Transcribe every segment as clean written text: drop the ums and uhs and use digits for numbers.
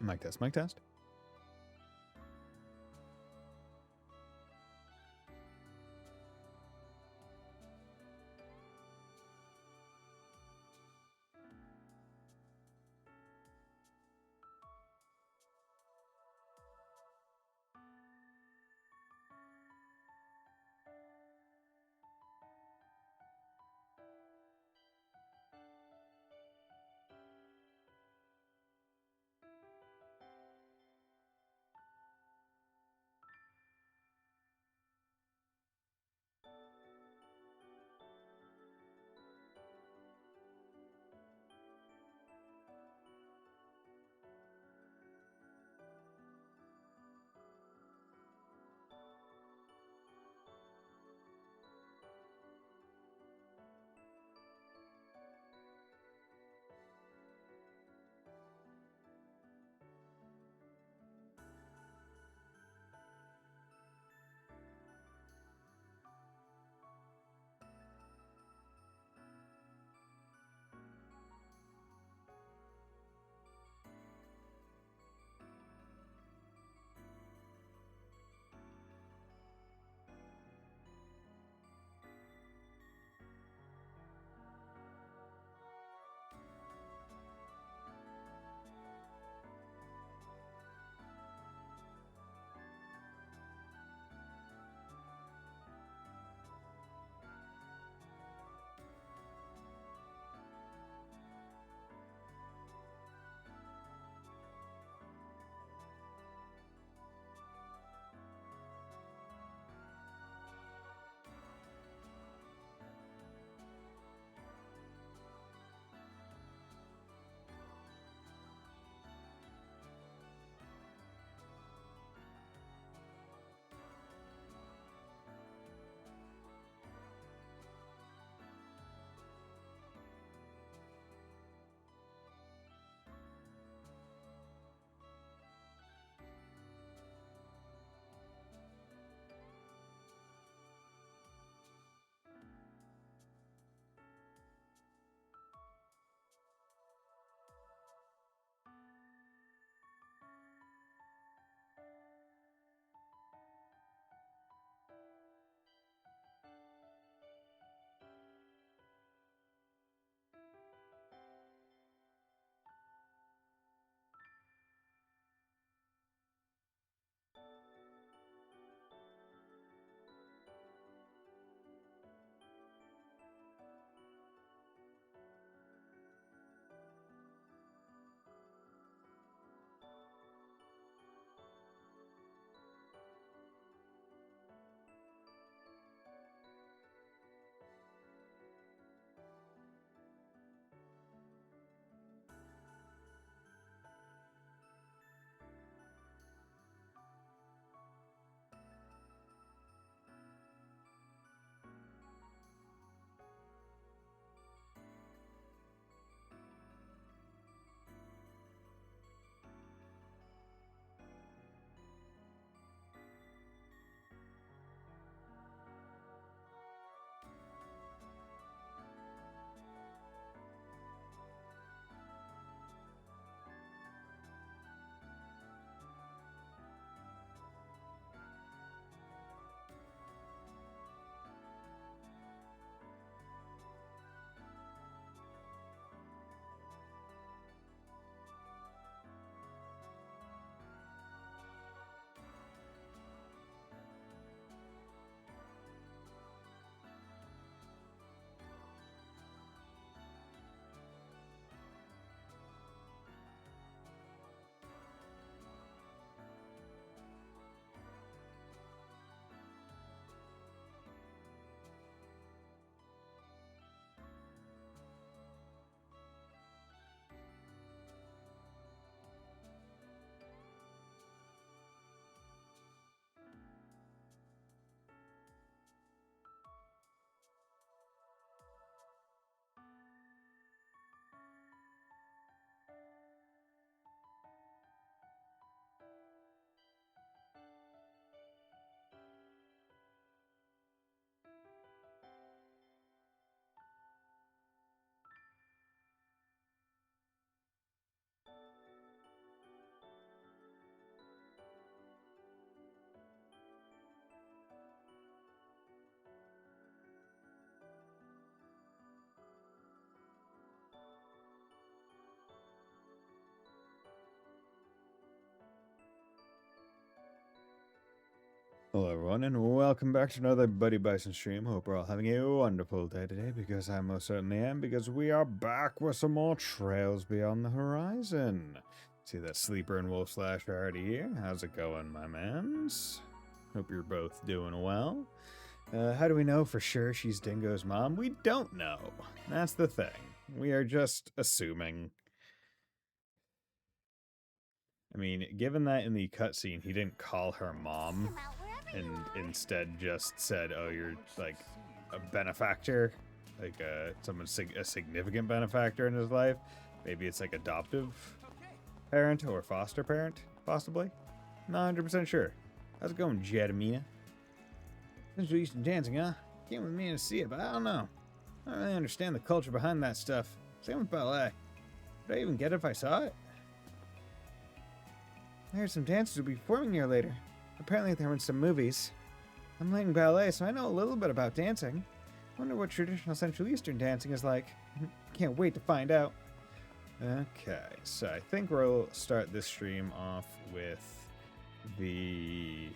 Mic test, mic test. Hello everyone, and welcome back to another Buddy Bison stream. Hope we're all having a wonderful day today, because I most certainly am, because we are back with some more Trails Beyond the Horizon. See that Sleeper and Wolf Slash are already here. How's it going, my mans? Hope you're both doing well. How do we know for sure she's Dingo's mom? We don't know. That's the thing. We are just assuming. I mean, given that in the cutscene he didn't call her mom, and instead just said, "Oh, you're like a benefactor, like someone a significant benefactor in his life." Maybe it's like adoptive parent or foster parent, possibly. Not 100% sure. How's it going, Jedamina? Since you're used to dancing, huh? Came with me to see it, but I don't know. I don't really understand the culture behind that stuff. Same with ballet. Would I even get it if I saw it? I heard some dancers will be performing here later. Apparently there were some movies. I'm learning ballet, so I know a little bit about dancing. Wonder what traditional Central Eastern dancing is like. Can't wait to find out. Okay, so I think we'll start this stream off with the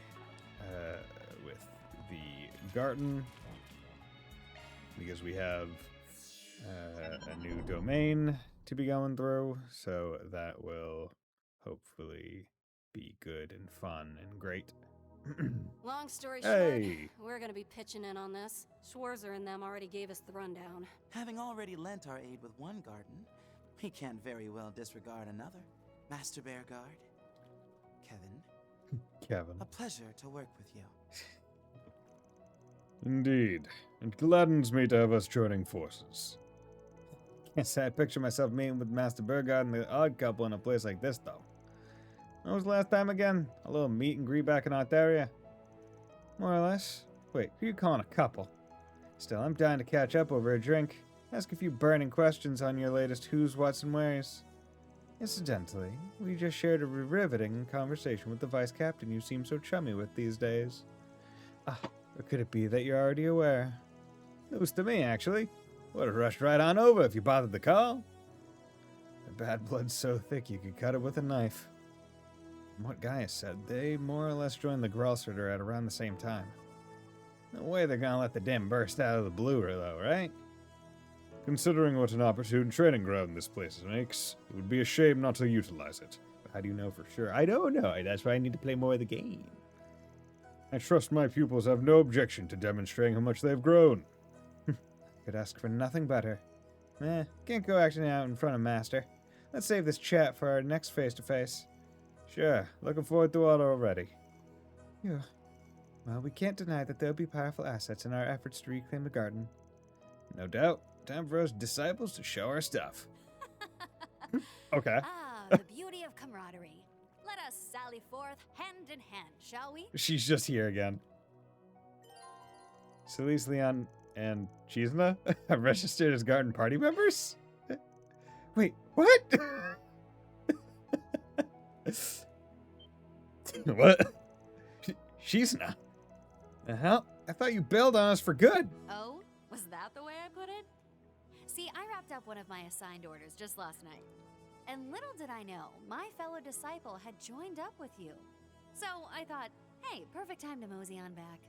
garden, because we have a new domain to be going through, so that will hopefully be good and fun and great. Long story Hey. short, we're gonna be pitching in on this. Schwarzer and them already gave us the rundown. Having already lent our aid with one garden, we can't very well disregard another. Master Bearguard, Kevin. a pleasure to work with you. Indeed. It gladdens me to have us joining forces. Can't say I picture myself meeting with Master Burgard and the Odd Couple in a place like this, though. When was the last time again? A little meet and greet back in Altaria? More or less. Wait, who you calling a couple? Still, I'm dying to catch up over a drink. Ask a few burning questions on your latest who's, what's, and where's. Incidentally, we just shared a riveting conversation with the Vice Captain you seem so chummy with these days. Or could it be that you're already aware? News to me, actually. Would have rushed right on over if you bothered to call. The bad blood's so thick you could cut it with a knife. From what Gaius said, they more or less joined the Gralsritter at around the same time. No way they're gonna let the dam burst out of the blue, though, right? Considering what an opportune training ground this place makes, it would be a shame not to utilize it. But how do you know for sure? I don't know. That's why I need to play more of the game. I trust my pupils have no objection to demonstrating how much they've grown. Could ask for nothing better. Can't go acting out in front of Master. Let's save this chat for our next face-to-face. Sure, looking forward to it already. Yeah. Well, we can't deny that there'll be powerful assets in our efforts to reclaim the garden. No doubt. Time for us disciples to show our stuff. Okay. The beauty of camaraderie. Let us sally forth hand in hand, shall we? She's just here again. Celise, Leon, and Chizna have registered as garden party members? Wait, what? What? Chizna? The hell? I thought you bailed on us for good. Oh, was that the way I put it? See, I wrapped up one of my assigned orders just last night. And little did I know, my fellow disciple had joined up with you. So I thought, hey, perfect time to mosey on back.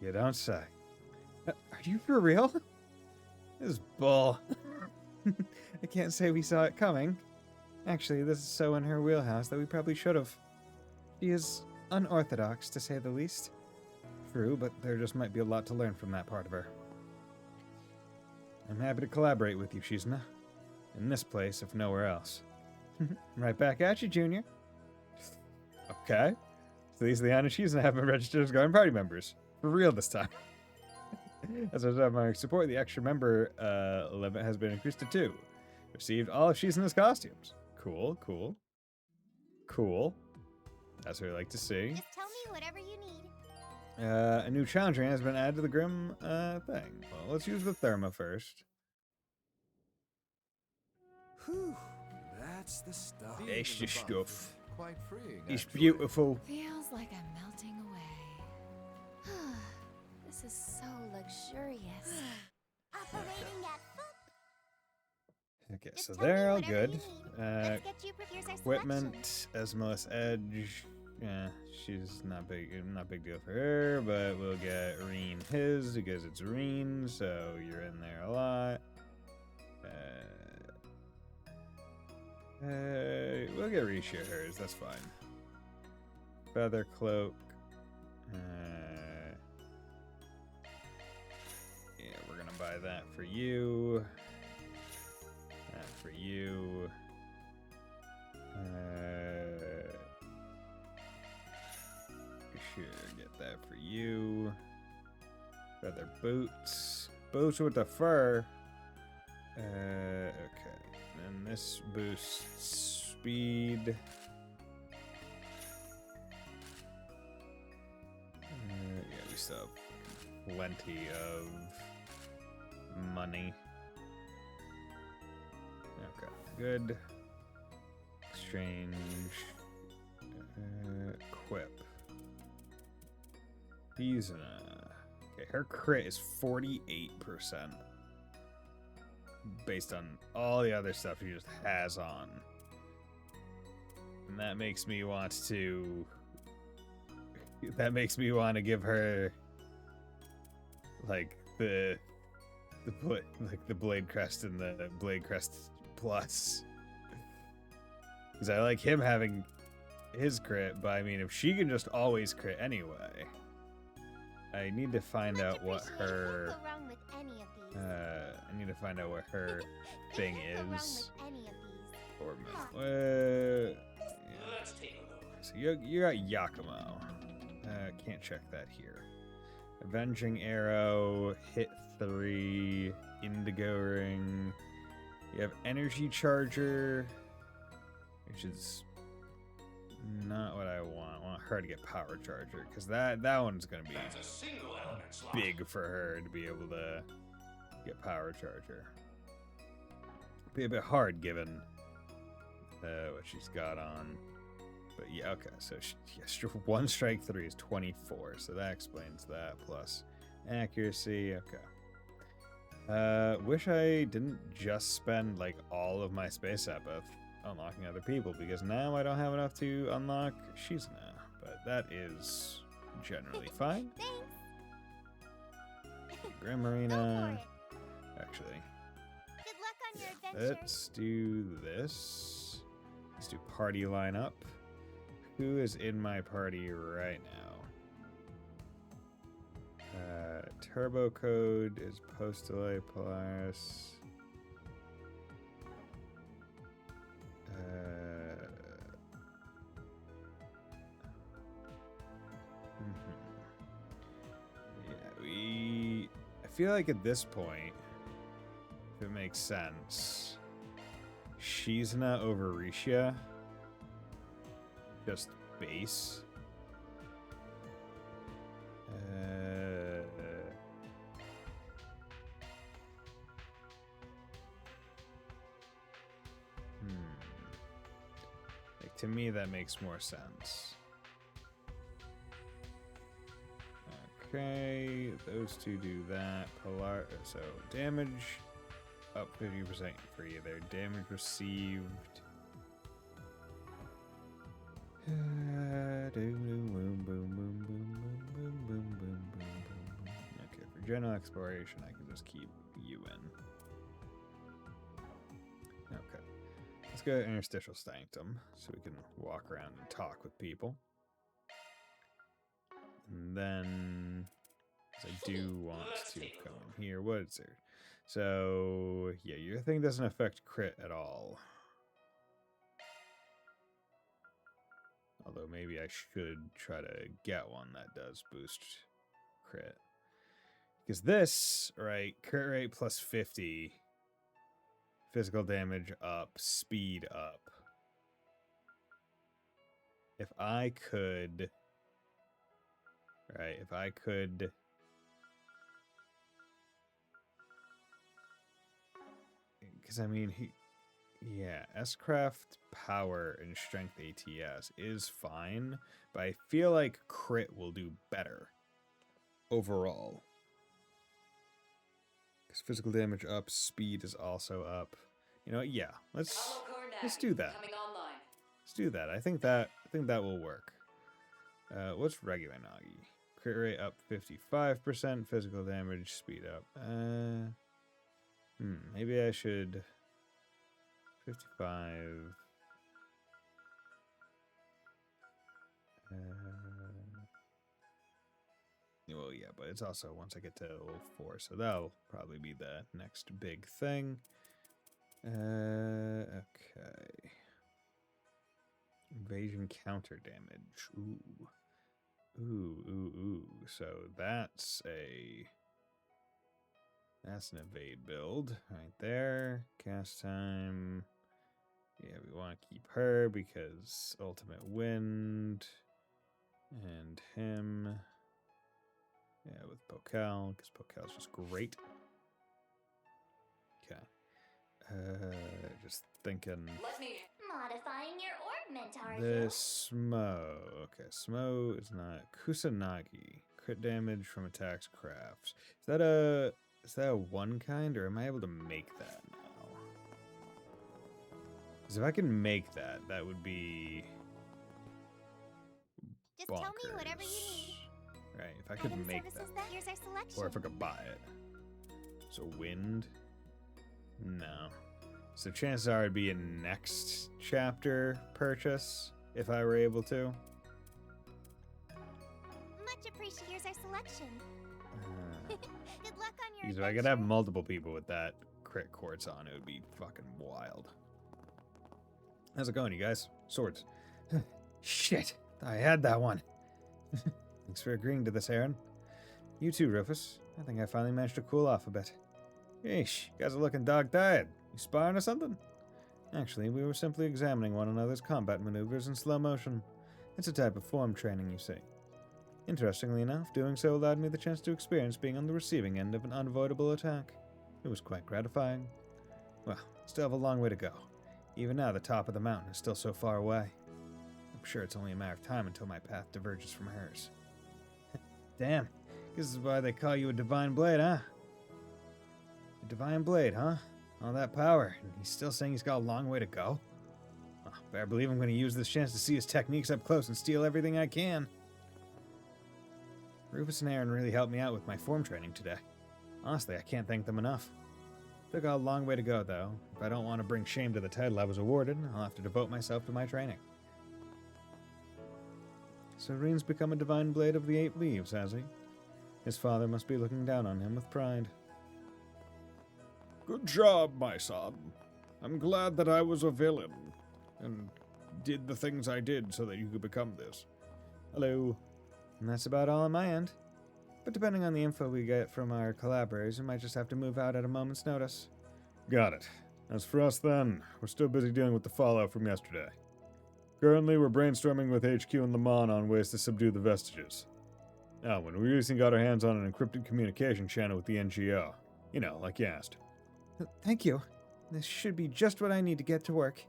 You don't say. Are you for real? This is bull. I can't say we saw it coming. Actually, this is so in her wheelhouse that we probably should have. She is unorthodox, to say the least. True, but there just might be a lot to learn from that part of her. I'm happy to collaborate with you, Shizna. In this place, if nowhere else. Right back at you, Junior. Okay. So these Leon and Shizna have been registered as garden party members. For real this time. As a result of my support, the extra member limit has been increased to 2. Received all of Shizna's costumes. Cool, cool. Cool. That's what I like to see. Just tell me whatever you need. A new challenge ring has been added to the Grim thing. Well, let's use the Therma first. Whew, that's the stuff. That's the stuff. Quite freeing. It's actually. beautiful. Feels like I'm melting away. This is so luxurious. Operating at full. Okay, Just so tell me they're all whatever good. you need. Let's get you, here's our selection. Equipment, Esmos Edge, Yeah, she's not big deal for her, but we'll get Reen his because it's Reen, so you're in there a lot. We'll get Risha hers, that's fine. Feather cloak. Yeah, we're gonna buy that for you. That for you. Sure, get that for you. Feather boots. Boots with the fur. Okay. And this boosts speed. Yeah, we still have plenty of money. Okay, good. Exchange. Equip. He's okay, her crit is 48%. Based on all the other stuff she just has on. And that makes me want to... That makes me want to give her... Like, the Blade Crest and the Blade Crest Plus. Because I like him having his crit, but I mean, if she can just always crit anyway... I need to find out what her... I need to find out what her thing is. Or yeah. So you got Yakumo. Can't check that here. Avenging Arrow, Hit 3, Indigo Ring. You have Energy Charger, which is not what I want. I want her to get Power Charger, because that one's going to be big for her to be able to get Power Charger. Be a bit hard given what she's got on. But yeah, okay, so one strike 3 is 24, so that explains that, plus accuracy, okay. Wish I didn't just spend like all of my space epith unlocking other people, because now I don't have enough to unlock Shizuna, but that is generally fine. Grand Marina. Actually, Good luck on your adventure. let's do this. Let's do party lineup. Who is in my party right now? Turbo Code is Postalite Polaris. Yeah, I feel like at this point, if it makes sense, Shizuna over Risha. Just base. Like, to me, that makes more sense. Okay, those two do that. So damage up 50% for either. Damage received. Okay, for general exploration, I can just keep you in. Okay, let's go to Interstitial Sanctum so we can walk around and talk with people. And then, I do want to come in here. What is there? So, yeah, your thing doesn't affect crit at all. Although maybe I should try to get one that does boost crit. Because this, right, crit rate plus 50, physical damage up, speed up. If I could, right, because I mean, yeah, S-Craft power and strength ATS is fine, but I feel like crit will do better overall. Because physical damage up, speed is also up. You know what? Yeah, let's do that. Let's do that. I think that will work. What's regular Nagi? Crit rate up 55%, physical damage, speed up. Maybe I should 55. Well, yeah, but it's also once I get to level 4, so that'll probably be the next big thing. Okay. Invasion counter damage. Ooh. Ooh. So that's an evade build right there. Cast time. Yeah, we want to keep her because ultimate wind and him. Yeah, with Pokal, because Pokal's just great. Okay. Just thinking. Modifying your ornament, are The Smo. Okay, Smo is not Kusanagi. Crit damage from attacks crafts. Is that a one kind, or am I able to make that now? Because if I can make that, that would be Just bonkers. tell me whatever you need. Right, if I could Item make services, that. here's our selection. Or if I could buy it. So wind? No. So chances are it'd be a next chapter purchase if I were able to. Much appreciated. Here's our selection. Good luck on your Because if I could have multiple people with that crit quartz on, it would be fucking wild. How's it going, you guys? Swords. Shit, I had that one. Thanks for agreeing to this, Aaron. You too, Rufus. I think I finally managed to cool off a bit. Yeesh, you guys are looking dog-tired. You sparring or something? Actually, we were simply examining one another's combat maneuvers in slow motion. It's a type of form training, you see. Interestingly enough, doing so allowed me the chance to experience being on the receiving end of an unavoidable attack. It was quite gratifying. Well, still have a long way to go. Even now, the top of the mountain is still so far away. I'm sure it's only a matter of time until my path diverges from hers. Damn, this is why they call you a divine blade, huh? A divine blade, huh? All that power, and he's still saying he's got a long way to go? Well, better believe I'm going to use this chance to see his techniques up close and steal everything I can. Rufus and Aaron really helped me out with my form training today. Honestly, I can't thank them enough. Still got a long way to go, though. If I don't want to bring shame to the title I was awarded, I'll have to devote myself to my training. So Reen's become a divine blade of the 8 leaves, has he? His father must be looking down on him with pride. Good job, my son. I'm glad that I was a villain and did the things I did so that you could become this. Hello. And that's about all on my end. But depending on the info we get from our collaborators, we might just have to move out at a moment's notice. Got it. As for us then, we're still busy dealing with the fallout from yesterday. Currently, we're brainstorming with HQ and Le Mans on ways to subdue the vestiges. Now, when we recently got our hands on an encrypted communication channel with the NGO, you know, like you asked. Thank you. This should be just what I need to get to work.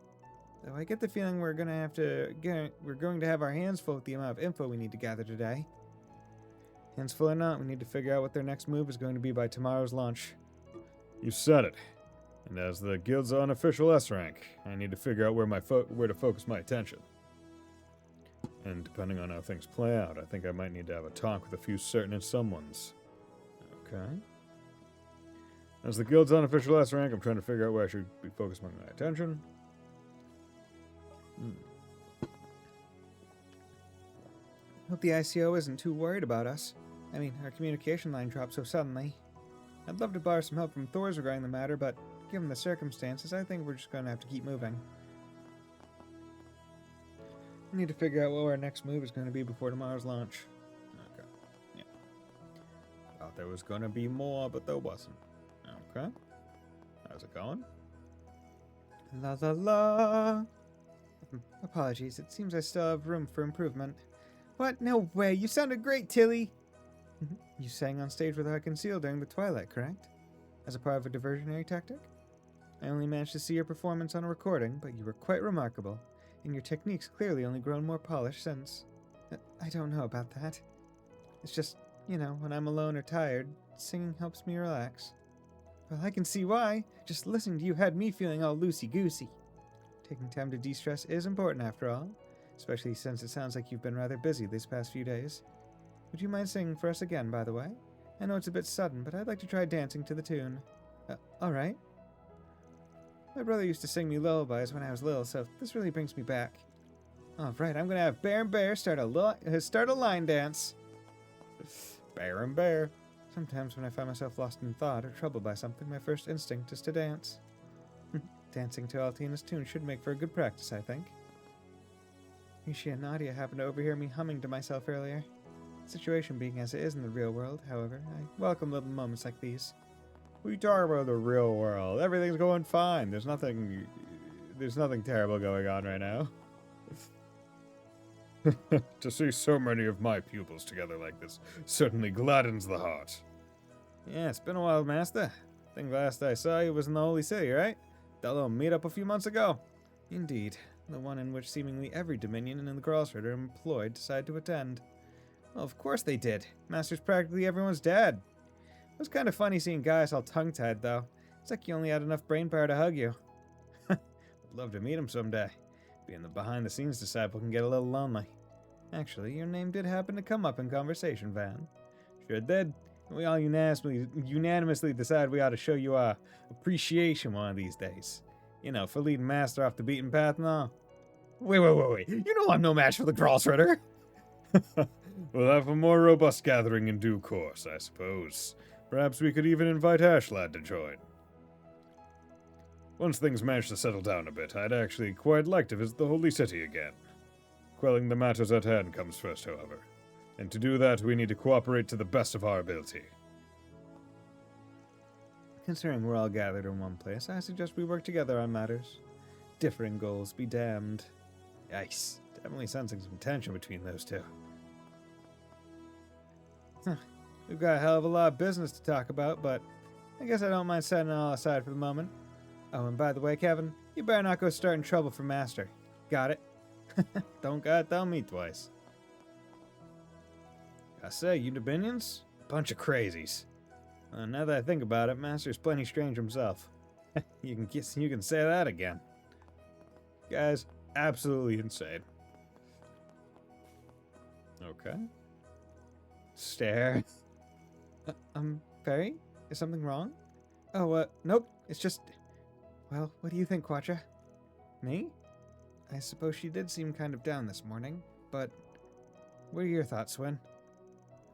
Though I get the feeling we're going to have our hands full with the amount of info we need to gather today. Hands full or not, we need to figure out what their next move is going to be by tomorrow's launch. You said it. And as the guild's unofficial S rank, I need to figure out where to focus my attention. And depending on how things play out, I think I might need to have a talk with a few certain someones. Okay. As the guild's unofficial S rank, I'm trying to figure out where I should be focusing my attention. Hope the ICO isn't too worried about us. I mean, our communication line dropped so suddenly. I'd love to borrow some help from Thor's regarding the matter, but given the circumstances, I think we're just going to have to keep moving. We need to figure out what our next move is going to be before tomorrow's launch. Okay. Yeah. Thought there was going to be more, but there wasn't. Okay. How's it going? La la la. Apologies, it seems I still have room for improvement. What? No way, you sounded great, Tilly! You sang on stage without conceal during the twilight, correct? As a part of a diversionary tactic? I only managed to see your performance on a recording, but you were quite remarkable, and your technique's clearly only grown more polished since. I don't know about that. It's just, you know, when I'm alone or tired, singing helps me relax. Well, I can see why. Just listening to you had me feeling all loosey-goosey. Taking time to de-stress is important after all. especially since it sounds like you've been rather busy these past few days. Would you mind singing for us again, by the way? I know it's a bit sudden, but I'd like to try dancing to the tune. Alright. My brother used to sing me lullabies when I was little, so this really brings me back. Alright, I'm gonna have Bear and Bear start a line dance. Bear and Bear. Sometimes when I find myself lost in thought or troubled by something, my first instinct is to dance. Dancing to Altina's tune should make for a good practice, I think. Rishi and Nadia happened to overhear me humming to myself earlier. The situation being as it is in the real world, however, I welcome little moments like these. We talk about the real world. Everything's going fine. There's nothing terrible going on right now. To see so many of my pupils together like this certainly gladdens the heart. Yeah, it's been a while, Master. I think last I saw you was in the Holy City, right? That little meetup a few months ago. Indeed, the one in which seemingly every Dominion and the Crossrider employed decided to attend. Well, of course they did. Master's practically everyone's dad. It was kind of funny seeing guys all tongue-tied, though. It's like you only had enough brain power to hug you. Would love to meet him someday. Being the behind-the-scenes disciple can get a little lonely. Actually, your name did happen to come up in conversation, Van. Sure did. We all unanimously decided we ought to show you our appreciation one of these days. You know, for leading Master off the beaten path and all. Wait. You know I'm no match for the Crossrider. We'll have a more robust gathering in due course, I suppose. Perhaps we could even invite Ashlad to join. Once things manage to settle down a bit, I'd actually quite like to visit the Holy City again. Quelling the matters at hand comes first, however. And to do that, we need to cooperate to the best of our ability. Considering we're all gathered in one place, I suggest we work together on matters. Differing goals be damned. Yikes. Definitely sensing some tension between those two. We've got a hell of a lot of business to talk about, but I guess I don't mind setting it all aside for the moment. Oh, and by the way, Kevin, you better not go starting trouble for Master. Got it? Don't gotta tell me twice. I say, you Dominions? Bunch of crazies. Now that I think about it, Master's plenty strange himself. You can say that again. Guys, absolutely insane. Okay. Stare. Perry? Is something wrong? Oh, nope. It's just... Well, what do you think, Quacha? Me? I suppose she did seem kind of down this morning, but... What are your thoughts, Swin?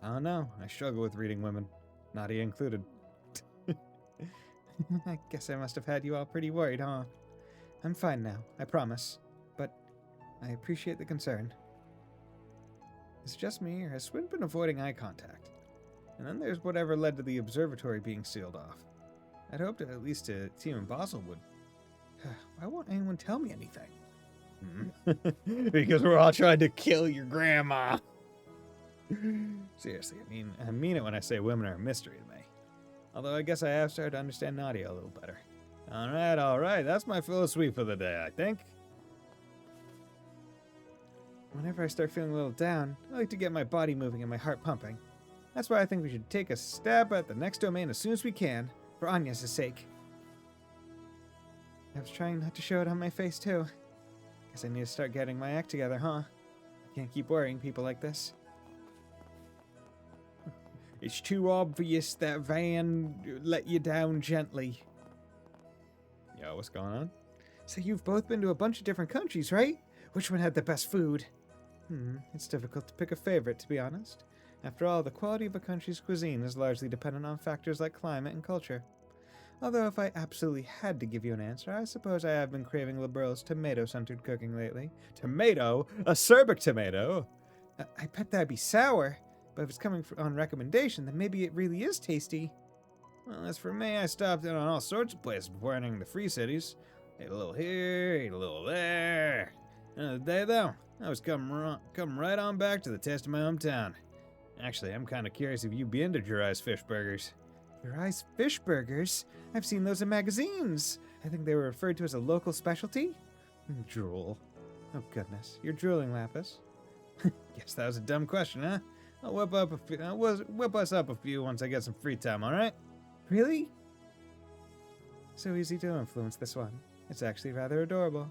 I don't know. I struggle with reading women. Nadia included. I guess I must have had you all pretty worried, huh? I'm fine now, I promise. But I appreciate the concern. Is it just me, or has Swin been avoiding eye contact? And then there's whatever led to the observatory being sealed off. I'd hoped that at least a team in Basel would. Why won't anyone tell me anything? Because we're all trying to kill your grandma. Seriously, I mean it when I say women are a mystery to me. Although I guess I have started to understand Nadia a little better. Alright, that's my fill of sweet for the day, I think. Whenever I start feeling a little down, I like to get my body moving and my heart pumping. That's why I think we should take a stab at the next domain as soon as we can, for Anya's sake. I was trying not to show it on my face, too. Guess I need to start getting my act together, huh? I can't keep worrying people like this. It's too obvious that Van let you down gently. Yo, what's going on? So you've both been to a bunch of different countries, right? Which one had the best food? It's difficult to pick a favorite, to be honest. After all, the quality of a country's cuisine is largely dependent on factors like climate and culture. Although if I absolutely had to give you an answer, I suppose I have been craving Liberal's tomato-centered cooking lately. Tomato? Acerbic tomato? I bet that'd be sour, but if it's coming on recommendation, then maybe it really is tasty. Well, as for me, I stopped in on all sorts of places before entering the free cities. Ate a little here, ate a little there. Another day, though, I was come right on back to the taste of my hometown. Actually, I'm kind of curious if you've been to Jurai's Fish Burgers. Jurai's Fish Burgers? I've seen those in magazines. I think they were referred to as a local specialty. Drool. Oh, goodness. You're drooling, Lapis. Guess that was a dumb question, huh? I'll whip us up a few once I get some free time, alright? Really? So easy to influence this one. It's actually rather adorable.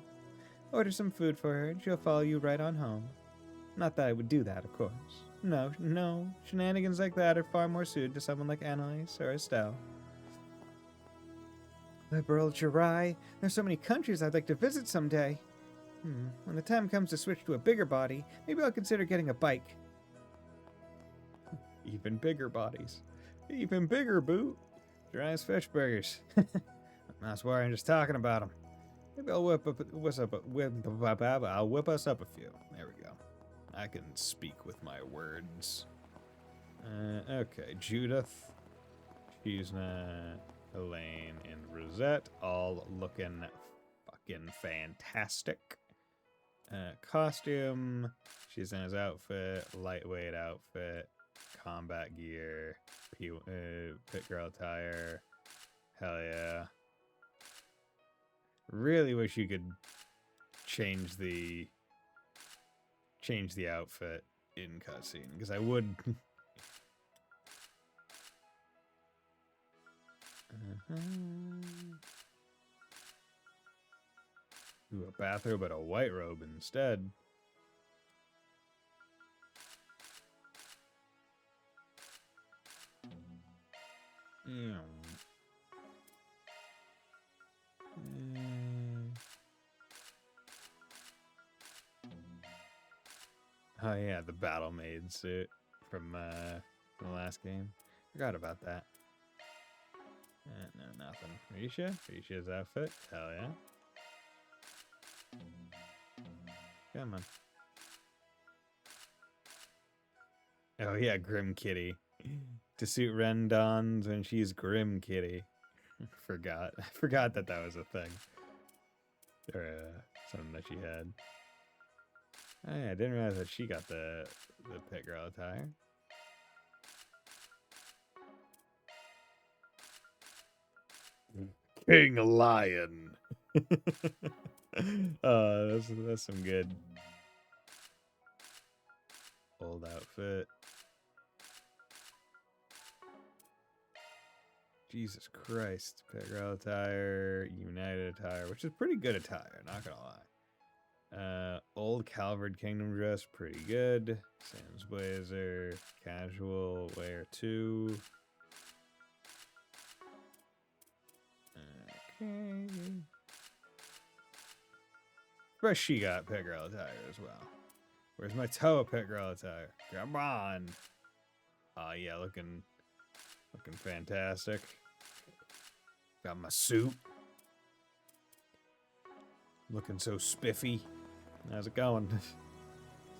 Order some food for her, and she'll follow you right on home. Not that I would do that, of course. No, no. Shenanigans like that are far more suited to someone like Annalise or Estelle. Liberal Jirai. There's so many countries I'd like to visit someday. When the time comes to switch to a bigger body, maybe I'll consider getting a bike. Even bigger bodies. Even bigger, boo. Jirai's fish burgers. That's why I'm just talking about them. Maybe I'll whip us up a few. There we go. I can speak with my words. Okay, Judith, Cheesna, Elaine, and Rosette all looking fucking fantastic. Costume, she's in his outfit, lightweight outfit, combat gear, pit girl attire. Hell yeah. Really wish you could change the outfit in cutscene, because I would. Ooh, a bathrobe but a white robe instead. Yeah. Oh yeah, the battle maid suit from the last game. Forgot about that. No, nothing. Risha? Risha's outfit? Hell yeah. Come on. Oh yeah, Grim Kitty. To suit Ren dons when she's Grim Kitty. Forgot. I forgot that was a thing. Or something that she had. Oh yeah, I didn't realize that she got the pit girl attire. King Lion. That's some good old outfit. Jesus Christ. Pit girl attire, United attire, which is pretty good attire, not gonna lie. Old Calvard Kingdom dress, pretty good. Sans blazer, casual wear 2. Okay. But she got pit girl attire as well. Where's my Toa pit girl attire? Come on. Oh yeah, looking fantastic. Got my suit. Looking so spiffy. How's it going?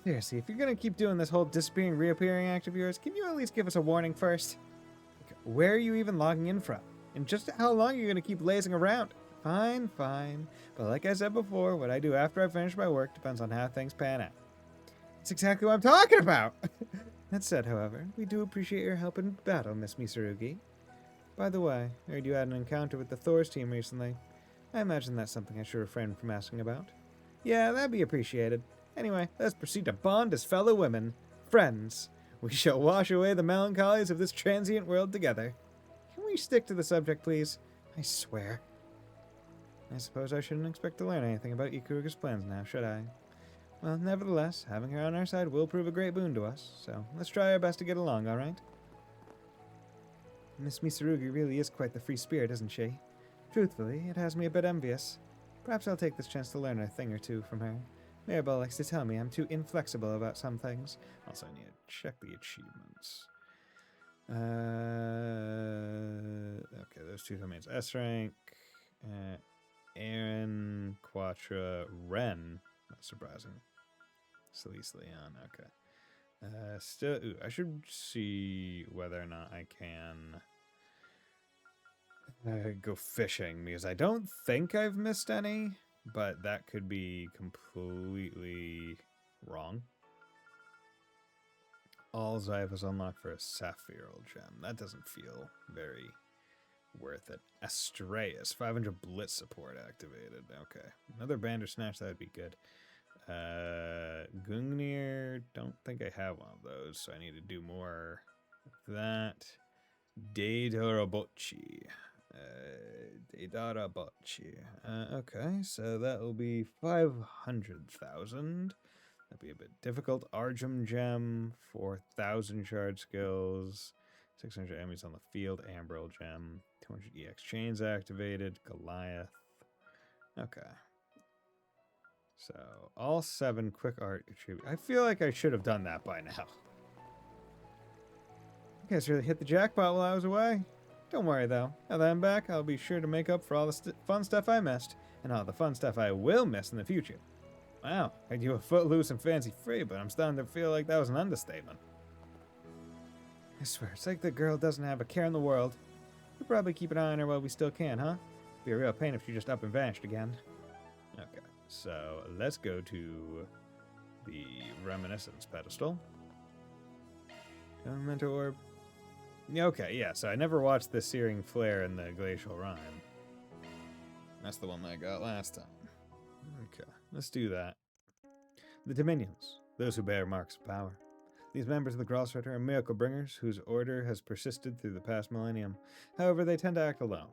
Seriously, if you're gonna keep doing this whole disappearing, reappearing act of yours, can you at least give us a warning first? Where are you even logging in from? And just how long are you gonna keep lazing around? Fine, fine. But like I said before, what I do after I finish my work depends on how things pan out. That's exactly what I'm talking about! That said, however, we do appreciate your help in battle, Miss Misurugi. By the way, I heard you had an encounter with the Thor's team recently. I imagine that's something I should refrain from asking about. Yeah, that'd be appreciated. Anyway, let's proceed to bond as fellow women. Friends. We shall wash away the melancholies of this transient world together. Can we stick to the subject, please? I swear. I suppose I shouldn't expect to learn anything about Ikuruga's plans now, should I? Well, nevertheless, having her on our side will prove a great boon to us, so let's try our best to get along, alright? Miss Misurugi really is quite the free spirit, isn't she? Truthfully, it has me a bit envious. Perhaps I'll take this chance to learn a thing or two from her. Mirabelle likes to tell me I'm too inflexible about some things. Also, I need to check the achievements. Okay, those two domains. S rank. Aaron, Quatra, Ren. Not surprising. Celeste Leon, okay. Still, I should see whether or not I can go fishing, because I don't think I've missed any, but that could be completely wrong. All Zyve is unlocked for a Sapphire gem. That doesn't feel very worth it. Astreus, 500 Blitz support activated. Okay. Another Bandersnatch, that would be good. Gungnir, don't think I have one of those, so I need to do more of that. Deidorobochi. Deidara Bocci. Okay, so that will be 500,000. That'd be a bit difficult. Argem Gem, 4,000 shard skills, 600 enemies on the field, Ambril Gem, 200 EX chains activated, Goliath. Okay. So, all 7 quick art attributes. I feel like I should have done that by now. I guess I really hit the jackpot while I was away. Don't worry though. Now that I'm back, I'll be sure to make up for all the fun stuff I missed, and all the fun stuff I will miss in the future. Wow, I do a footloose and fancy free, but I'm starting to feel like that was an understatement. I swear, it's like the girl doesn't have a care in the world. We'll probably keep an eye on her while we still can, huh? Be a real pain if she just up and vanished again. Okay, so let's go to the Reminiscence pedestal. Elemental Orb. Okay, yeah, so I never watched the Searing Flare and the Glacial Rime. That's the one that I got last time. Okay, let's do that. The Dominions, those who bear marks of power. These members of the Grossritter are miracle bringers whose order has persisted through the past millennium. However, they tend to act alone.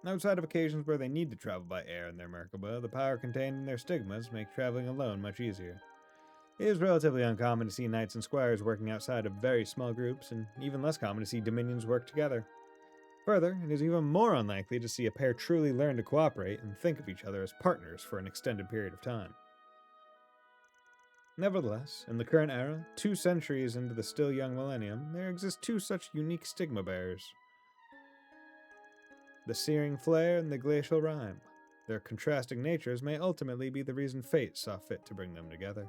Outside of occasions where they need to travel by air in their Merkaba, the power contained in their stigmas make traveling alone much easier. It is relatively uncommon to see knights and squires working outside of very small groups, and even less common to see dominions work together. Further, it is even more unlikely to see a pair truly learn to cooperate and think of each other as partners for an extended period of time. Nevertheless, in the current era, 2 centuries into the still young millennium, there exist 2 such unique stigma bearers. The Searing Flare and the Glacial Rime. Their contrasting natures may ultimately be the reason fate saw fit to bring them together.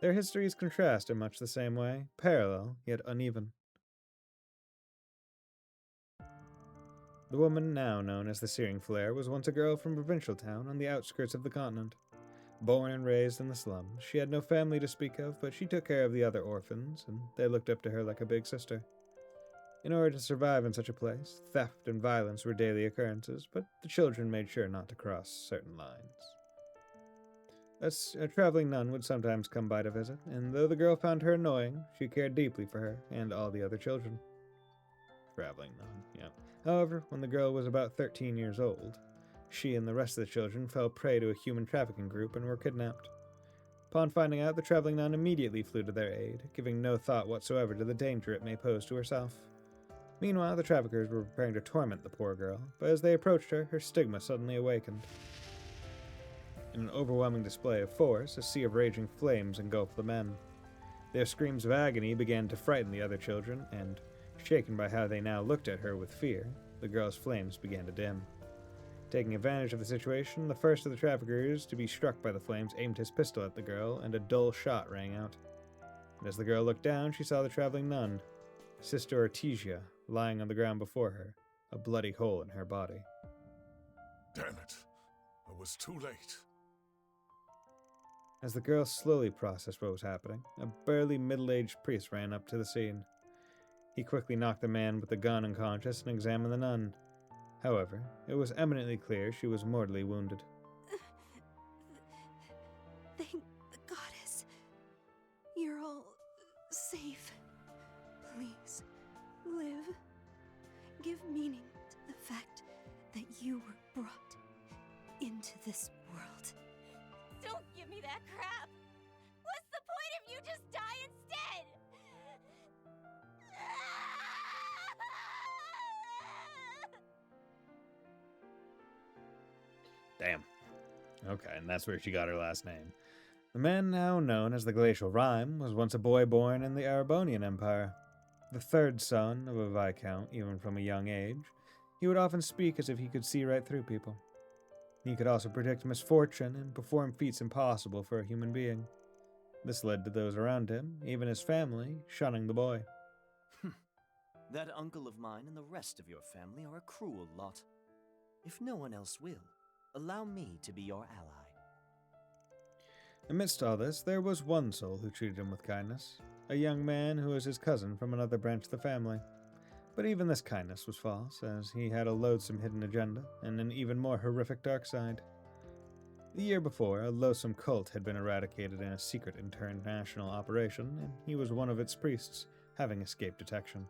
Their histories contrast in much the same way, parallel yet uneven. The woman now known as the Searing Flare was once a girl from a provincial town on the outskirts of the continent. Born and raised in the slums, she had no family to speak of, but she took care of the other orphans, and they looked up to her like a big sister. In order to survive in such a place, theft and violence were daily occurrences, but the children made sure not to cross certain lines. A traveling nun would sometimes come by to visit, and though the girl found her annoying, she cared deeply for her and all the other children. Traveling nun, yeah. However, when the girl was about 13 years old, she and the rest of the children fell prey to a human trafficking group and were kidnapped. Upon finding out, the traveling nun immediately flew to their aid, giving no thought whatsoever to the danger it may pose to herself. Meanwhile, the traffickers were preparing to torment the poor girl, but as they approached her, her stigma suddenly awakened. In an overwhelming display of force, a sea of raging flames engulfed the men. Their screams of agony began to frighten the other children, and, shaken by how they now looked at her with fear, the girl's flames began to dim. Taking advantage of the situation, the first of the traffickers to be struck by the flames aimed his pistol at the girl, and a dull shot rang out. And as the girl looked down, she saw the traveling nun, Sister Artesia, lying on the ground before her, a bloody hole in her body. Damn it. I was too late. As the girl slowly processed what was happening, a burly middle-aged priest ran up to the scene. He quickly knocked the man with the gun unconscious and examined the nun. However, it was eminently clear she was mortally wounded. Thank the goddess. You're all safe. Please, live. Give meaning to the fact that you were brought into this world. Don't give me that crap! What's the point if you just die instead? Damn. Okay, and that's where she got her last name. The man now known as the Glacial Rime was once a boy born in the Arabonian Empire. The 3rd son of a viscount, even from a young age, he would often speak as if he could see right through people. He could also predict misfortune and perform feats impossible for a human being. This led to those around him, even his family, shunning the boy. That uncle of mine and the rest of your family are a cruel lot. If no one else will, allow me to be your ally. Amidst all this, there was one soul who treated him with kindness, a young man who was his cousin from another branch of the family. But even this kindness was false, as he had a loathsome hidden agenda and an even more horrific dark side. The year before, a loathsome cult had been eradicated in a secret international operation, and he was one of its priests, having escaped detection.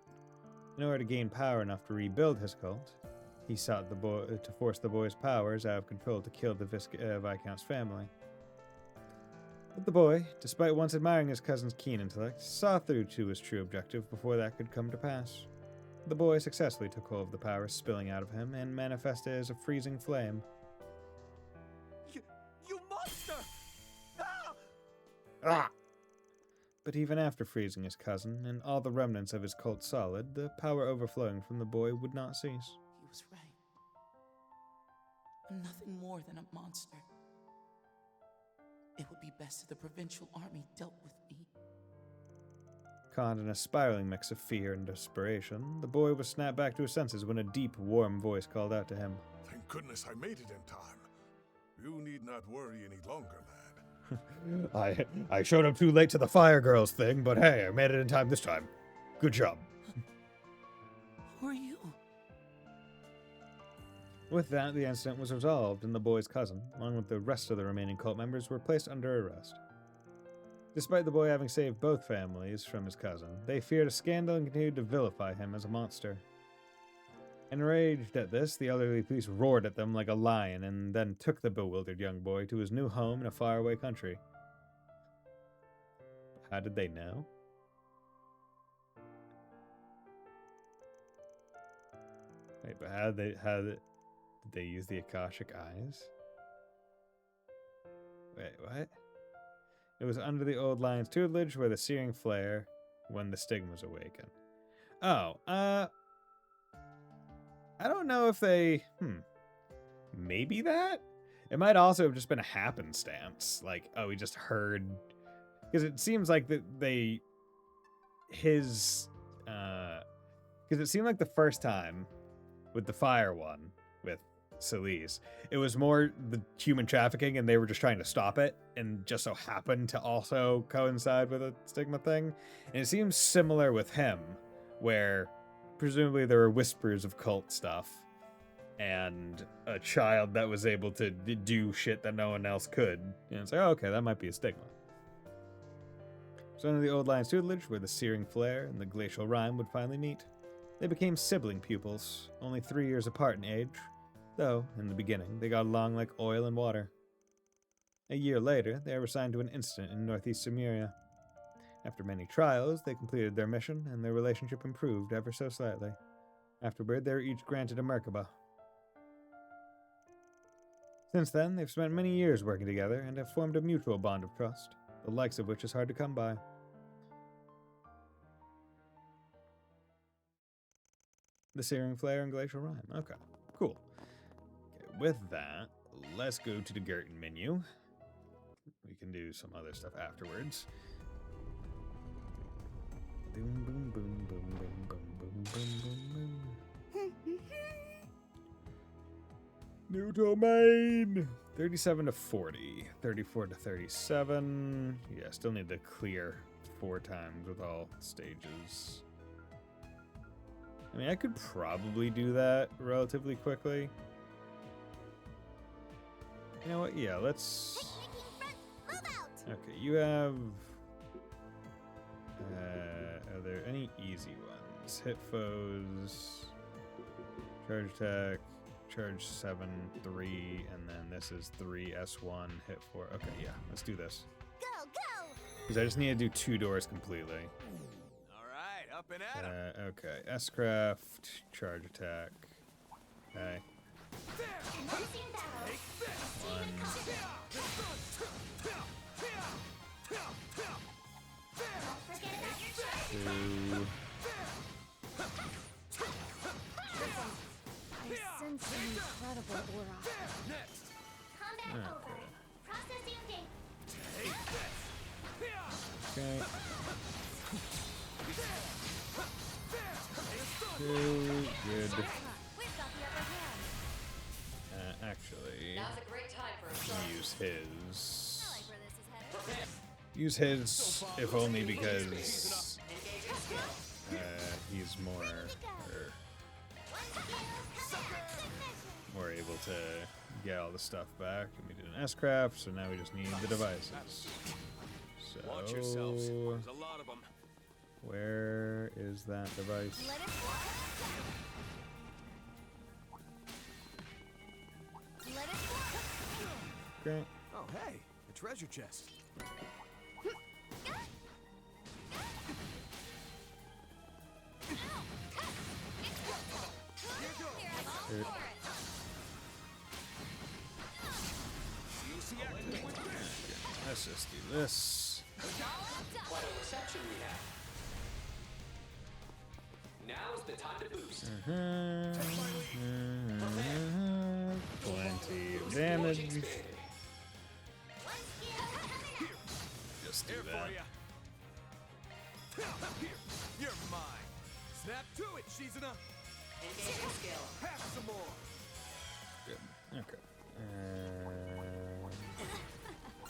In order to gain power enough to rebuild his cult, He sought the boy to force the boy's powers out of control to kill the Viscount's family. But the boy, despite once admiring his cousin's keen intellect, saw through to his true objective before that could come to pass. The boy successfully took hold of the powers spilling out of him and manifested as a freezing flame. You monster! Ah! But even after freezing his cousin and all the remnants of his cult solid, the power overflowing from the boy would not cease. He was right. I'm nothing more than a monster. It would be best if the provincial army dealt with me. Caught in a spiraling mix of fear and desperation, the boy was snapped back to his senses when a deep, warm voice called out to him. Thank goodness I made it in time. You need not worry any longer, lad. I showed up too late to the Fire Girls thing, but hey, I made it in time this time. Good job. Who are you? With that, the incident was resolved, and the boy's cousin, along with the rest of the remaining cult members, were placed under arrest. Despite the boy having saved both families from his cousin, they feared a scandal and continued to vilify him as a monster. Enraged at this, the elderly police roared at them like a lion and then took the bewildered young boy to his new home in a faraway country. How did they know? Wait, but how did they use the Akashic eyes? Wait, what? It was under the old lion's tutelage where the searing flare when the stigmas awaken. Oh, I don't know if they... Maybe that? It might also have just been a happenstance. Like, oh, he just heard... Because it seems like that they... His... Because it seemed like the first time with the fire one, with Celise, it was more the human trafficking and they were just trying to stop it and just so happened to also coincide with a stigma thing. And it seems similar with him, where... Presumably there were whispers of cult stuff and a child that was able to do shit that no one else could. And it's like, oh, okay, that might be a stigma. So under the old lion's tutelage, where the searing flare and the glacial rime would finally meet, they became sibling pupils, only 3 years apart in age, though, in the beginning, they got along like oil and water. A year later, they were assigned to an incident in northeast Sumeria. After many trials, they completed their mission, and their relationship improved ever so slightly. Afterward, they were each granted a Merkaba. Since then, they've spent many years working together and have formed a mutual bond of trust, the likes of which is hard to come by. The Searing Flare and Glacial Rime. Okay, cool. Okay, with that, let's go to the Girton menu. We can do some other stuff afterwards. Boom, boom, boom, boom, boom, boom, boom, boom, boom, boom. New domain! 37 to 40. 34 to 37. Yeah, still need to clear 4 times with all stages. I mean, I could probably do that relatively quickly. You know what? Yeah, let's... Okay, you have... are there any easy ones? Hit foes, charge attack, charge 7, 3, and then this is 3, S1, hit 4. Okay, yeah, let's do this. Go, go! Because I just need to do 2 doors completely. Alright, up and at 'em. Okay, S-craft, charge attack. Okay. Two. I sense an incredible aura. Combat over. Processing data. Okay. 2, good. We've got the upper hand. Actually, Now's a great time for a use I his. like where this is headed. Use his, if only because he's more able to get all the stuff back. And we did an S-craft, so now we just need the devices. So, Watch yourselves. There's a lot of them. where is that device? Let it fly. Okay. Oh, hey, a treasure chest. Let's just do this. What a reception we have. Now's the time to boost. Plenty of damage. Just do Here that. for ya. Here, you're mine. Snap to it, Shizuna. Engaging skill. Have some more. Good. Okay.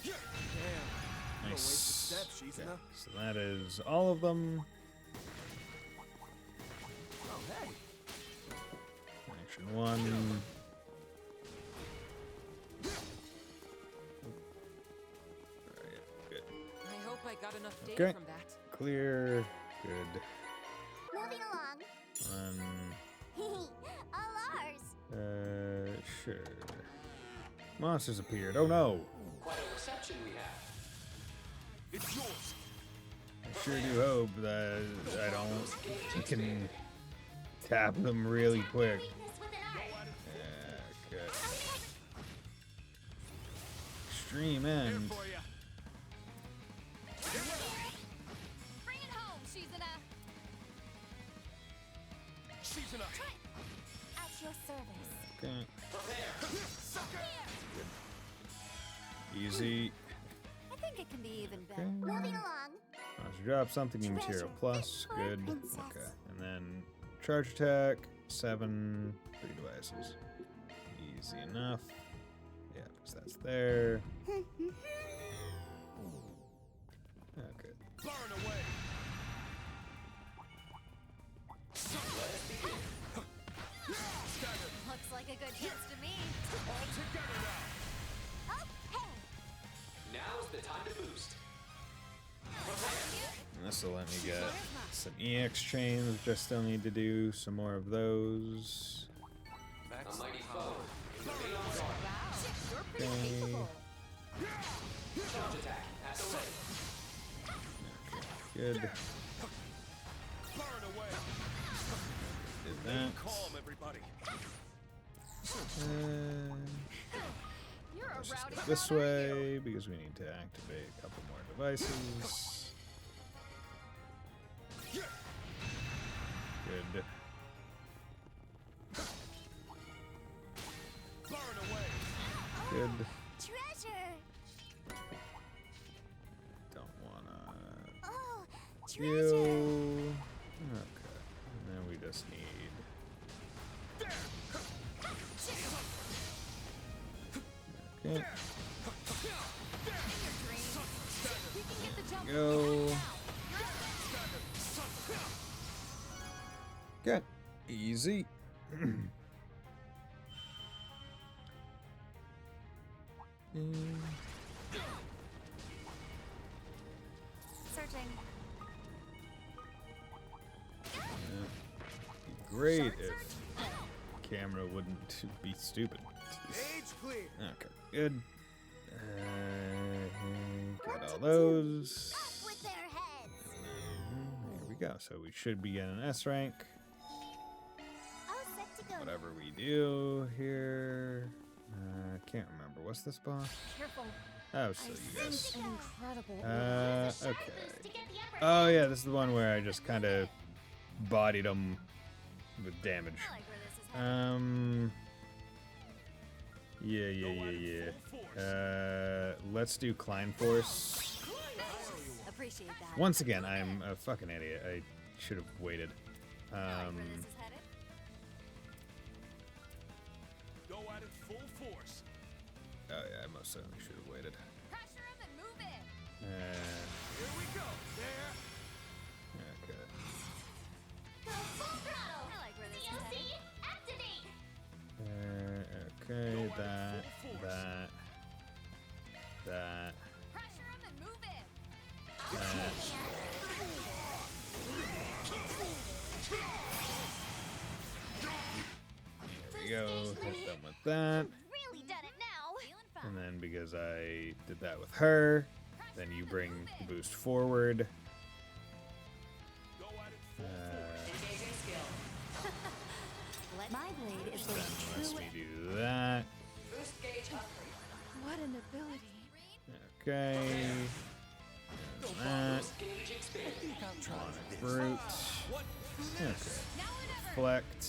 Damn. No Nice. wasted steps, Shizuna. Okay, so that is all of them. Oh, hey. Action 1. Alright, good. I hope I got enough data Okay. from that. Clear. Good. Moving along. All ours. Sure. Monsters appeared. Oh no! What a reception we have. It's yours. I sure do hope that I don't can tap them really quick. Weakness with an art. Okay. Extreme Here end. for ya. Bring it home, Shizuna. Shizuna. At your service. Okay. Sucker. Easy. I think it can be even better. Okay. Moving along. Once you drop something, you material plus. Treasure. Good. Princess. Okay. And then charge attack. 7. 3 devices. Easy enough. Yeah, because that's there. Okay. Burn away. Stagger. Looks like a good chance to me. All together now. Okay. Now's the time to boost. And this will let me get some EX chains, which I still need to do. Some more of those. A mighty foe. Remain on guard. Wow, you're pretty Okay. capable. Charge attack at the ready. Good. Burn away. Did that. Calm, everybody. You're a Let's just rowdy go this crowd, aren't you? way because we need to activate a couple more devices. Good. Burn away. Good. Treasure. Don't wanna Oh, treasure. heal. Okay. And then we just need. Okay. You can get the jump. Go. Okay. Easy. Searching. Be great if camera wouldn't be stupid. Age clear. Okay, good. Got all those. Up with their heads. There we go. So we should be getting an S rank. All set to go. Whatever we do here. Can't remember. What's this boss? Careful. Oh, so you guys. An incredible. Okay. Oh yeah, this is the one where I just kind of bodied them with damage. I like where this is headed. Yeah. Let's do Klein Force. Appreciate that. Once again, I'm a fucking idiot. I should have waited. I like where this is headed. Go at it full force. Oh yeah, I most certainly should have waited. Pressure him and move it. Here we go. There. Okay. Go full throttle. I like where this is headed. Activate. Okay, that. Pressure him and move it. There we go. Hit them with that. Really done it now. Feeling And then because I did that with her, then you bring the boost forward. My blade is Then the lets true. me do that. Boost gauge upgrade. What an ability. Okay. That. Boost gauge expanded. Brute. Okay. Deflect,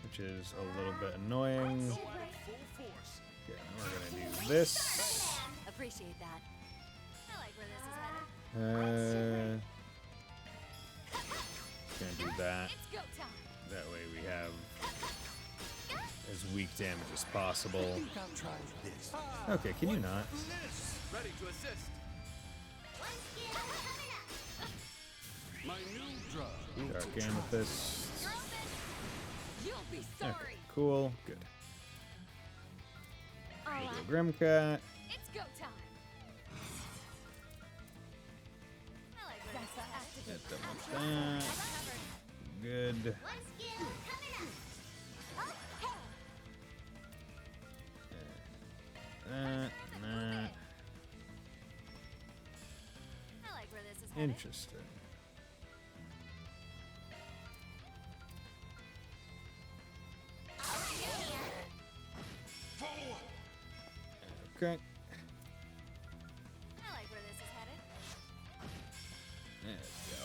which is a little bit annoying. Okay, we're gonna do this. Appreciate that. I like where this is headed. Gonna do that. It's go time. That way we have as weak damage as possible. Okay, can you not? Ready to assist. My new drug. Dark Amethyst. You're open. You'll be Okay, sorry. cool. Good. All We'll right. do Grimcat. It's go time. I like where this is headed. Hit them with that. Good. That. I like where this is headed. Interesting. Okay. I like where this is headed. There we go.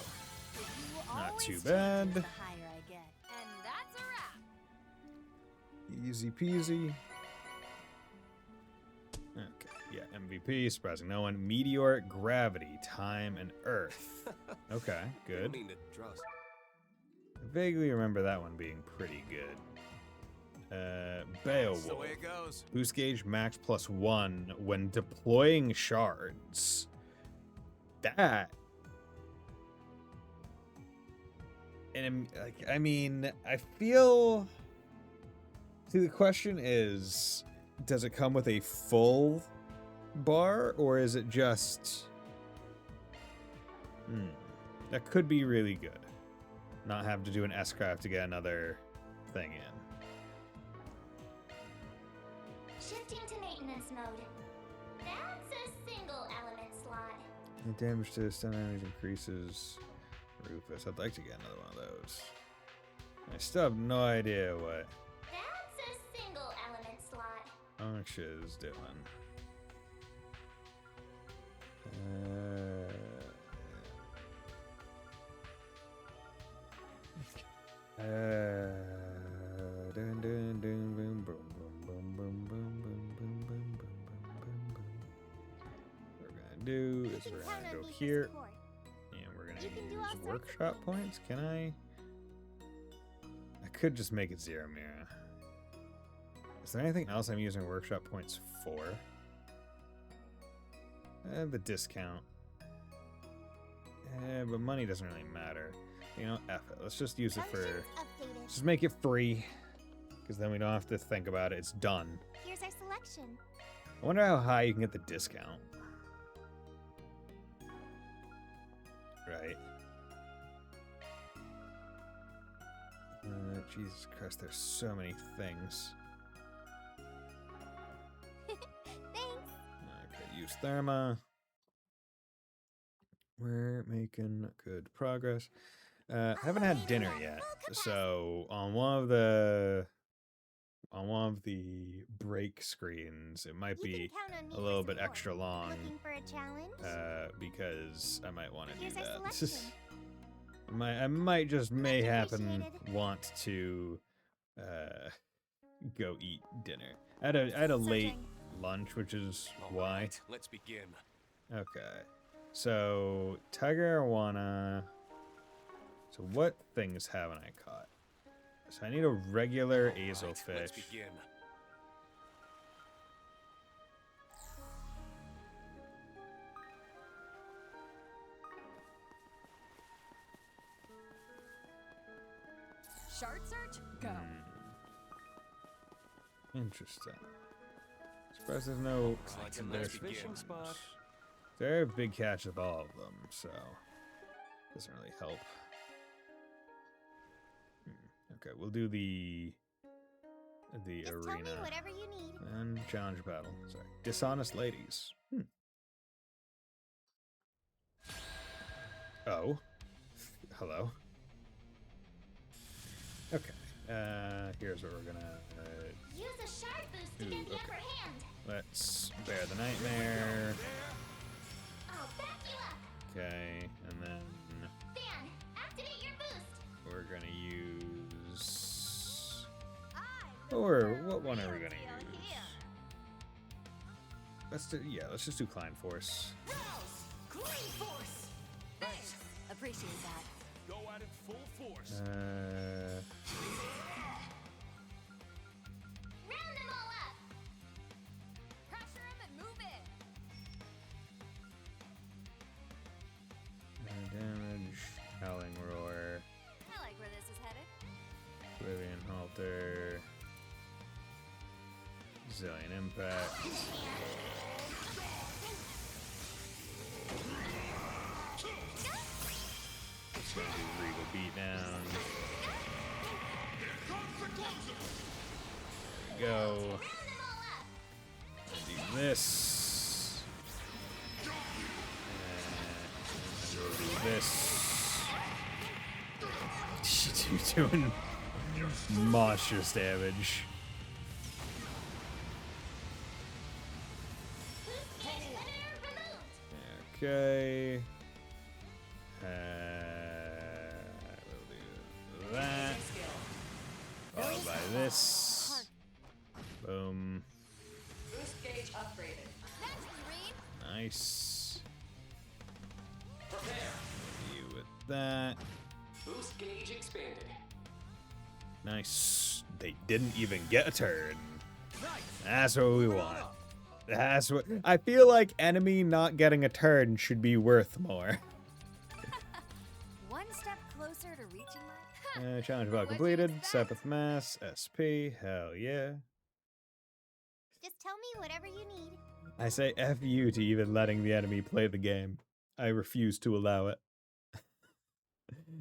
The view Not always too changes bad. The higher I get, and that's a wrap. Easy peasy. Okay, yeah, MVP, surprising no one. Meteoric gravity, time, and earth. Okay, good. Mean to trust. I vaguely remember that one being pretty good. That's the Beowulf. way it goes. Boost gauge max +1 when deploying shards. That. And like, I mean, I feel. See, the question is, does it come with a full bar, or is it just? That could be really good. Not have to do an S-craft to get another thing in. Shifting to maintenance mode. That's a single element slot. The damage to stun enemies increases. Rufus, I'd like to get another one of those. I still have no idea what That's a single element slot. Anksha is doing. Dun, dun, dun, boom, boom, boom, boom, boom, boom, boom, boom, boom, boom, boom, boom. What we're gonna do is we're gonna go here, and we're gonna use workshop points. Can I? I could just make it 0 Mira. Is there anything else I'm using workshop points for? The discount. But money doesn't really matter. You know, F it. Let's just use it for. Just make it free. Because then we don't have to think about it. It's done. Here's our selection. I wonder how high you can get the discount. Right. Jesus Christ, there's so many things. Thanks. Okay, use Therma. We're making good progress. Haven't had dinner yet, so on one of the break screens, it might be a little bit extra long. Looking for a challenge? Because I might want to do Here's our that. selection. I might just may Much happen appreciated. want to go eat dinner. I had a late Searching. lunch, which is All why. right, let's begin. Okay. So tiger arowana. So what things haven't I caught? So I need a regular All right, azelfish. let's begin. Shard search? Go. Interesting. Surprised there's no Looks like a nice there's fishing spot. There are big catch of all of them, so doesn't really help. Okay, we'll do the the Just arena. tell me whatever you need. And challenge battle. Sorry. Dishonest ladies. Oh. Hello. Okay. Here's what we're gonna Use a sharp boost to get the upper hand. let's bear the nightmare. I'll back you up. Okay, and then Fan, activate your boost. we're gonna use. Or what one are we gonna use? Let's just do Klein Force. Clean force! Thanks. Appreciate that. Go at it full force. Round them all up. Pressure him and move it. Damage, Howling Roar, I like where this is headed. Oblivion Halter, Zillion Impact. It's gonna do Regal Beatdown. There we go. Do this. And we'll do this. You're doing monstrous damage. Okay. We'll do that. Followed by this. Boom. Boost gauge upgraded. Nice. Prepare. You with that. Boost gauge expanded. Nice. They didn't even get a turn. That's what we want. That's what I feel like. Enemy not getting a turn should be worth more. One step closer to reaching my. Challenge about completed. Sepith Mass. SP. Hell yeah. Just tell me whatever you need. I say F you to even letting the enemy play the game. I refuse to allow it.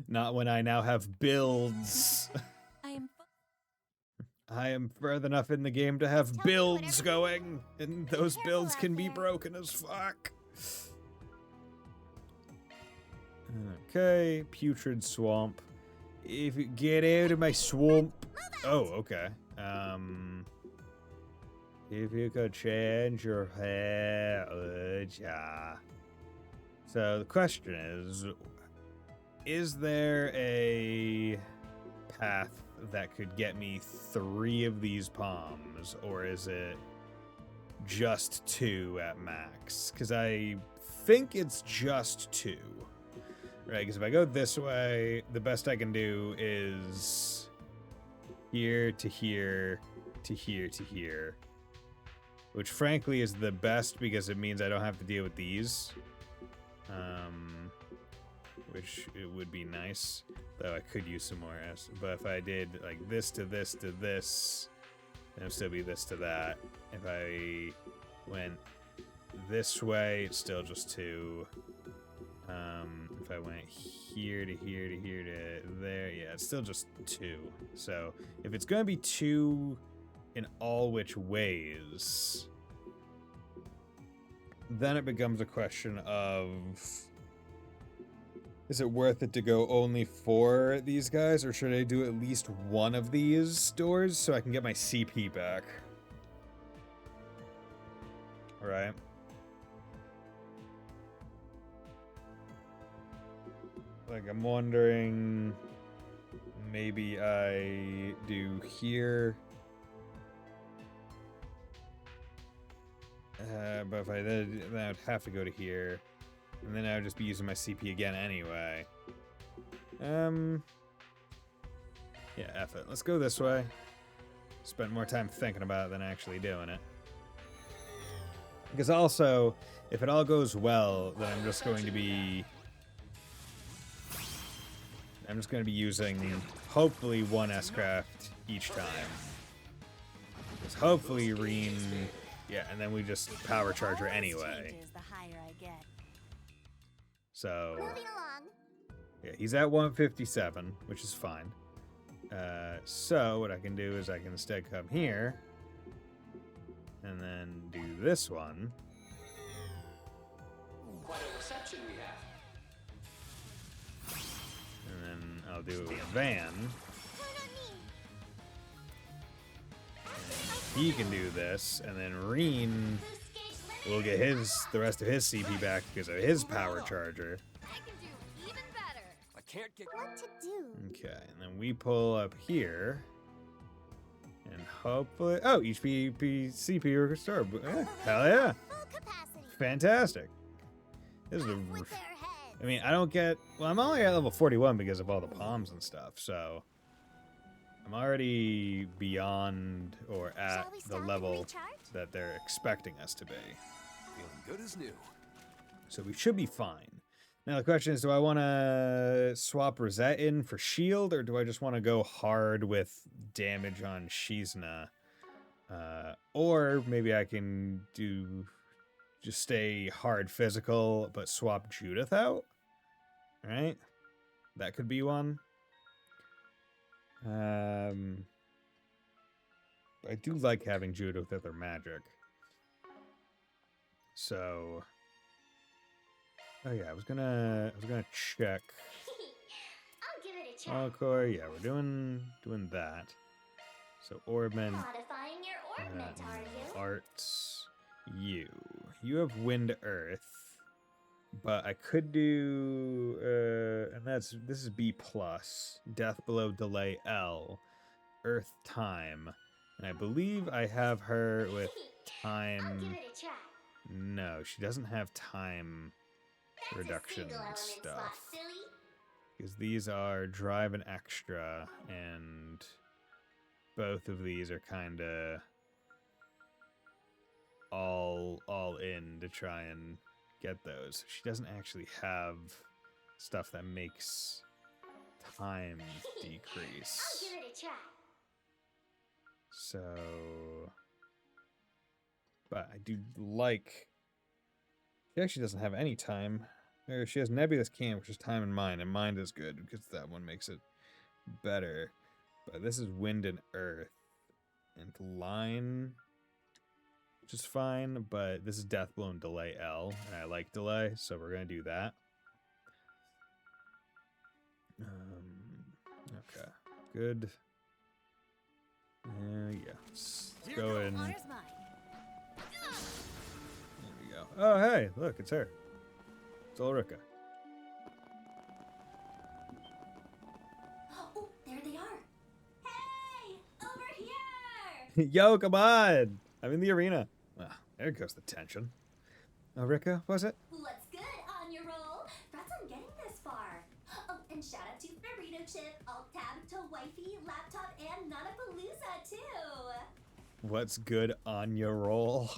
Not when I now have builds. I am further enough in the game to have builds going, and those builds can be broken as fuck. Okay, Putrid Swamp. If you get out of my swamp. Oh, okay. If you could change your hair, yeah. So the question is there a path that could get me 3 of these palms, or is it just 2 at max? Because I think it's just 2, right? Because if I go this way, the best I can do is here to here to here to here, which frankly is the best because it means I don't have to deal with these, which it would be nice. Though I could use some more S. But if I did like this to this to this, then it would still be this to that. If I went this way, it's still just 2. If I went here to here to here to there, yeah, it's still just 2. So if it's going to be 2 in all which ways, then it becomes a question of, is it worth it to go only for these guys, or should I do at least one of these doors so I can get my CP back? Alright. Like, I'm wondering, maybe I do here. But if I did, then I would have to go to here. And then I would just be using my CP again anyway. Yeah, F it. Let's go this way. Spend more time thinking about it than actually doing it. Because also, if it all goes well, then I'm just going to be using, hopefully, 1 S-Craft each time. Because hopefully Reen... Yeah, and then we just power charge her anyway. So, yeah, he's at 157, which is fine. So what I can do is I can instead come here and then do this one. Quite a reception we have. And then I'll do it with Van. He can do this, and then Reen will get the rest of his CP back because of his power charger. I can do even better. I can't get. What to do? Okay, and then we pull up here. And hopefully... Oh, each CP restored. Hell yeah. Full capacity. Fantastic. This is a... With their heads. I mean, I don't get... Well, I'm only at level 41 because of all the palms and stuff, so... I'm already beyond or at Shall we the stop and level recharge? that they're expecting us to be. Feeling good as new. So we should be fine. Now the question is, do I want to swap Rosette in for shield, or do I just want to go hard with damage on Shizna? Or maybe I can just stay hard physical, but swap Judith out? Right? That could be one. I do like having Judith with her magic. So... Oh yeah, I was gonna check. I'll give it a try. Alcor, yeah, we're doing that. So Orbment, Modifying your orbment, are you? Arts, you have Wind Earth, but I could do and this is B plus, Death Below Delay L, Earth Time, and I believe I have her with I'll give time. it a try. No, she doesn't have time That's reduction a single element stuff. slot, silly. Because these are drive and extra, and both of these are kind of all in to try and get those. She doesn't actually have stuff that makes time decrease. I'll give it a try. So, but I do like. She actually doesn't have any time. She has Nebulous Can, which is time and mind is good because that one makes it better. But this is Wind and Earth. And Line, which is fine, but this is Death Blow and Delay L, and I like Delay, so we're going to do that. Okay, good. Yeah, let's go in. Honor's mine. There we go. Oh, hey, look, it's her. It's Ulrika. Oh, there they are. Hey, over here! Yo, come on! I'm in the arena. Ah, there goes the tension. Ulrika, was it? What's good on your roll? Congrats on getting this far. Oh, and shout out to Burrito Chip, Alt Tab, to Wifey, Laptop, and Nanapalooza, too. What's good on your roll?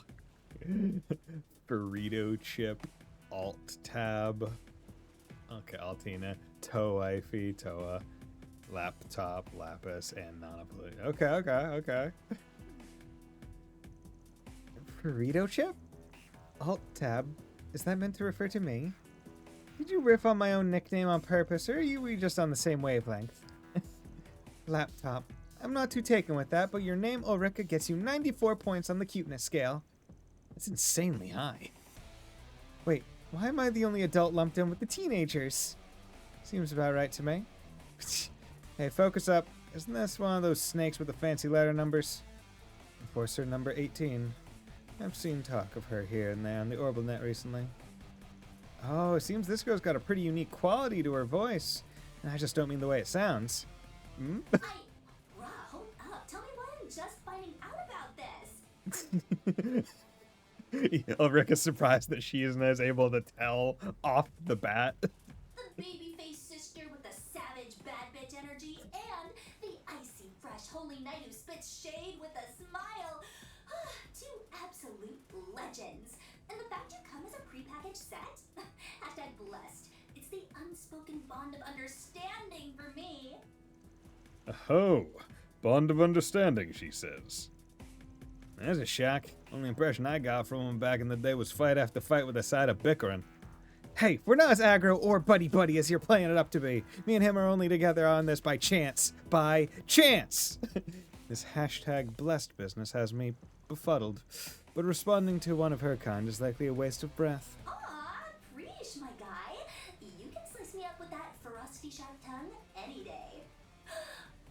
Burrito Chip, Alt Tab. Okay, Altina, Wifey, Toa, Laptop, Lapis, and Nanapalooza. Okay. Burrito Chip? Alt Tab? Is that meant to refer to me? Did you riff on my own nickname on purpose, or are we just on the same wavelength? Laptop. I'm not too taken with that, but your name, Ulrika, gets you 94 points on the cuteness scale. That's insanely high. Wait, why am I the only adult lumped in with the teenagers? Seems about right to me. Hey, focus up. Isn't this one of those snakes with the fancy letter numbers? Enforcer number 18. I've seen talk of her here and there on the OrbitalNet recently. Oh, it seems this girl's got a pretty unique quality to her voice. And I just don't mean the way it sounds. Hmm? Bruh, hold up. Tell me why I'm just finding out about this. Ulrika's surprised that she isn't as able to tell off the bat. The baby-faced sister with the savage bad bitch energy and the icy fresh holy knight who spits shade with a smile. Two absolute legends. And the fact you come as a prepackaged set? Hashtag blessed. It's the unspoken bond of understanding for me. Oh, bond of understanding, she says. There's a shock. Only impression I got from him back in the day was fight after fight with a side of bickering. Hey, we're not as aggro or buddy-buddy as you're playing it up to be. Me and him are only together on this by chance. By chance! This hashtag blessed business has me befuddled, but responding to one of her kind is likely a waste of breath. Aw, preach, my guy. You can slice me up with that ferocity sharp tongue any day.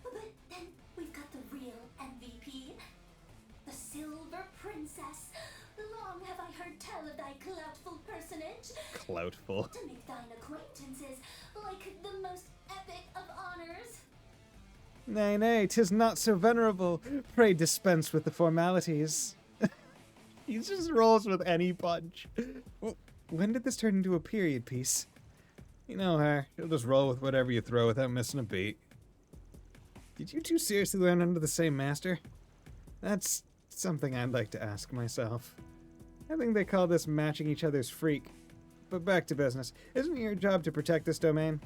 But then we've got the real MVP, the Silver Princess. Long have I heard tell of thy cloutful personage. Cloutful. To make thine acquaintances like the most epic of honors. Nay, nay, 'tis not so venerable. Pray dispense with the formalities. He just rolls with any punch. When did this turn into a period piece? You know her. She'll just roll with whatever you throw without missing a beat. Did you two seriously learn under the same master? That's something I'd like to ask myself. I think they call this matching each other's freak. But back to business. Isn't it your job to protect this domain?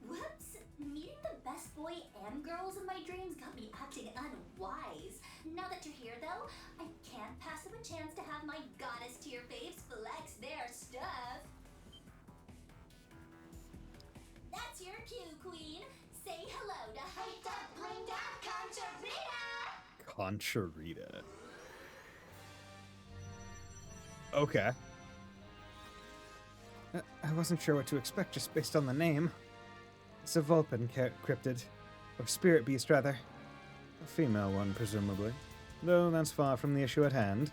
Whoops! Meeting the best boy and girls in my dreams got me acting unwise. Now that you're here, though, I can't pass up a chance to have my goddess tier faves flex their stuff. That's your cue, queen. Say hello to hyped up, blinged out Conchorita. Conchorita. Okay. I wasn't sure what to expect just based on the name. It's a Vulpin cryptid. Or spirit beast, rather. A female one, presumably. Though that's far from the issue at hand.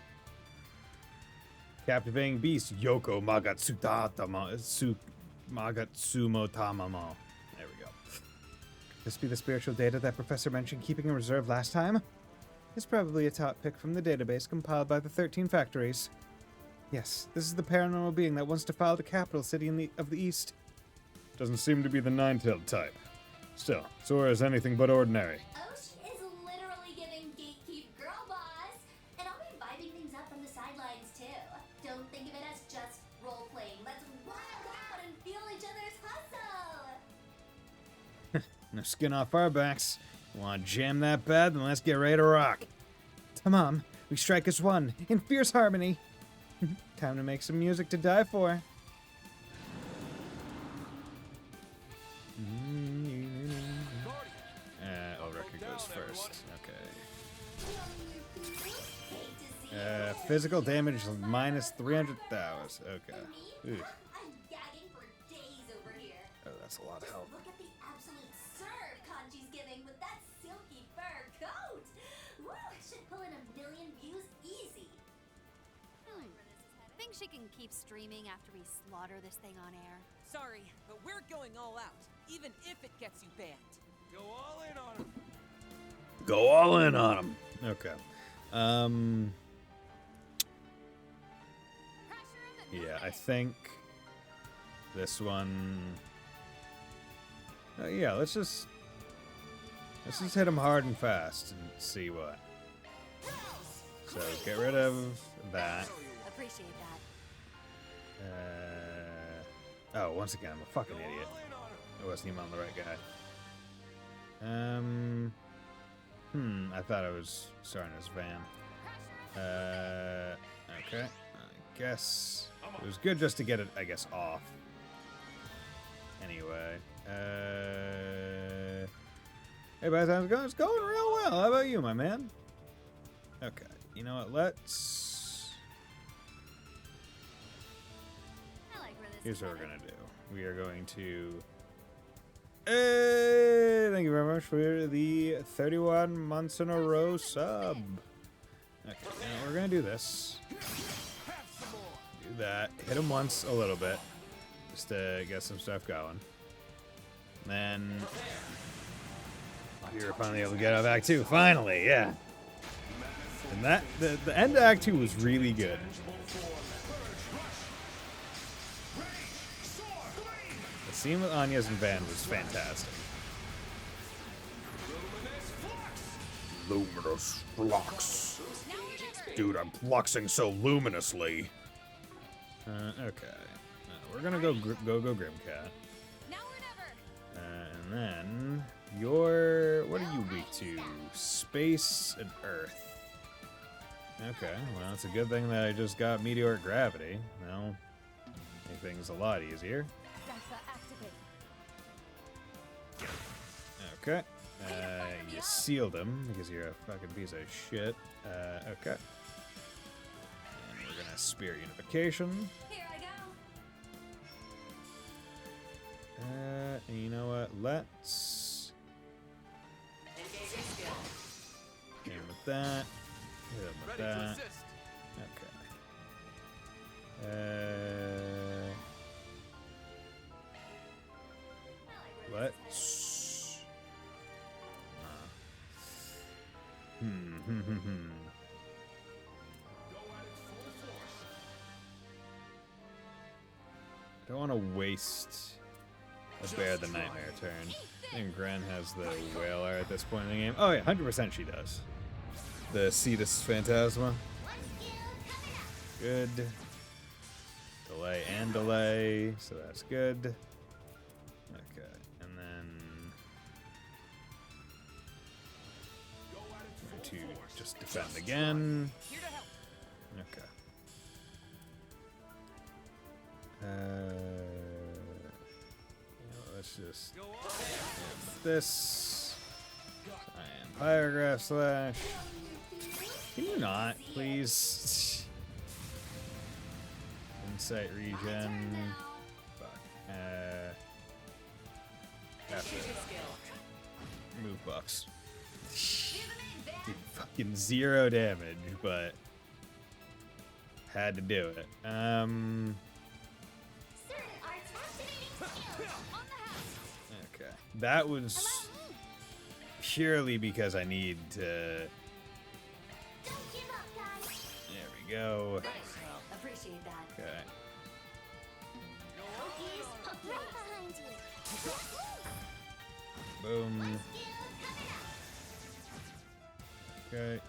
Captivating beast, Yoko Magatsumo Tamamo. There we go. Could this be the spiritual data that Professor mentioned keeping in reserve last time? It's probably a top pick from the database compiled by the 13 factories. Yes, this is the paranormal being that wants to foul the capital city of the East. Doesn't seem to be the nine-tailed type. Still, Sora is anything but ordinary. Osh is literally giving gatekeep girl boss. And I'll be vibing things up on the sidelines, too. Don't think of it as just role-playing. Let's wild out and feel each other's hustle. No skin off our backs. Want to jam that bad? Then let's get ready to rock. Tamam, we strike as one, in fierce harmony. Time to make some music to die for. Ulrika goes first. Okay. Physical damage minus 300,000. Okay. Ooh. I'm gagging for days over here. Oh, that's a lot of help. Look at the absolute serve Kanji's giving with that silky fur coat. Woo, should pull in 1 million views easy. Think she can keep streaming after we slaughter this thing on air? Sorry, but we're going all out, even if it gets you banned. Go all in on him. Go all in on him. Okay. Yeah, I think this one. Yeah, let's just hit him hard and fast and see what. So get rid of that. Appreciate that. Oh, once again, I'm a fucking idiot. I wasn't even on the right guy. I thought I was starting as Van. Okay. I guess it was good just to get it, I guess, off. Anyway. Hey, guys, how's it going? It's going real well. How about you, my man? Okay. You know what? Let's... Here's what we're going to do. We are going to... Hey, thank you very much for the 31 months in a row sub. Okay, now we're going to do this. Do that. Hit him once a little bit. Just to get some stuff going. Then... We were finally able to get out of Act 2. Finally, yeah. And that... The end of Act 2 was really good. The scene with Anya's and Van was fantastic. Luminous flux. Dude, I'm fluxing so luminously. Okay. We're gonna go Grimcat. And then what are you weak to? Space and Earth. Okay, well, it's a good thing that I just got meteoric gravity. Now, things a lot easier. Okay. You sealed him because you're a fucking piece of shit. Okay. And we're gonna Spirit Unification. Here I go. And you know what? Let's Engaging skill. hit him with that. Hit him with Ready to that. assist. Okay. Let's. Don't want to waste a Bear the Nightmare turn. I think Gren has the Whaler at this point in the game. Oh yeah, 100% she does. The Cetus Phantasma. Good. Delay and delay, so that's good. Okay, and then to just defend again. Okay. Let's just this and Pyrograaph Slash. Can you not, please? Insight regen. Fuck. After move buffs. Did fucking 0 damage, but had to do it. Okay. That was purely because I need to. There we go. Appreciate that. Okay. Boom. Okay.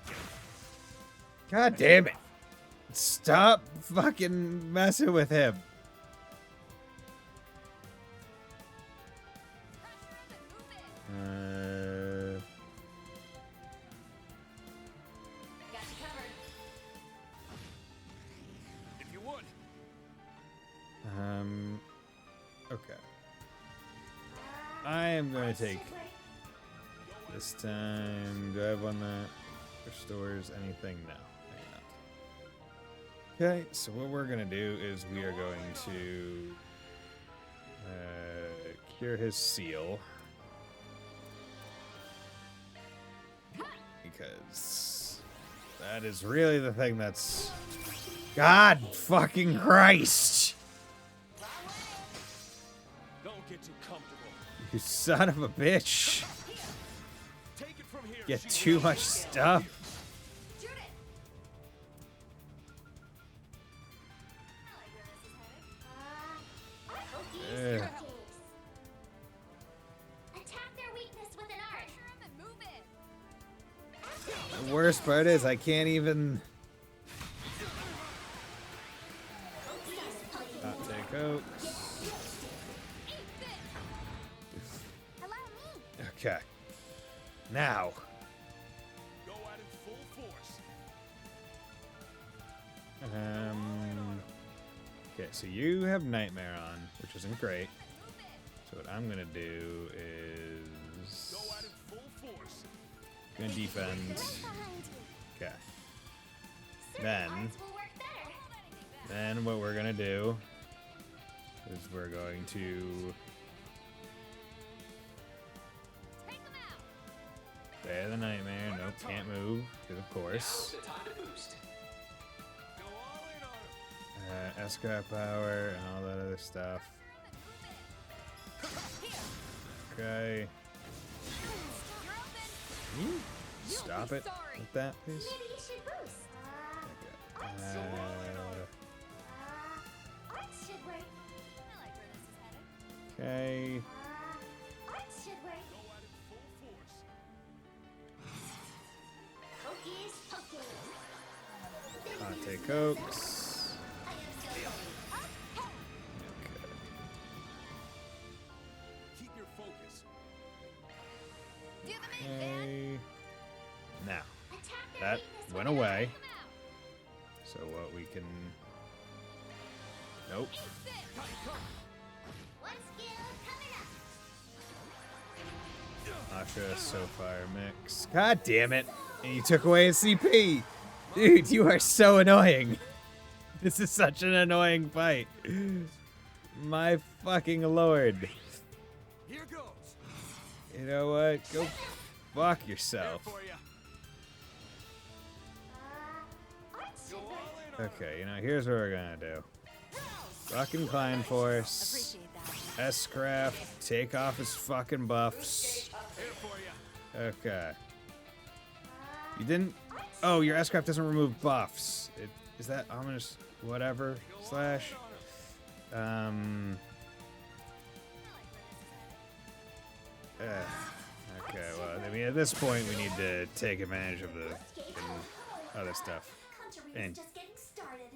God damn it. Stop fucking messing with him. Got you covered. If you would. Okay. I am going to take this time. Do I have one that restores anything? No. Maybe not. Okay, so what we're going to do is we are going to cure his seal. Because that is really the thing that's... God fucking Christ! Don't get too comfortable. You son of a bitch! Take it from here. Get too much stuff. Shoot it. Ugh. Attack their weakness with an art. And move it. The worst part is I can't even... Not take out. Okay. Now. Go at it full force. Okay, so you have Nightmare on, which isn't great. So what I'm gonna do is Go at it full force. gonna defend. Okay. Then what we're gonna do is we're going to Bear the Nightmare. Nope, can't move, because of course. Now's the time to boost. Go all in on him. Escort power and all that other stuff. Okay. Can you stop it with that, please? Maybe you should boost. Okay. Art should work. I like where this is headed. Okay. Art should work. Go at it full force. Hocus pocus. Hot take Cokes. I am so Okay. Keep your focus. Do the main man. Okay. Now, Attack their that weakness went with an away. Come out. So what we can... Nope. One skill coming up. Asha, SoFire mix. God damn it. And you took away his CP. Dude, you are so annoying. This is such an annoying fight. My fucking lord. Here goes. You know what? Go fuck yourself. For ya. Aren't Go you? all in on Okay, you know, here's what we're gonna do. Fucking Klein Force. Appreciate that. S-Craft, take off his fucking buffs. here for ya. Okay. You didn't... Oh, your S-Craft doesn't remove buffs. Is that ominous? Whatever. Slash. Okay, well, I mean, at this point, we need to take advantage of the other stuff. And Just getting started.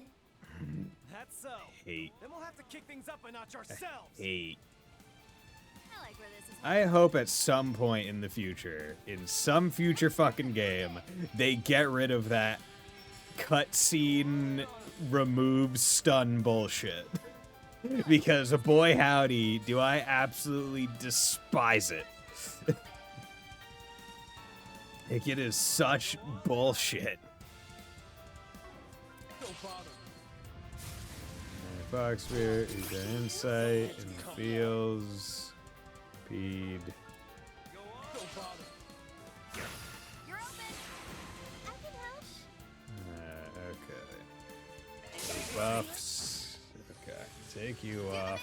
That's so. hate, Then we'll have to kick things up a notch ourselves. hate. I like where this is I hope at some point in the future, in some future fucking game, they get rid of that cutscene remove stun bullshit. Because boy howdy, do I absolutely despise it. Like, it is such bullshit. Don't bother. Fox Spear, he's got insight in the fields. Speed. Don't bother. You're open. I can help. Okay. Buffs. Okay. Take you off.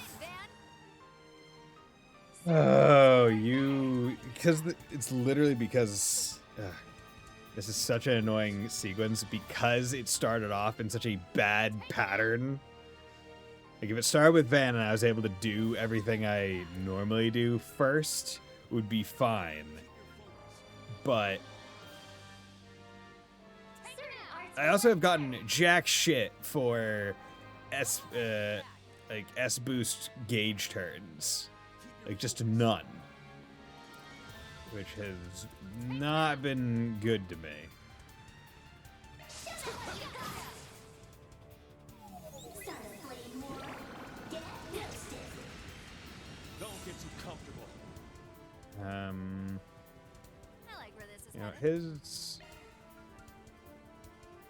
Van. Oh, you. Because it's literally because. This is such an annoying sequence because it started off in such a bad pattern. Like, if it started with Van and I was able to do everything I normally do first, it would be fine. But I also have gotten jack shit for S boost gauge turns. Like, just none. Which has not been good to me. Started playing more. Get roasted. Don't get too comfortable. I like where this is You know, headed. his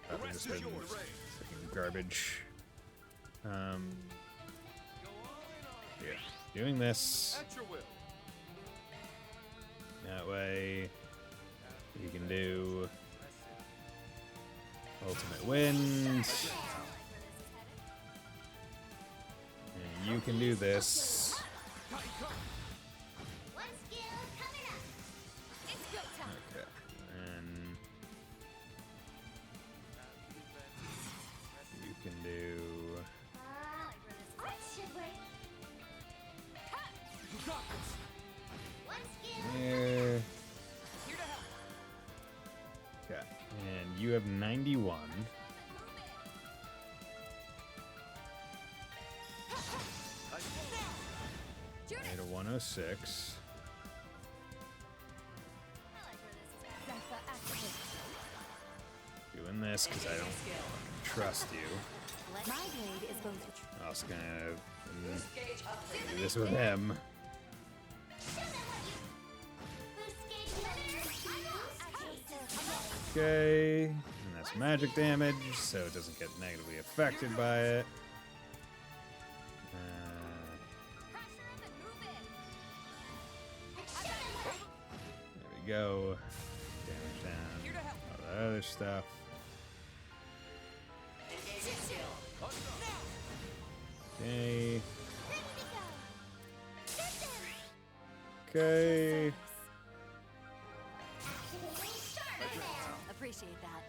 The probably rest just is been yours. freaking garbage. Go all in on it. Yeah, doing this. At your will. That way, you can do ultimate wind. And you can do this. One skill coming up. It's go time. Okay, and you can do. Art should work. You got this. One skill. Here. Here to help. Okay, and you have 91. Shoot I it. had a 106. I like where this is headed. Sensor activated. Doing this because I don't trust you. My blade is going to Also gonna Gauge upgrade. do this with him. Boost gauge limiter. Okay, and that's magic damage, so it doesn't get negatively affected by it. pressure and move in. There we go. Damage down. Here to help. All the other stuff. Engaging skill. Okay. Ready to go. Okay. Activating starter bell. Appreciate that.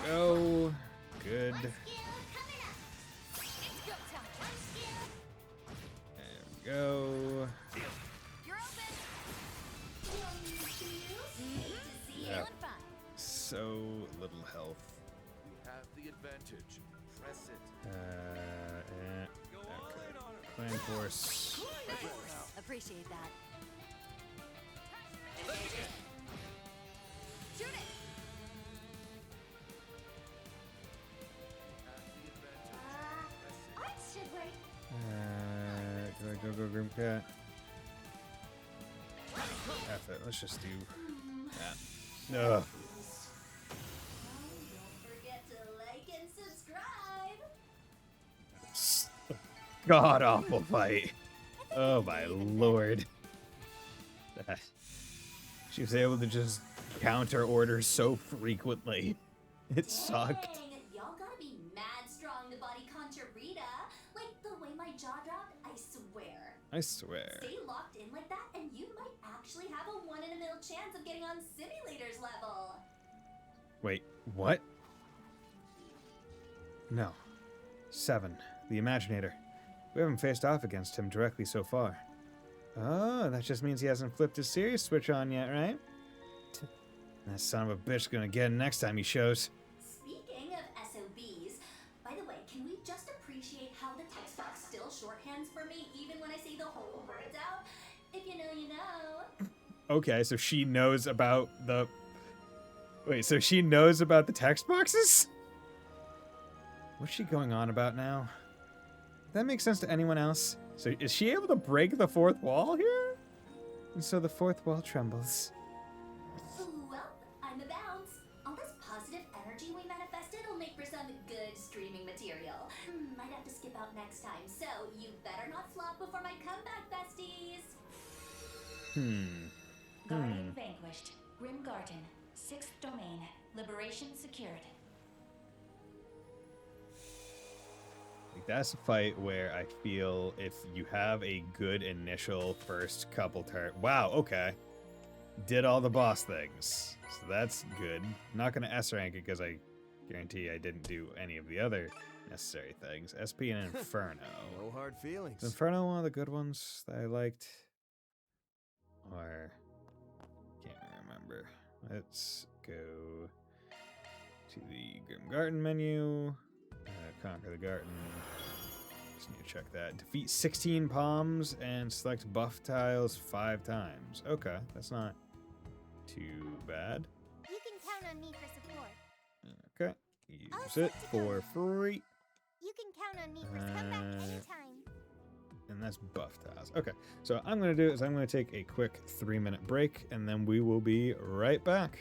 Go. Good. Skill coming up. It's go time. One skill. There we go. You're open. You'll need boost. Yeah. Feeling fine. So little health. We have the advantage. Press it. Okay. Clan Force. Appreciate that. Engaging. Shoot it. Go, Grim Cat. F it. Let's just do that. Ugh. Don't forget to like and subscribe. God awful fight. Oh my lord. She was able to just counter orders so frequently. It sucked. Dang, y'all gotta be mad strong to body contra Rita. Like the way my jaw dropped, I swear. I swear. Stay locked in like that, and you might actually have a 1 in a million chance of getting on Simulator's level. Wait, what? No. 7. The Imaginator. We haven't faced off against him directly so far. Oh, that just means he hasn't flipped his serious switch on yet, right? That son of a bitch's gonna get him next time he shows. Speaking of SOBs, by the way, can we just appreciate how the text box still shorthands for me even when I say the whole words out? If you know, you know. Okay, so she knows about the... Wait, so she knows about the text boxes? What's she going on about now? That makes sense to anyone else. So is she able to break the fourth wall here? And so the fourth wall trembles. Well, I'm a bounce. All this positive energy we manifested will make for some good streaming material. Might have to skip out next time, so you better not flop before my comeback, besties. Guardian vanquished. Grim Garden. 6th domain. Liberation secured. Like, that's a fight where I feel if you have a good initial first couple turn. Wow, okay. Did all the boss things. So that's good. Not going to S rank it because I guarantee I didn't do any of the other necessary things. SP and Inferno. No hard feelings. Is Inferno one of the good ones that I liked? Or can't remember. Let's go to the Grim Garden menu. Conquer the garden. Just need to check that. Defeat 16 palms and select buff tiles 5 times. Okay, that's not too bad. You can count on me for support. Okay, use it for free. You can count on me for comeback anytime. And that's buff tiles. Okay, so what I'm going to do is I'm going to take a quick 3-minute break, and then we will be right back.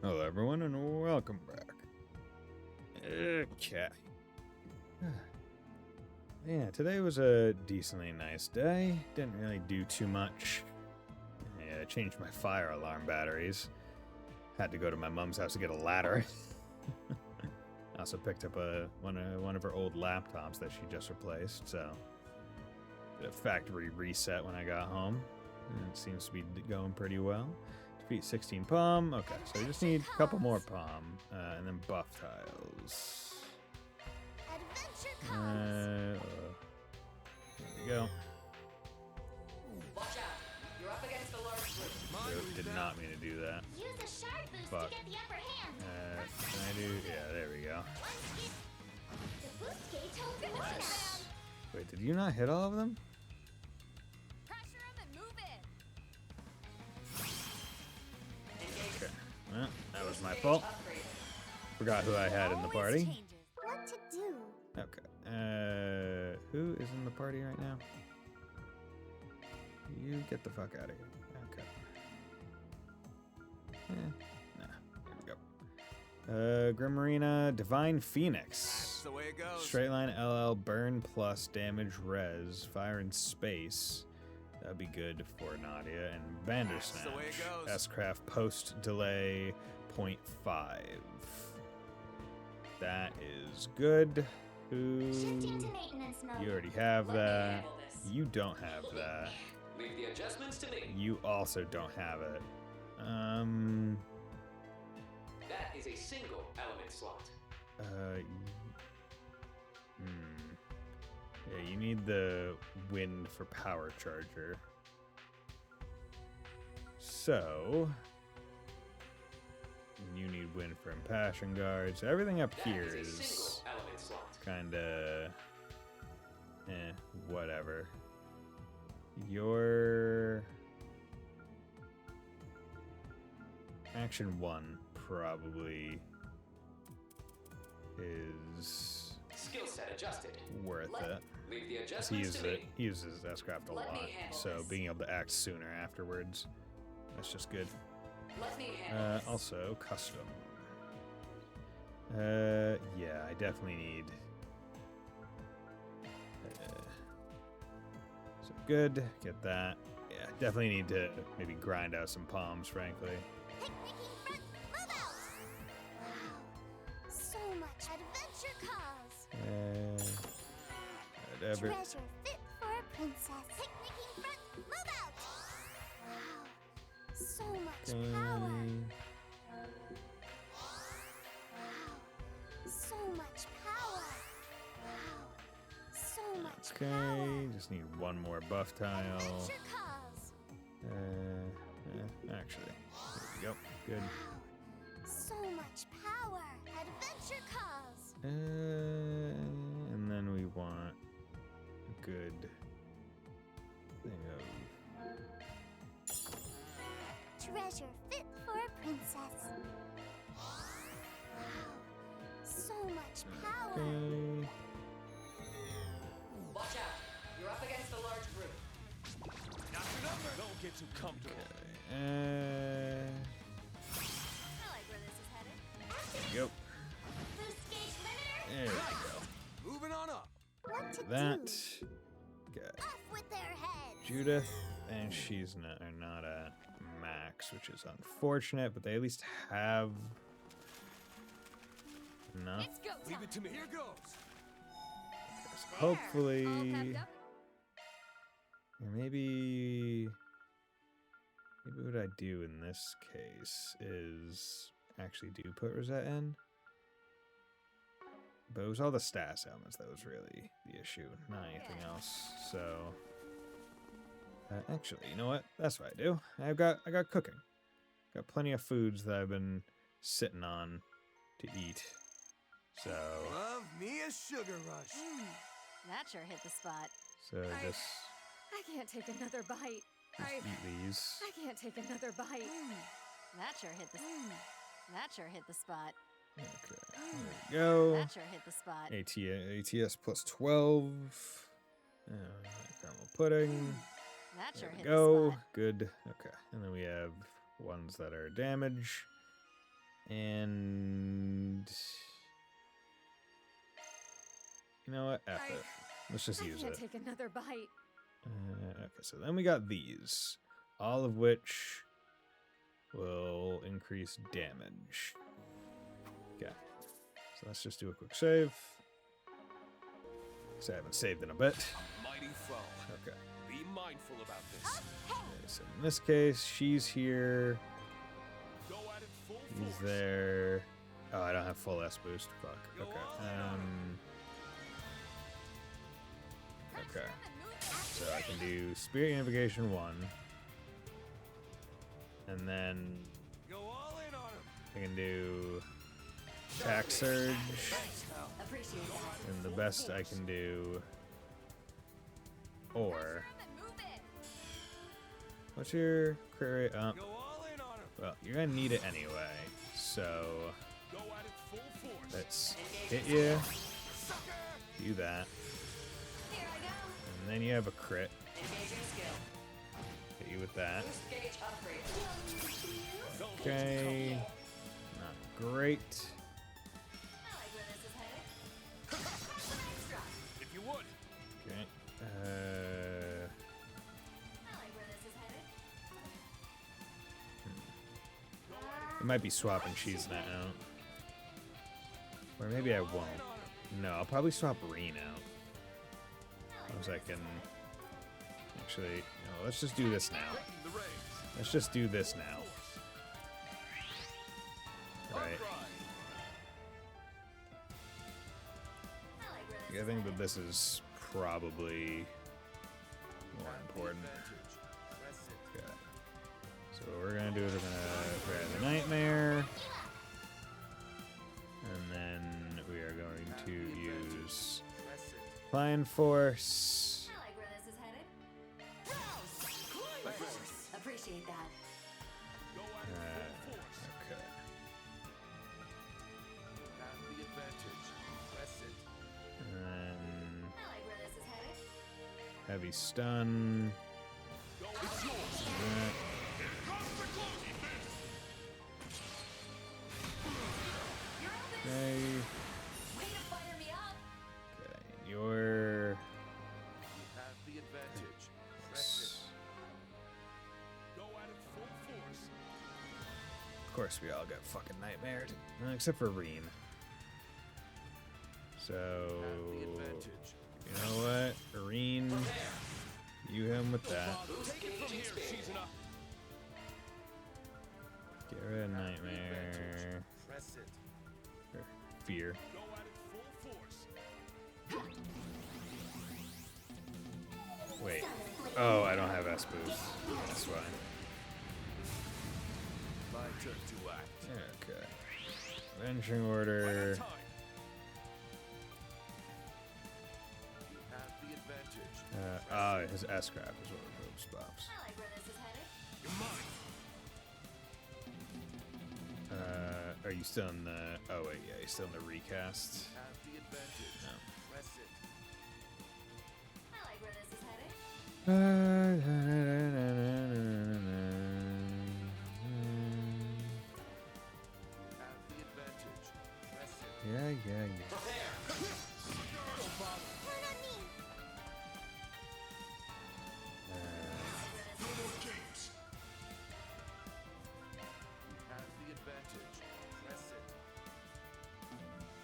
Hello, everyone, and welcome back. Okay. Yeah, today was a decently nice day. Didn't really do too much. I changed my fire alarm batteries. Had to go to my mom's house to get a ladder. I also picked up one of her old laptops that she just replaced, so did a factory reset when I got home. And it seems to be going pretty well. Defeat 16 palm. Okay, so we just need a couple more palm, and then buff tiles. There we go. Watch out. You're up against a large group. Nope, did not mean to do that. Use a shard boost Fuck. to get the upper hand. Can I do? Yeah, there we go. The boost gauge holds Nice. Wait, did you not hit all of them? Pressure him and move it. Okay. Well, that was my fault. Forgot who I had in the party. What to do? Okay. Who is in the party right now? You get the fuck out of here. Okay. Nah. There we go. Grim Marina, Divine Phoenix. That's the way it goes. Straight line LL, burn plus, damage res, fire in space. That'd be good for Nadia. And Bandersnatch. That's the way it goes. S-Craft post delay 0.5. That is good. Who? Shifting to maintenance mode. You already have Let me that. handle this. You don't have that. Leave the adjustments to me. You also don't have it. That is a single element slot. Yeah, you need the wind for power charger. So, you need wind for impassion guards. Everything up That here is a is single element slot. kinda, whatever. Your action 1 probably is Skill set adjusted. worth it. Leave the 'Cause adjustments he uses to it. me. He uses S-Craft a Let me lot, handle so this. being able to act sooner afterwards, that's just good. Let me handle this. Also, custom. Yeah, I definitely need. So good, get that. Yeah, definitely need to maybe grind out some palms, frankly. Picnicking front, move out! Wow. So much adventure cause. Whatever. Treasure fit for a princess. Picnicking front, move out! Wow. So much power. Wow. So much power. Wow. So much Okay, power. just need one more buff tile. Adventure cause. Actually, there we go. Good. So much power. Adventure cause. And then we want a good thing of. Treasure fit for a princess. Wow. So much power. Okay. Watch out. You're up against a large group. Not your number. Don't get too comfortable. I like where this is headed. Go. Boost gauge limiter. There we go. Moving on up. What to That. do? Good. Off with their heads. Judith, and she's not at max, which is unfortunate, but they at least have enough. It's go Leave time. it to me. Here goes. So hopefully, All pepped up. or maybe what I do in this case is actually do put Rosette in. But it was all the status elements that was really the issue, not anything else. So, actually, you know what? That's what I do. I got cooking. Got plenty of foods that I've been sitting on to eat. So, Love me a sugar rush. That sure hit the spot. so just I can't take another bite. eat these. I can't take another bite. That sure hit the. That sure hit the spot. Okay, there we go. That sure hit the spot. ATS plus 12. Caramel pudding. That There sure we hit go. the spot. Good. Okay. And then we have ones that are damage. And you know what? F it. Let's just use can't it. take another bite. Okay, so then we got these, all of which will increase damage. Okay, so let's just do a quick save. Because I haven't saved in a bit. Mighty foe. Okay. Be mindful about this. Okay, so in this case, she's here. Go at it full He's force. there. Oh, I don't have full S boost. Fuck. Okay. Okay. So I can do Spirit Unification 1. And then Go all in on him. I can do Attack Surge. Appreciate that. And the best I can do. Or. What's your crit rate? Go all in on him. Well, you're gonna need it anyway. So Go at it full force. let's hit you. Do that. Here I go. And then you have a crit. Engaging skill. Hit you with that. Boost gauge upgrade. Okay. Not great. I like where this is headed. Nice drop. If you would. Okay. I like where this is headed. I might be swapping Cheese Net out. Or maybe I won't. No, I'll probably swap Reen out. Because I can... Actually, no, let's just do this now. The reins. Let's just do this now. Right. I like where this I think that this is probably more important. Okay. So what we're gonna do is we're gonna grab the Nightmare. And then we are going to use Flying Force. I like where this is headed. Appreciate that. Okay. Have the advantage. Press it. And then I like where this is headed. Heavy Stun. It's yours. That. Okay. Way to fire me up. Okay. Your Have the advantage. Press it. Go at it full force. Of course, we all got fucking nightmared, except for Reen. So, Have the advantage. you know what, Reen, you hit him with that. Take it from here, Shizuna. Get rid of Nightmare. Press it. Or Fear. Go at it full force. Wait. Oh, I don't have S boost. That's why. My turn to act. Okay. Venturing Order. Time. You have the advantage. His S crap is what removes buffs. I like where this is headed. You're mine. Are you still in the... Oh, wait, yeah, you're still in the recast. Have the advantage. No. Press it. I like where this is headed. Have the advantage. Press it. Yeah. Have the advantage. Press it.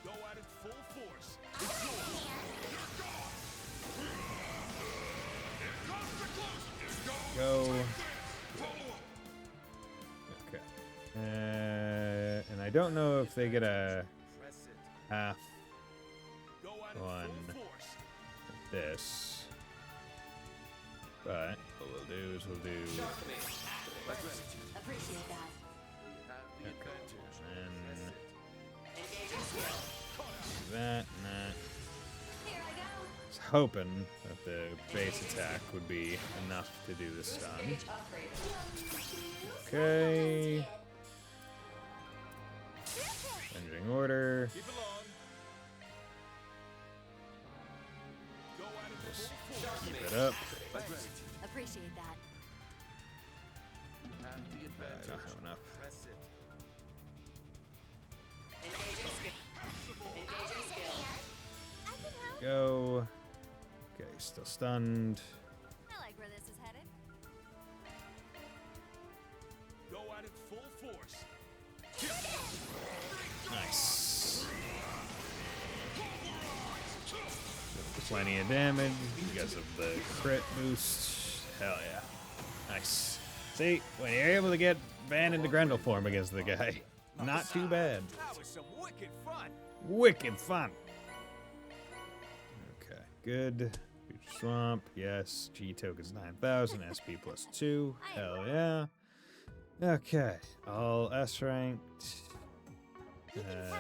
Go at it full force. It's yours. Go. Okay. And I don't know if they get a Press it. half Go at it one full force. of this. But what we'll do is we'll do... Appreciate that. Have the advantage. And Press then it. Engaging skill. do that and that. Here I go. I was hoping that the base attack would be enough to do the stun. Gauge upgrade. Okay. Ending order. Keep it long. Go at it Just full force. keep it up. Appreciate that. Have the I advantage. don't have enough. Press it. Engaging skill. Engaging skill. I can help. Go. Okay, still stunned. I like where this is headed. Go at it full force. Nice. Plenty of damage because of the crit boost. Hell yeah. Nice. See, when you're able to get Van into Grendel form against the guy, not too bad. That was some wicked fun. Wicked fun. Okay, good. Huge Swamp, yes. G tokens 9,000, SP plus 2. Hell yeah. Okay, all S ranked.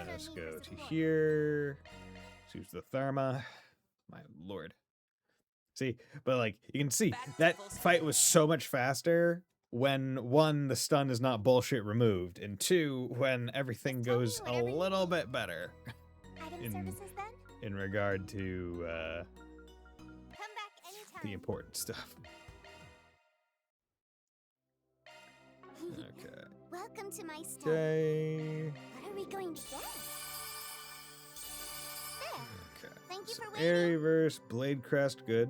Let's go to here. Let's use the Therma. My lord. See, but like, you can see, that fight was so much faster when, one, the stun is not bullshit removed, and two, when everything goes a little bit better Item services then? in regard to Come back anytime. the important stuff. Okay. Welcome to my store. Okay. What are we going to get? There. Okay. Thank you So for waiting. Airy verse, Blade Crest, good.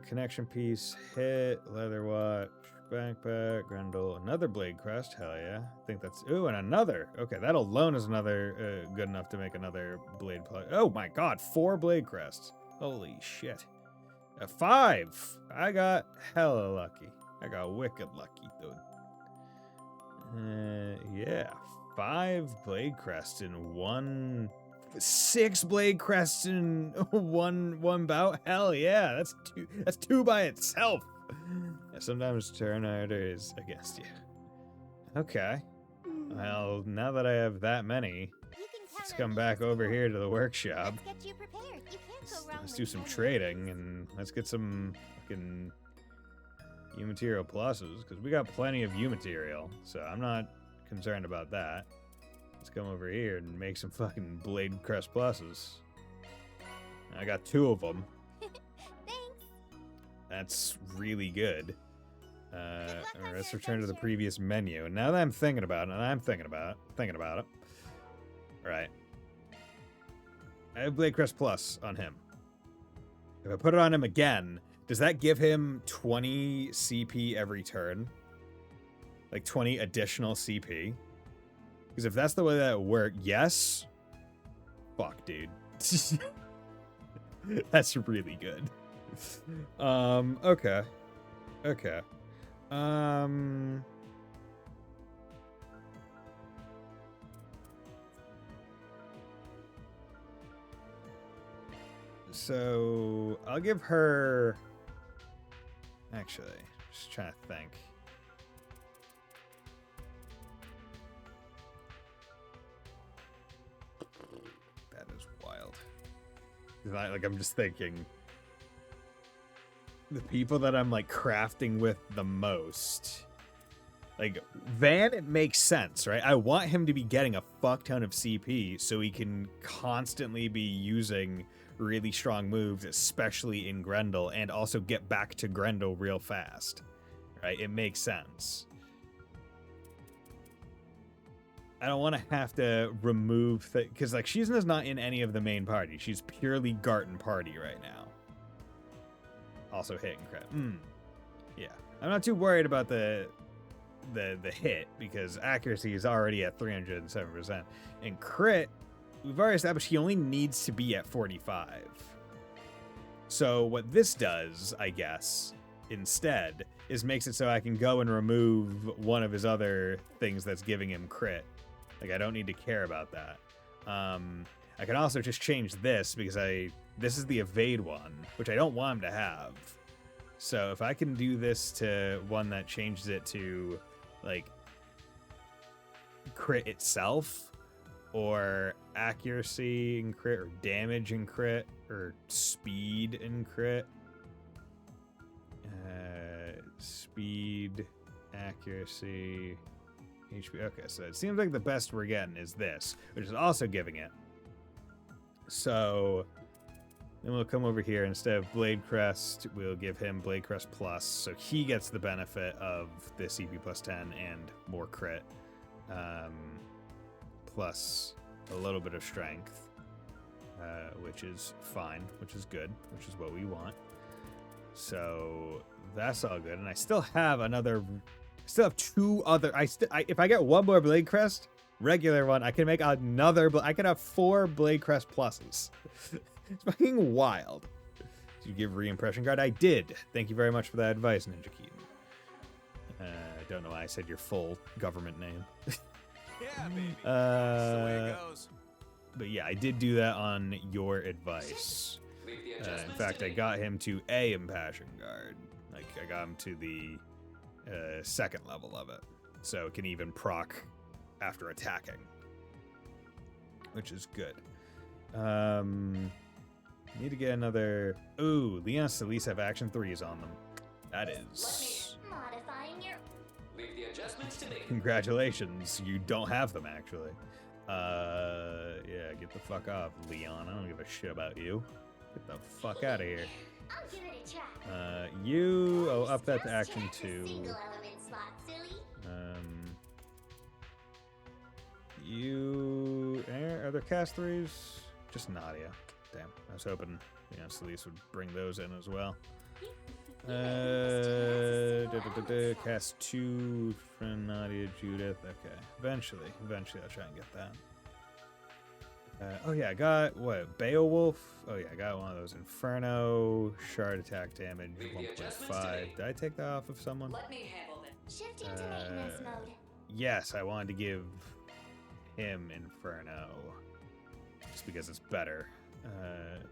Connection piece, hit, leather watch, backpack, Grendel, another Blade Crest, hell yeah. I think that's, ooh, and another. Okay, that alone is another, good enough to make another Blade plug. Oh my god, 4 Blade Crests. Holy shit. 5! I got hella lucky. I got wicked lucky, dude. Yeah, 5 Blade Crests in one... 6 Blade Crests in one bout? Hell yeah, that's two by itself. Yeah, sometimes turn order is against you. Okay. Well, now that I have that many, let's come back over here to the workshop. Let's get you prepared. You can't go wrong Let's with do some any of trading and let's get some fucking U material pluses, because we got plenty of U material, so I'm not concerned about that. Let's come over here and make some fucking Blade Crest pluses. I got 2 of them. Thanks. That's really good. luck on Let's your return to the adventure. previous menu. And now that I'm thinking about it, Right. I have Blade Crest Plus on him. If I put it on him again, does that give him 20 CP every turn? Like 20 additional CP? Because if that's the way that it worked, yes. Fuck, dude. That's really good. Okay. Okay. So I'll give her. Actually, just trying to think. That is wild. I'm just thinking. The people that I'm like crafting with the most. Like, Van, it makes sense, right? I want him to be getting a fuck ton of CP so he can constantly be using really strong moves, especially in Grendel, and also get back to Grendel real fast, right? It makes sense. I don't want to have to remove because like Shizuna's not in any of the main party. She's purely Garten party right now. Also hit and crit. Yeah, I'm not too worried about the hit because accuracy is already at 307%. And crit, we've already established he only needs to be at 45. So what this does, I guess, instead, is makes it so I can go and remove one of his other things that's giving him crit. Like, I don't need to care about that. I can also just change this because this is the evade one, which I don't want him to have. So if I can do this to one that changes it to, like, crit itself, or accuracy and crit, or damage and crit, or speed and crit. Speed, accuracy, HP. Okay, so it seems like the best we're getting is this, which is also giving it. So then we'll come over here. Instead of Blade Crest, we'll give him Blade Crest Plus, so he gets the benefit of the CP plus 10 and more crit. Plus a little bit of strength, which is fine, which is good, which is what we want. So that's all good. And I still have two other. If I get one more Blade Crest, regular one, I can make another. I can have 4 Blade Crest pluses. It's fucking wild. Did you give re-impression guard? I did. Thank you very much for that advice, Ninja Keaton. I don't know why I said your full government name. Yeah, baby. That's the way it goes. But yeah, I did do that on your advice. In fact, I got him to A Impassion Guard. Like, I got him to the 2nd level of it. So it can even proc after attacking. Which is good. Need to get another... Ooh, Leon and Celise have action 3s on them. That is... Modifying your... Leave the adjustments to me. Congratulations, you don't have them, actually. Yeah, get the fuck off, Leon. I don't give a shit about you. Get the fuck out of here. I'll give it a try. You... Oh, up that to action 2. Single element slot, silly. You... Are there cast 3s? Just Nadia. Damn, I was hoping, Celise would bring those in as well. Cast 2 from Nadia, Judith. Okay, eventually I'll try and get that. Oh yeah, I got, what, Beowulf? Oh yeah, I got one of those. Inferno, shard attack damage, 1.5. Did I take that off of someone? Let me handle it. Shifting to maintenance mode. Yes, I wanted to give him Inferno. Just because it's better.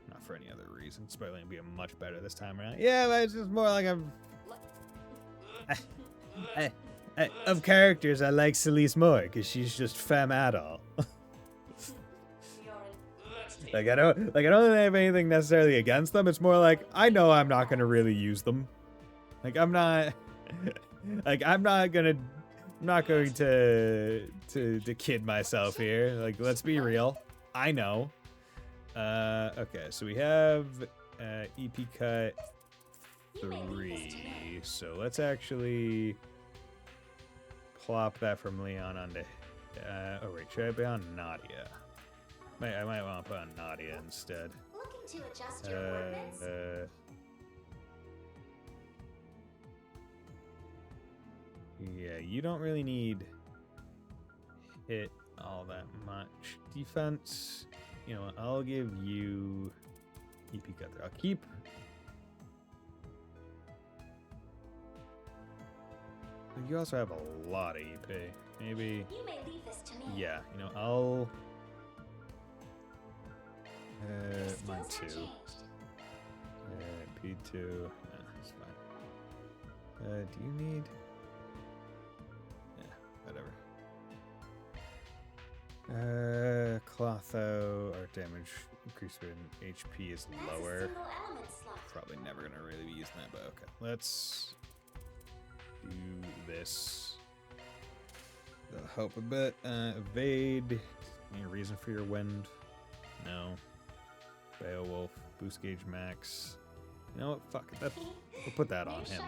Not for any other reason. It's probably going to be much better this time around. Yeah, but it's just more like of characters, I like Celise more because she's just femme adult. I don't have anything necessarily against them. It's more like I know I'm not going to really use them. Like I'm not going to kid myself here. Like let's be real. I know. Okay, so we have EP cut 3. So let's actually plop that from Leon onto. Oh wait, should I be on Nadia? I might want to put on Nadia instead. Looking to adjust your ordnance? Yeah, you don't really need hit all that much. Defense. You know what, I'll give you EP cut there. I'll keep... You also have a lot of EP. Maybe... You may leave this to me. Yeah, you know, I'll... mine 2. P2. Nah, it's fine. Do you need... Yeah, whatever. Clotho, art damage increase in HP is lower. Probably never gonna really be using that, but okay. Let's do this. That'll help a bit. Evade. Any reason for your wind? No. Beowulf, boost gauge max. You know what? Fuck it. We'll put that on him.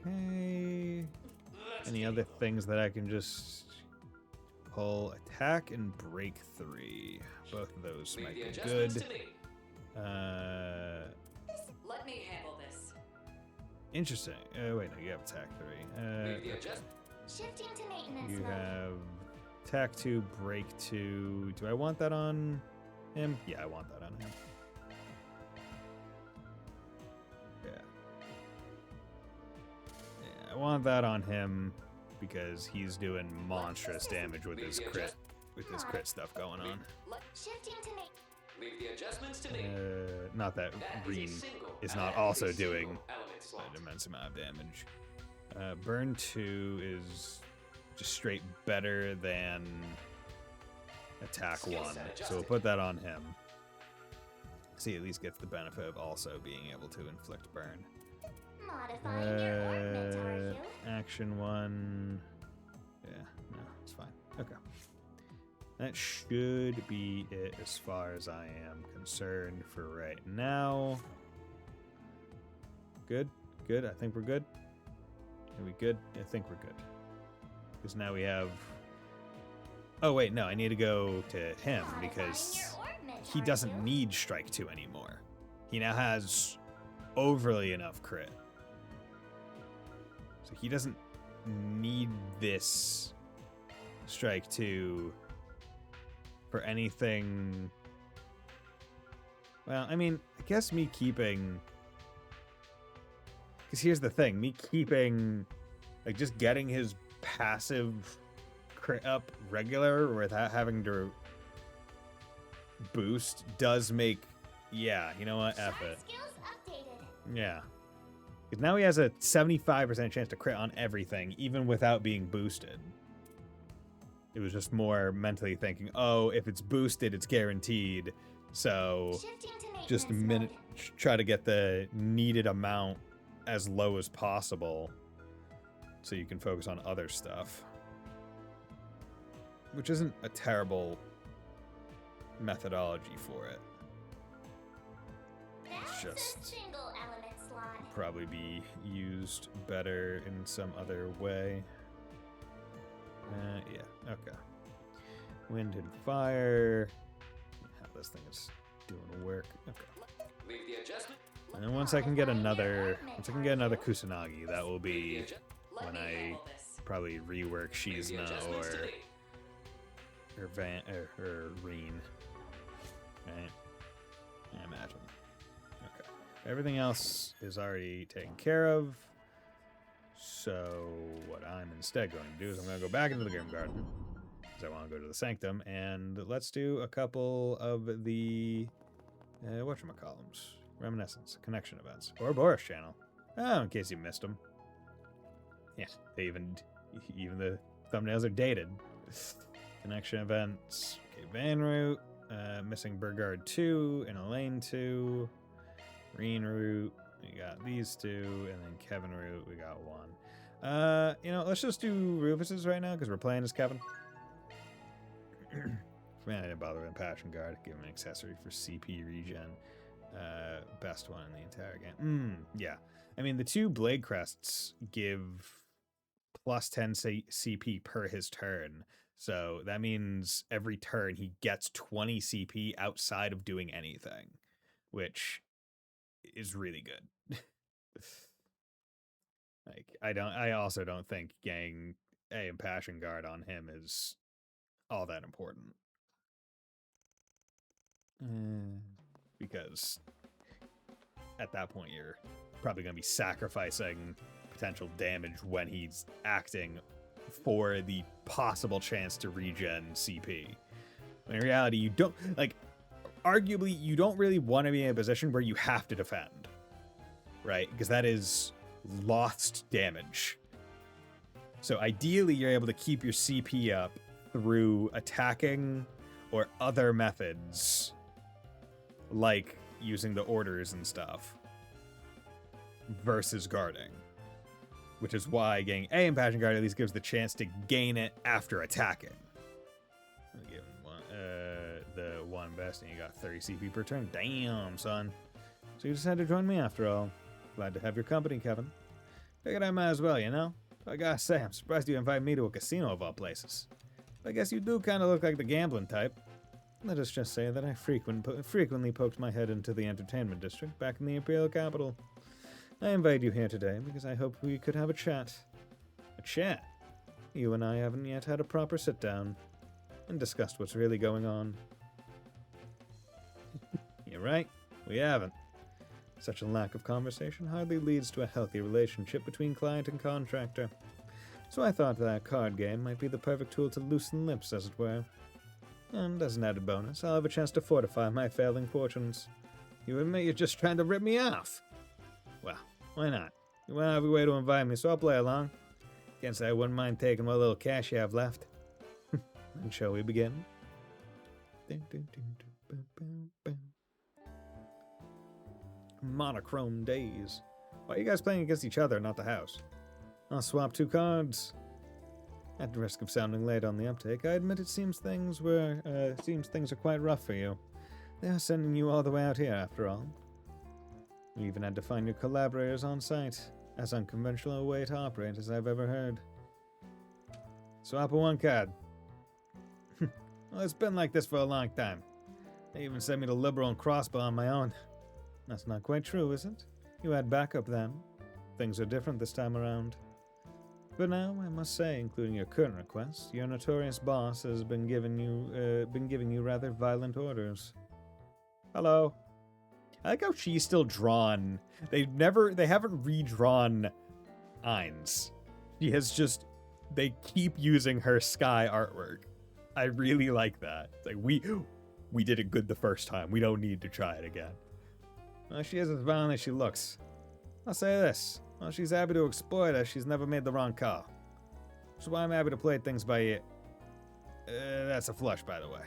Okay. Any other things that I can just pull? Attack and break 3. Both of those might be good. Let me handle this. Interesting. Wait, no, you have attack 3. Shifting to maintenance You mode. have attack 2, break 2. Do I want that on him? Yeah, I want that on him. Yeah, I want that on him because he's doing monstrous damage with his crit stuff going on. Shifting to Leave the adjustments to me. Not that Green is not also doing an immense amount of damage. Burn 2 is just straight better than attack 1, so we'll put that on him. So he at least gets the benefit of also being able to inflict burn. modifying your ordnance, are you? Action 1. Yeah, no, it's fine. Okay. That should be it as far as I am concerned for right now. Good? Good? I think we're good. Are we good? I think we're good. Because now we have Oh, wait, no, I need to go to him because he doesn't need Strike 2 anymore. He now has overly enough crit. So he doesn't need this Strike 2 for anything. Well, I mean, I guess me keeping... Because here's the thing, me keeping, like, just getting his passive crit up regular without having to boost does make, yeah, you know what, F it. Yeah. Because now he has a 75% chance to crit on everything, even without being boosted. It was just more mentally thinking, oh, if it's boosted, it's guaranteed. So just try to get the needed amount as low as possible so you can focus on other stuff. Which isn't a terrible methodology for it. It's just probably be used better in some other way. Yeah, okay. Wind and fire. How this thing is doing work. Okay. Leave the adjustment. And then once I can get another Kusanagi, that will be when I probably rework Shizna or Reen. Right? I imagine. Okay. Everything else is already taken care of. So what I'm instead going to do is I'm going to go back into the Grim Garden because I want to go to the Sanctum, and let's do a couple of the whatchamacallums. Reminiscence, connection events, or Boris channel. Oh, in case you missed them. Yeah, they even the thumbnails are dated. Connection events. Okay, Van Route, missing Burgard 2 and Elaine 2, Reen Route. We got these two, and then Kevin Route. We got one. You know, let's just do Rufus's right now because we're playing as Kevin. Man, I didn't bother with Passion Guard. Give him an accessory for CP regen. Best one in the entire game. Yeah. I mean, the two Blade Crests give plus 10 CP per his turn. So that means every turn he gets 20 CP outside of doing anything, which is really good. Like, I also don't think getting a Passion Guard on him is all that important. Because at that point you're probably going to be sacrificing potential damage when he's acting for the possible chance to regen CP. In reality, you don't, like, arguably you don't really want to be in a position where you have to defend, right? Because that is lost damage. So ideally you're able to keep your CP up through attacking or other methods, like using the orders and stuff, versus guarding. Which is why getting A in Passion Guard at least gives the chance to gain it after attacking. I'll give him one, the one best, and you got 30 CP per turn. Damn, son. So you decided to join me after all. Glad to have your company, Kevin. Figured I might as well, you know? I gotta say, I'm surprised you invited me to a casino of all places. But I guess you do kind of look like the gambling type. Let us just say that I frequently poked my head into the entertainment district back in the Imperial capital. I invite you here today because I hope we could have a chat. A chat? You and I haven't yet had a proper sit-down and discussed what's really going on. You're right, we haven't. Such a lack of conversation hardly leads to a healthy relationship between client and contractor. So I thought that card game might be the perfect tool to loosen lips, as it were. And as an added bonus, I'll have a chance to fortify my failing fortunes. You admit you're just trying to rip me off? Well, why not? You went out of your way to invite me, so I'll play along. Can't say I wouldn't mind taking what little cash you have left. And shall we begin? Monochrome days. Why are you guys playing against each other, not the house? I'll swap 2 cards. At the risk of sounding late on the uptake, I admit it seems things are quite rough for you. They are sending you all the way out here, after all. You even had to find your collaborators on site. As unconventional a way to operate as I've ever heard. Swap a 1 card. Well, it's been like this for a long time. They even sent me to Liberal and Crossbow on my own. That's not quite true, is it? You had backup then. Things are different this time around. But now, I must say, including your current request, your notorious boss has been giving you rather violent orders. Hello. I like how she's still drawn. They haven't redrawn Ainz. She has just, they keep using her sky artwork. I really like that. It's like, we did it good the first time. We don't need to try it again. Well, she is as violent as she looks. I'll say this. While she's happy to exploit us, she's never made the wrong call. Which is why I'm happy to play things by ear. That's a flush, by the way.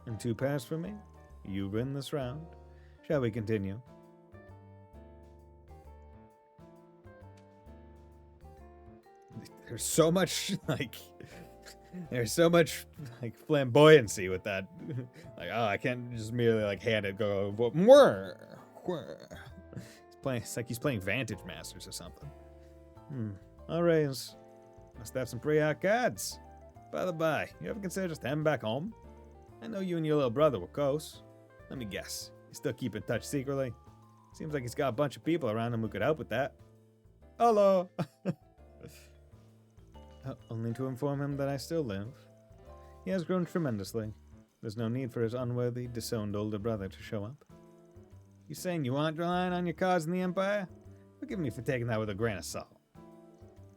And 2 pairs for me. You win this round. Shall we continue? There's so much, there's so much, flamboyancy with that. I can't just merely, hand it, go, it's like he's playing Vantage Masters or something. I'll raise. Must have some pretty hot cards. By the by, you ever consider just heading back home? I know you and your little brother were close. Let me guess. You still keep in touch secretly? Seems like he's got a bunch of people around him who could help with that. Hello! Only to inform him that I still live. He has grown tremendously. There's no need for his unworthy, disowned older brother to show up. You saying you aren't relying on your cards in the Empire? Forgive me for taking that with a grain of salt.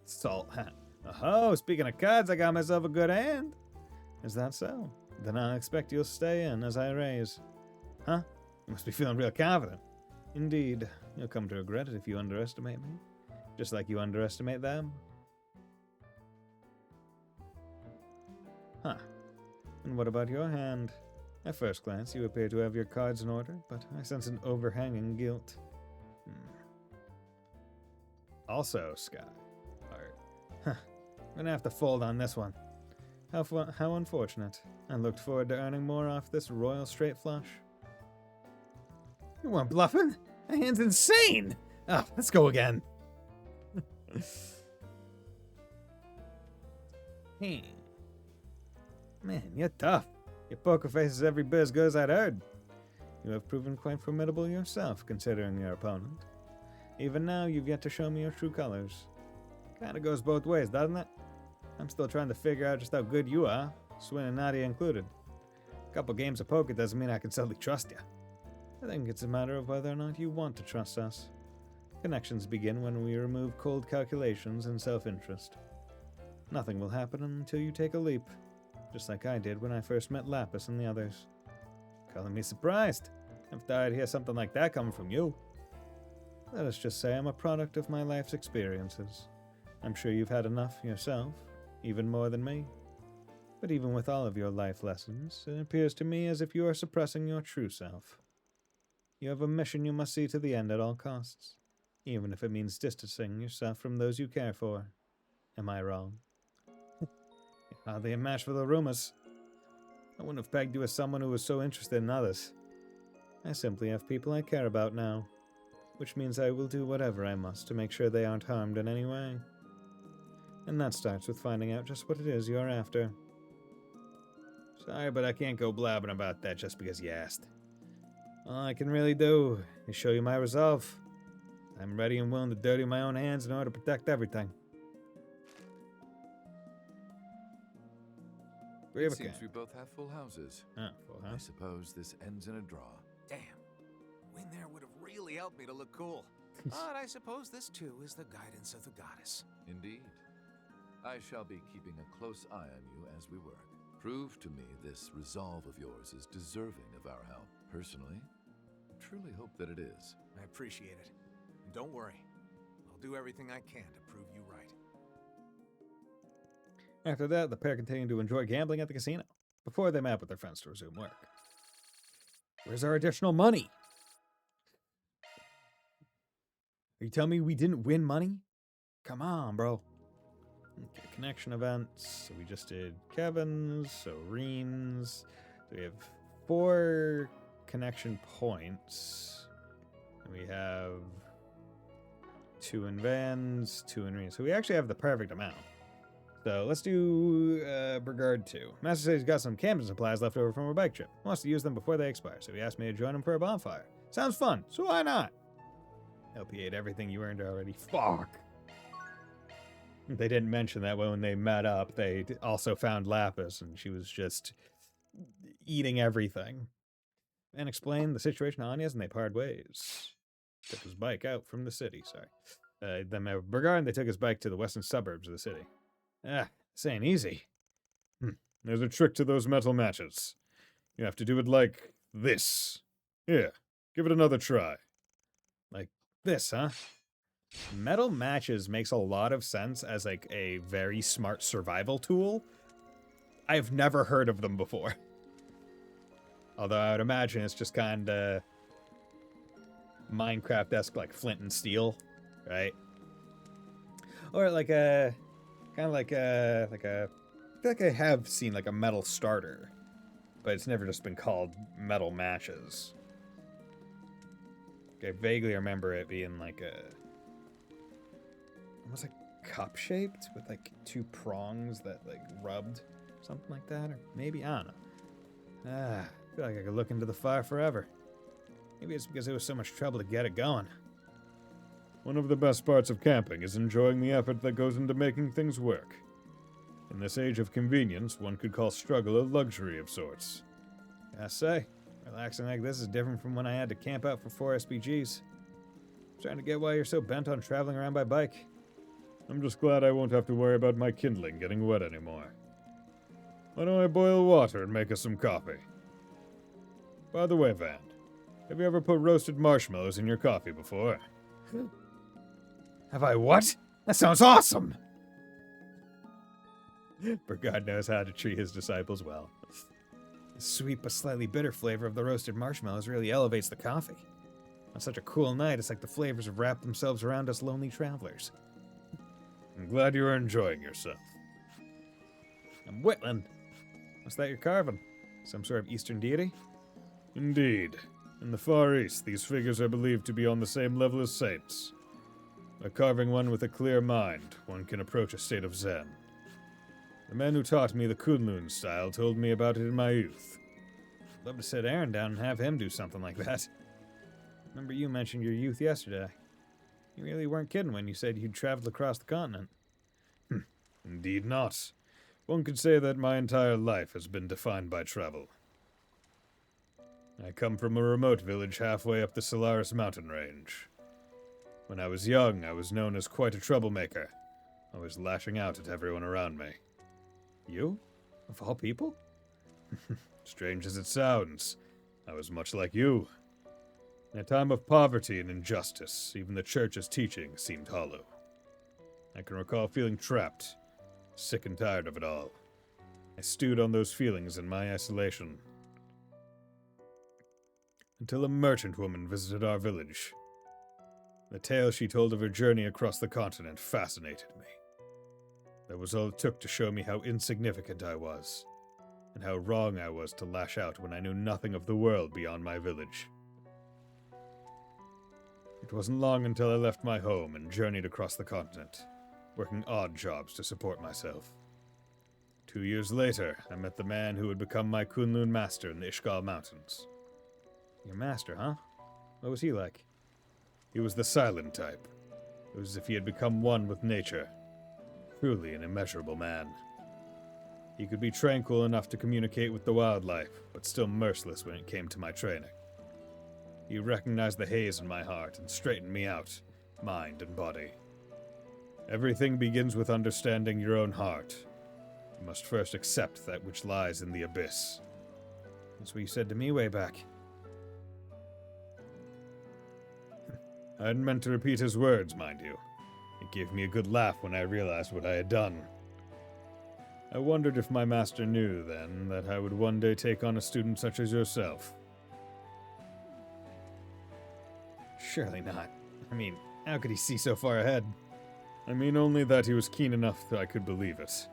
Salt, huh? Oh, speaking of cards, I got myself a good hand. Is that so? Then I'll expect you'll stay in as I raise. Huh? You must be feeling real confident. Indeed. You'll come to regret it if you underestimate me. Just like you underestimate them. Huh. And what about your hand? At first glance, you appear to have your cards in order, but I sense an overhanging guilt. Also, Sky. Art. Huh. I'm gonna have to fold on this one. How unfortunate. I looked forward to earning more off this royal straight flush. You weren't bluffing? That hand's insane! Oh, let's go again. Hey. Man, you're tough. Your poker face is every bit as good as I'd heard. You have proven quite formidable yourself, considering your opponent. Even now, you've yet to show me your true colors. Kinda goes both ways, doesn't it? I'm still trying to figure out just how good you are, Swin and Nadia included. A couple games of poker doesn't mean I can suddenly trust you. I think it's a matter of whether or not you want to trust us. Connections begin when we remove cold calculations and self-interest. Nothing will happen until you take a leap. Just like I did when I first met Lapis and the others. Calling me surprised. Never thought I'd hear something like that coming from you. Let us just say I'm a product of my life's experiences. I'm sure you've had enough yourself, even more than me. But even with all of your life lessons, it appears to me as if you are suppressing your true self. You have a mission you must see to the end at all costs, even if it means distancing yourself from those you care for. Am I wrong? Hardly a match for the rumors. I wouldn't have pegged you as someone who was so interested in others. I simply have people I care about now, which means I will do whatever I must to make sure they aren't harmed in any way. And that starts with finding out just what it is you're after. Sorry, but I can't go blabbing about that just because you asked. All I can really do is show you my resolve. I'm ready and willing to dirty my own hands in order to protect everything. It seems we both have full houses. Full house. I suppose this ends in a draw. Damn. Win there would have really helped me to look cool. But I suppose this too is the guidance of the goddess. Indeed. I shall be keeping a close eye on you as we work. Prove to me this resolve of yours is deserving of our help. Personally, I truly hope that it is. I appreciate it. And don't worry. I'll do everything I can to prove you right. After that, the pair continued to enjoy gambling at the casino, before they met up with their friends to resume work. Where's our additional money? Are you telling me we didn't win money? Come on, bro. Okay, connection events. So we just did Kevin's, so Reen's. So we have 4 connection points. And we have 2 in Van's, 2 in Reen's. So we actually have the perfect amount. So let's do Brigard 2. Master says he's got some camping supplies left over from a bike trip. He wants to use them before they expire, so he asked me to join him for a bonfire. Sounds fun, so why not? Hope you ate everything you earned already. Fuck. They didn't mention that when they met up, they also found Lapis, and she was just eating everything. And explained the situation to Anya's, and they parted ways. Took his bike out from the city, sorry. Then met with Brigard, and they took his bike to the western suburbs of the city. This ain't easy. There's a trick to those metal matches. You have to do it like this. Here, give it another try. Like this, huh? Metal matches makes a lot of sense as like a very smart survival tool. I've never heard of them before. Although I would imagine it's just kind of Minecraft-esque, like flint and steel, right? Or like a kind of like a I feel like I have seen like a metal starter, but it's never just been called metal matches. I vaguely remember it being like almost like cup-shaped with like two prongs that like rubbed, something like that, or maybe, I don't know. I feel like I could look into the fire forever. Maybe it's because it was so much trouble to get it going. One of the best parts of camping is enjoying the effort that goes into making things work. In this age of convenience, one could call struggle a luxury of sorts. I say, relaxing like this is different from when I had to camp out for 4 SPGs. I'm trying to get why you're so bent on traveling around by bike. I'm just glad I won't have to worry about my kindling getting wet anymore. Why don't I boil water and make us some coffee? By the way, Van, have you ever put roasted marshmallows in your coffee before? Have I what? That sounds awesome! Brigard knows how to treat his disciples well. The sweet but slightly bitter flavor of the roasted marshmallows really elevates the coffee. On such a cool night, it's like the flavors have wrapped themselves around us lonely travelers. I'm glad you are enjoying yourself. I'm Whitland. What's that you're carving? Some sort of Eastern deity? Indeed. In the Far East, these figures are believed to be on the same level as saints. By carving one with a clear mind, one can approach a state of Zen. The man who taught me the Kunlun style told me about it in my youth. I'd love to sit Aaron down and have him do something like that. Remember you mentioned your youth yesterday. You really weren't kidding when you said you'd traveled across the continent. Indeed not. One could say that my entire life has been defined by travel. I come from a remote village halfway up the Solaris mountain range. When I was young, I was known as quite a troublemaker, always lashing out at everyone around me. You? Of all people? Strange as it sounds, I was much like you. In a time of poverty and injustice, even the church's teaching seemed hollow. I can recall feeling trapped, sick and tired of it all. I stewed on those feelings in my isolation. Until a merchant woman visited our village. The tale she told of her journey across the continent fascinated me. That was all it took to show me how insignificant I was, and how wrong I was to lash out when I knew nothing of the world beyond my village. It wasn't long until I left my home and journeyed across the continent, working odd jobs to support myself. 2 years later, I met the man who would become my Kunlun master in the Ishgal Mountains. Your master, huh? What was he like? He was the silent type. It was as if he had become one with nature. Truly an immeasurable man. He could be tranquil enough to communicate with the wildlife, but still merciless when it came to my training. He recognized the haze in my heart and straightened me out, mind and body. Everything begins with understanding your own heart. You must first accept that which lies in the abyss. That's what you said to me way back. I hadn't meant to repeat his words, mind you. It gave me a good laugh when I realized what I had done. I wondered if my master knew, then, that I would one day take on a student such as yourself. Surely not. I mean, how could he see so far ahead? I mean only that he was keen enough that I could believe it.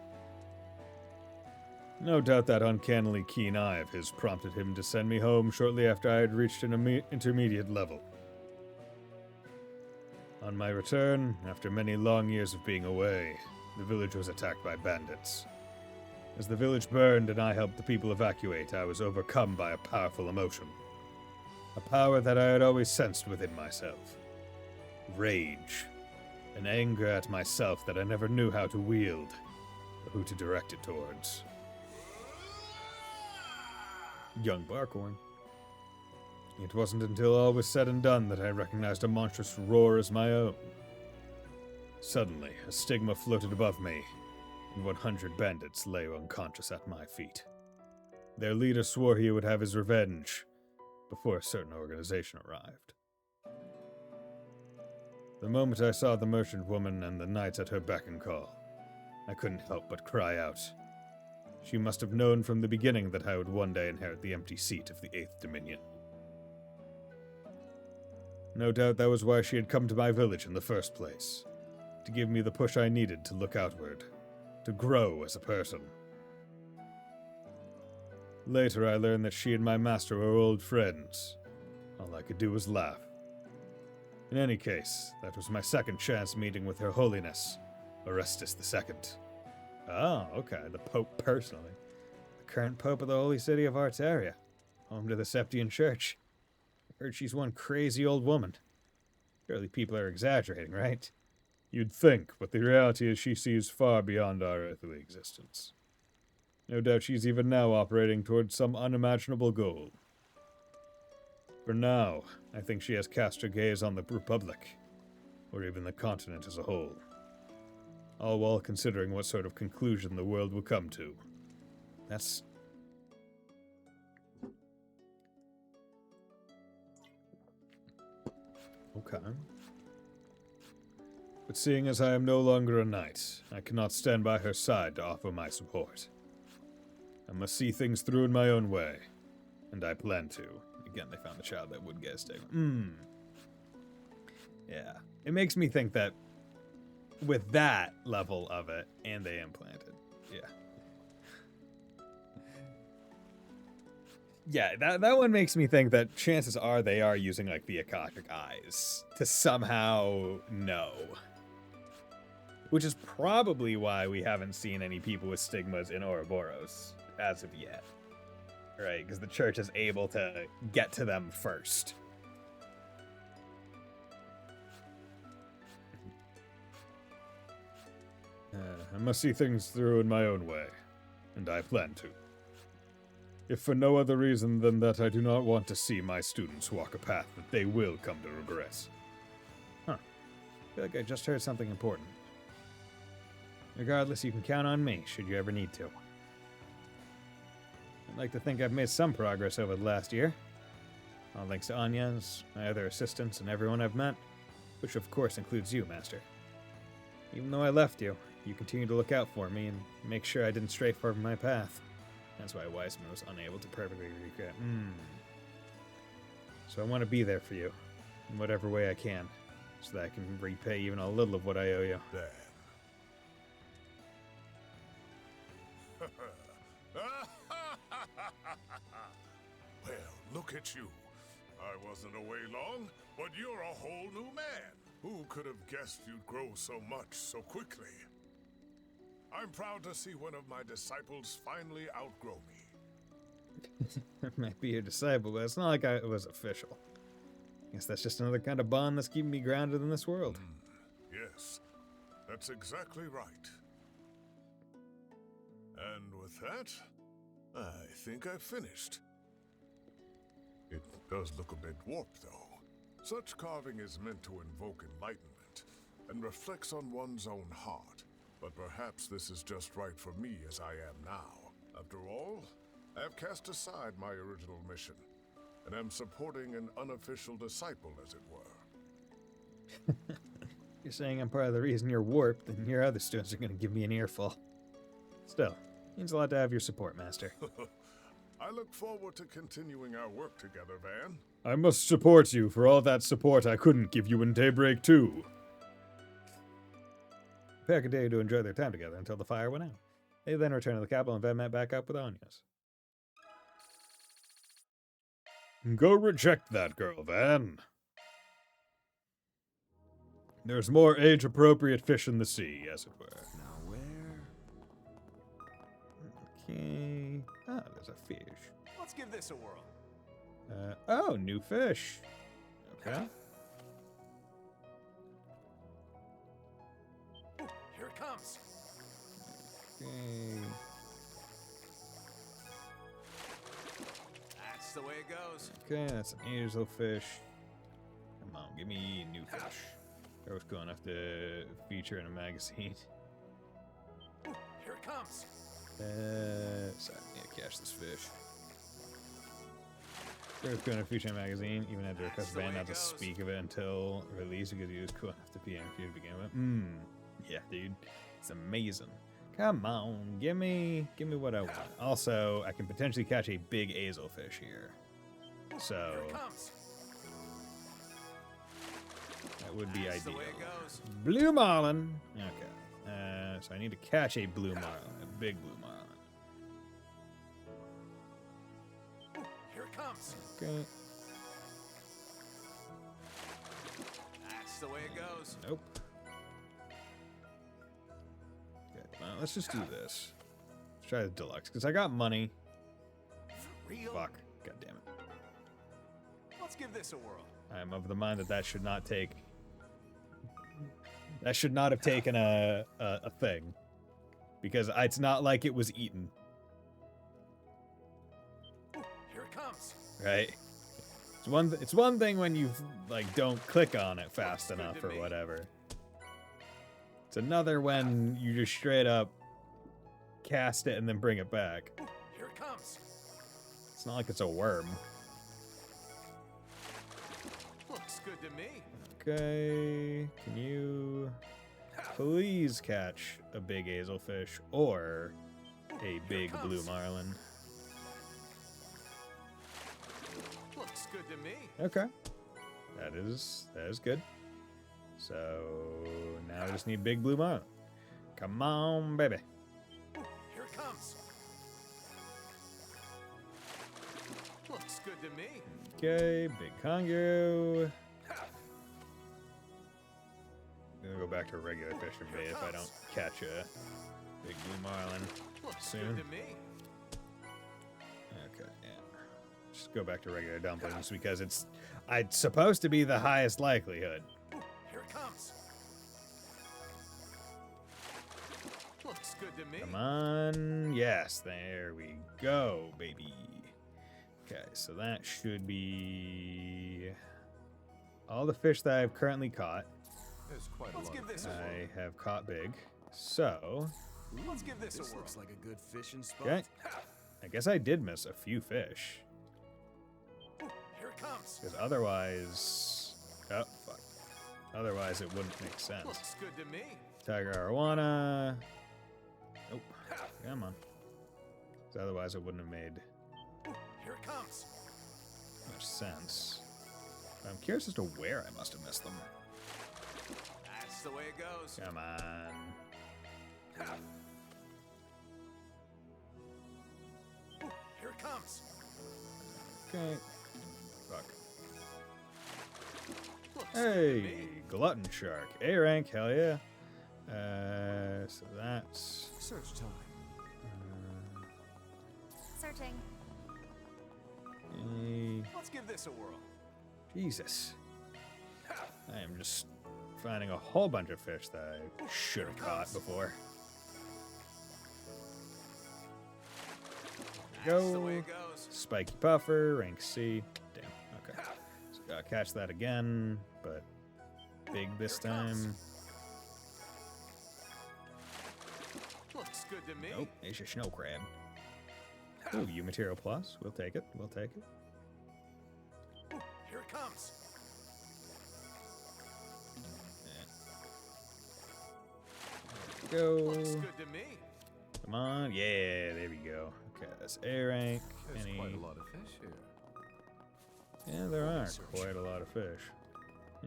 No doubt that uncannily keen eye of his prompted him to send me home shortly after I had reached an intermediate level. On my return, after many long years of being away, the village was attacked by bandits. As the village burned and I helped the people evacuate, I was overcome by a powerful emotion. A power that I had always sensed within myself. Rage. An anger at myself that I never knew how to wield, or who to direct it towards. Young Barkhorn. It wasn't until all was said and done that I recognized a monstrous roar as my own. Suddenly, a stigma floated above me, and 100 bandits lay unconscious at my feet. Their leader swore he would have his revenge before a certain organization arrived. The moment I saw the merchant woman and the knights at her beck and call, I couldn't help but cry out. She must have known from the beginning that I would one day inherit the empty seat of the 8th Dominion. No doubt that was why she had come to my village in the first place, to give me the push I needed to look outward, to grow as a person. Later I learned that she and my master were old friends. All I could do was laugh. In any case, that was my second chance meeting with Her Holiness, Orestes II. Oh, okay, the Pope personally. The current Pope of the Holy City of Arteria, home to the Septian Church. Heard she's one crazy old woman. Surely people are exaggerating, right? You'd think, but the reality is she sees far beyond our earthly existence. No doubt she's even now operating towards some unimaginable goal. For now, I think she has cast her gaze on the Republic, or even the continent as a whole. All while considering what sort of conclusion the world will come to. That's... okay. But seeing as I am no longer a knight, I cannot stand by her side to offer my support. I must see things through in my own way, and I plan to. Again, they found the child that would get a stigma. Yeah. It makes me think that with that level of it, and they implanted. Yeah, that one makes me think that chances are they are using, like, the Akashic Eyes to somehow know. Which is probably why we haven't seen any people with stigmas in Ouroboros as of yet. Right, because the church is able to get to them first. I must see things through in my own way, and I plan to. If for no other reason than that I do not want to see my students walk a path that they will come to regret. Huh. I feel like I just heard something important. Regardless, you can count on me, should you ever need to. I'd like to think I've made some progress over the last year. All thanks to Anya's, my other assistants, and everyone I've met, which of course includes you, Master. Even though I left you, you continue to look out for me and make sure I didn't stray from my path. That's why Wiseman was unable to perfectly recreate. So I want to be there for you, in whatever way I can, so that I can repay even a little of what I owe you. Damn. Well, look at you. I wasn't away long, but you're a whole new man. Who could have guessed you'd grow so much so quickly? I'm proud to see one of my disciples finally outgrow me. I might be your disciple, but it's not like it was official. I guess that's just another kind of bond that's keeping me grounded in this world. Yes, that's exactly right. And with that, I think I've finished. It does look a bit warped, though. Such carving is meant to invoke enlightenment and reflects on one's own heart. But perhaps this is just right for me as I am now. After all, I have cast aside my original mission, and am supporting an unofficial disciple, as it were. You're saying I'm part of the reason you're warped, then your other students are going to give me an earful. Still, means a lot to have your support, Master. I look forward to continuing our work together, Van. I must support you for all that support I couldn't give you in Daybreak 2. The pair continued to enjoy their time together until the fire went out. They then returned to the capital and Van met back up with Anya's. Go reject that girl, Van. There's more age-appropriate fish in the sea, as it were. Now Okay. Ah, there's a fish. Let's give this a whirl. Oh, new fish. Okay. Here it comes. Okay. That's the way it goes. Okay, that's an angelfish. Come on, give me new fish. That was cool enough to feature in a magazine. Here it comes. Sorry, I need to catch this fish. It was cool enough to feature in a magazine, even had to request the band not to speak of it until release because he was cool enough to be interviewed to begin with. Yeah, dude. It's amazing. Come on, give me what I want. Also, I can potentially catch a big azelfish here. So that would be ideal. Blue marlin. Okay. So I need to catch a blue marlin, a big blue marlin. Here it comes. Okay. That's the way it goes. Nope. Okay, well, let's just do this. Let's try the deluxe, because I got money. For real? Fuck. God damn it. Let's give this a whirl. I'm of the mind that should not take... That should not have taken a thing. Because it's not like it was eaten. Here it comes. Right? It's one thing when you like don't click on it fast enough or whatever. It's another when you just straight up cast it and then bring it back. Here it comes. It's not like it's a worm. Looks good to me. Okay, can you please catch a big azelfish or a big blue marlin? Looks good to me. Okay, that is good. So now I just need big blue marlin. Come on, baby. Here it comes. Looks good to me. Okay, big congo. I'm gonna go back to regular fishing bait if I don't catch a big blue marlin soon. Good to me. Okay, yeah. Just go back to regular dumplings because it's supposed to be the highest likelihood. Here it comes. Looks good to me. Come on. Yes, there we go, baby. Okay, so that should be all the fish that I've currently caught. There's quite a lot. Give this a whirl. I have caught big. So, Let's give this a whirl. Looks like a good fishing spot. okay. I guess I did miss a few fish. Here it comes. Because otherwise... Oh, fuck. Otherwise, it wouldn't make sense. Looks good to me. Tiger arowana. Nope. Come on. Because otherwise, it wouldn't have made Here it comes. much sense. I'm curious as to where I must have missed them. That's the way it goes. Come on. Here it comes. Okay. Fuck. Looks good to Hey, me. glutton shark. A rank, hell yeah. So that's... Search time. Searching. Let's give this a whirl. Jesus. I am just finding a whole bunch of fish that I should have caught before. That's the way Go. it goes. Spiky puffer, rank C. Damn, okay. So gotta catch that again, but big this time. Looks good to me. Nope, it's a snow crab. Ooh, U material plus. We'll take it. We'll take it. Here it comes. Go. Looks good to me. Come on. Yeah, there we go. Okay, that's A rank. There's Any... quite a lot of fish here. Yeah, there are quite a lot of fish.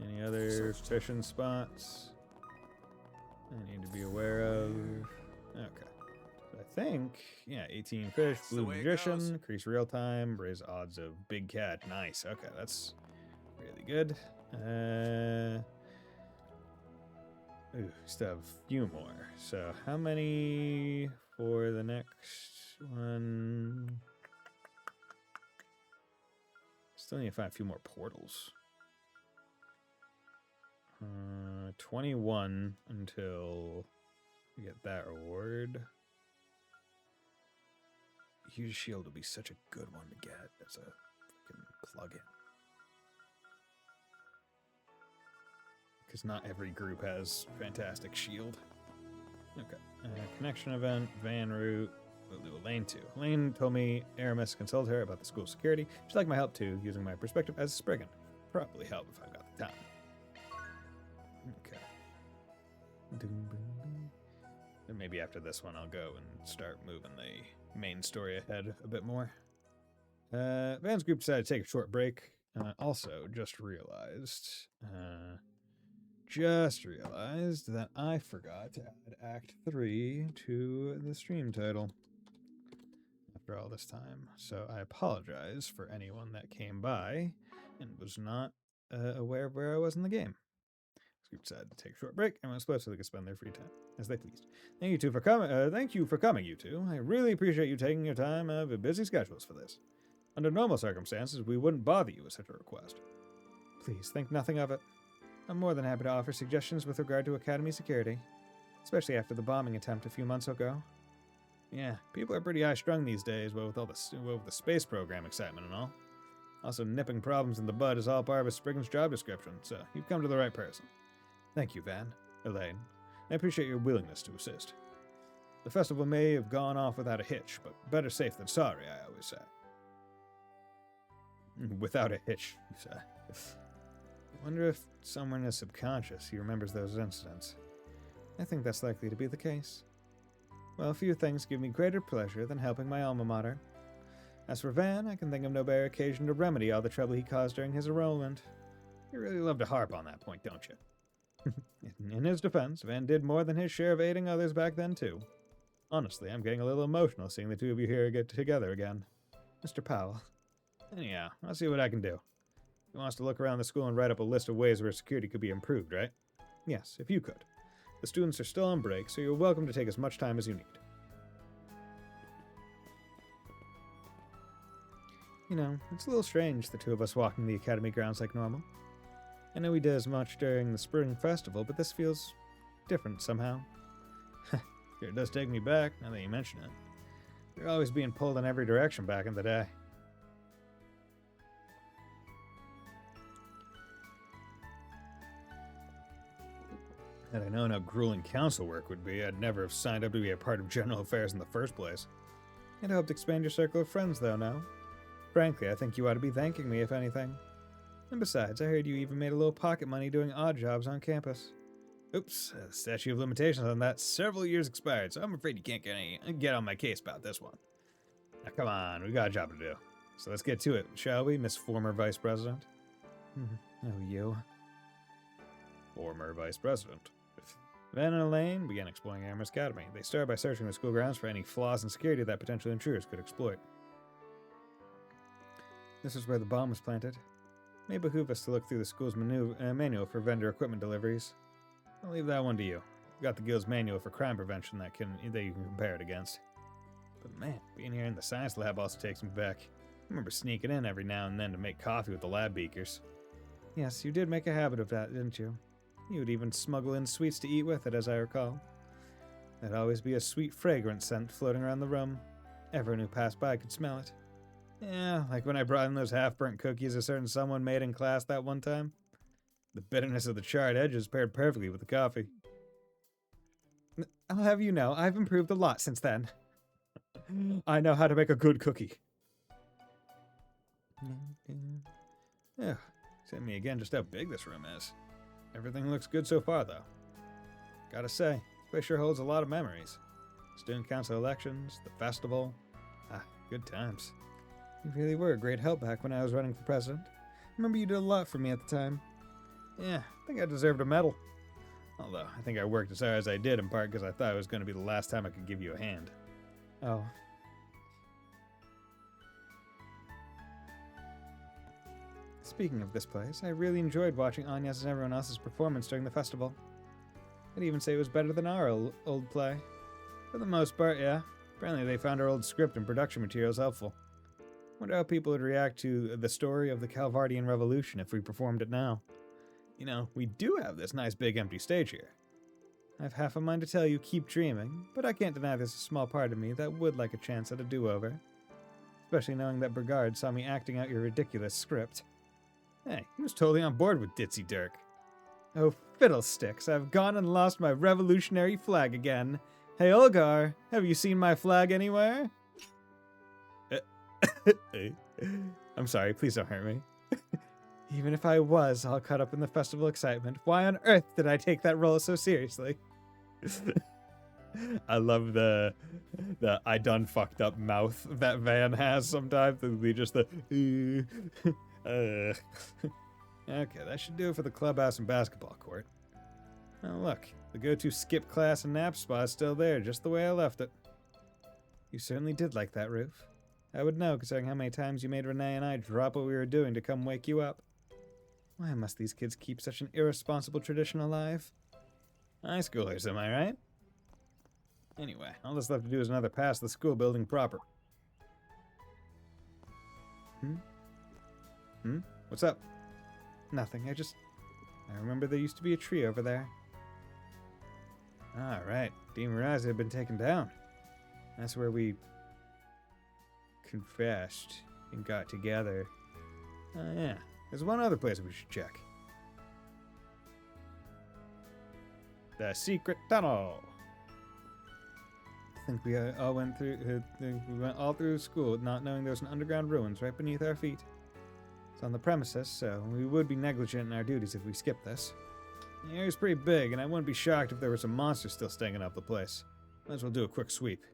Any other fishing spots I need to be aware of? Okay. So I think, yeah, 18 fish, blue magician, increase real time, raise odds of big cat. Nice. Okay, that's really good. Ooh, still have a few more. So how many for the next one. Still need to find a few more portals. 21 until we get that reward. Huge shield would be such a good one to get as a freaking plugin. Because not every group has fantastic shield. Okay. Connection event, van route. We'll do Elaine too. Elaine told me Aramis consulted her about the school security. She'd like my help too, using my perspective as a Spriggan. Probably help if I've got the time. Okay. And maybe after this one I'll go and start moving the main story ahead a bit more. Van's group decided to take a short break. Also, just realized that I forgot to add Act 3 to the stream title after all this time. So I apologize for anyone that came by and was not aware of where I was in the game. This group decided to take a short break and went split so they could spend their free time as they pleased. Thank you two for coming. Thank you for coming, you two. I really appreciate you taking your time out of your busy schedules for this. Under normal circumstances, we wouldn't bother you with such a request. Please think nothing of it. I'm more than happy to offer suggestions with regard to Academy security, especially after the bombing attempt a few months ago. Yeah, people are pretty high-strung these days, with all the space program excitement and all. Also, nipping problems in the bud is all part of a Spriggan's job description, so you've come to the right person. Thank you, Van, Elaine. I appreciate your willingness to assist. The festival may have gone off without a hitch, but better safe than sorry, I always say. Without a hitch, you say. I wonder if somewhere in his subconscious he remembers those incidents. I think that's likely to be the case. Well, few things give me greater pleasure than helping my alma mater. As for Van, I can think of no better occasion to remedy all the trouble he caused during his enrollment. You really love to harp on that point, don't you? In his defense, Van did more than his share of aiding others back then, too. Honestly, I'm getting a little emotional seeing the two of you here get together again. Mr. Powell. Anyhow, I'll see what I can do. He wants to look around the school and write up a list of ways where security could be improved, right? Yes, if you could. The students are still on break, so you're welcome to take as much time as you need. You know, it's a little strange, the two of us walking the academy grounds like normal. I know we did as much during the spring festival, but this feels different somehow. It does take me back, now that you mention it. You're always being pulled in every direction back in the day. Had I known how grueling council work would be, I'd never have signed up to be a part of general affairs in the first place. I'd hoped to expand your circle of friends, though, now. Frankly, I think you ought to be thanking me, if anything. And besides, I heard you even made a little pocket money doing odd jobs on campus. Oops, statute of limitations on that several years expired, so I'm afraid you can't get on my case about this one. Now, come on, we got a job to do. So let's get to it, shall we, Miss Former Vice President? Oh, you. Former Vice President. Van and Elaine began exploring Aramis Academy. They started by searching the school grounds for any flaws in security that potential intruders could exploit. This is where the bomb was planted. It may behoove us to look through the school's manual for vendor equipment deliveries. I'll leave that one to you. You've got the guild's manual for crime prevention that you can compare it against. But man, being here in the science lab also takes me back. I remember sneaking in every now and then to make coffee with the lab beakers. Yes, you did make a habit of that, didn't you? You would even smuggle in sweets to eat with it, as I recall. There'd always be a sweet fragrance scent floating around the room. Everyone who passed by could smell it. Yeah, like when I brought in those half-burnt cookies a certain someone made in class that one time. The bitterness of the charred edges paired perfectly with the coffee. I'll have you know, I've improved a lot since then. I know how to make a good cookie. Yeah, send me again just how big this room is. Everything looks good so far, though. Gotta say, this place sure holds a lot of memories. Student council elections, the festival. Good times. You really were a great help back when I was running for president. Remember you did a lot for me at the time. Yeah, I think I deserved a medal. Although, I think I worked as hard as I did in part because I thought it was going to be the last time I could give you a hand. Oh. Speaking of this place, I really enjoyed watching Anya's and everyone else's performance during the festival. I'd even say it was better than our old play. For the most part, yeah. Apparently they found our old script and production materials helpful. Wonder how people would react to the story of the Calvardian Revolution if we performed it now. You know, we do have this nice big empty stage here. I have half a mind to tell you keep dreaming, but I can't deny there's a small part of me that would like a chance at a do-over. Especially knowing that Brigard saw me acting out your ridiculous script. Hey, he was totally on board with Ditzy Dirk. Oh, fiddlesticks, I've gone and lost my revolutionary flag again. Hey, Olgar, have you seen my flag anywhere? I'm sorry, please don't hurt me. Even if I was all caught up in the festival excitement, why on earth did I take that role so seriously? I love the I done fucked up mouth that Van has sometimes. They just the Okay, that should do it for the clubhouse and basketball court. Oh look, the go-to skip class and nap spot's still there, just the way I left it. You certainly did like that roof. I would know, considering how many times you made Renee and I drop what we were doing to come wake you up. Why must these kids keep such an irresponsible tradition alive? High schoolers, am I right? Anyway, all that's left to do is another pass the school building proper. What's up? Nothing, I remember there used to be a tree over there. Ah, right. Didn't realize it had been taken down. That's where we confessed and got together. Oh, yeah. There's one other place we should check. The secret tunnel. I think we all went through. We went all through school, not knowing there was an underground ruins right beneath our feet. It's on the premises, so we would be negligent in our duties if we skipped this. The area's pretty big, and I wouldn't be shocked if there was a monster still stinking up the place. Might as well do a quick sweep.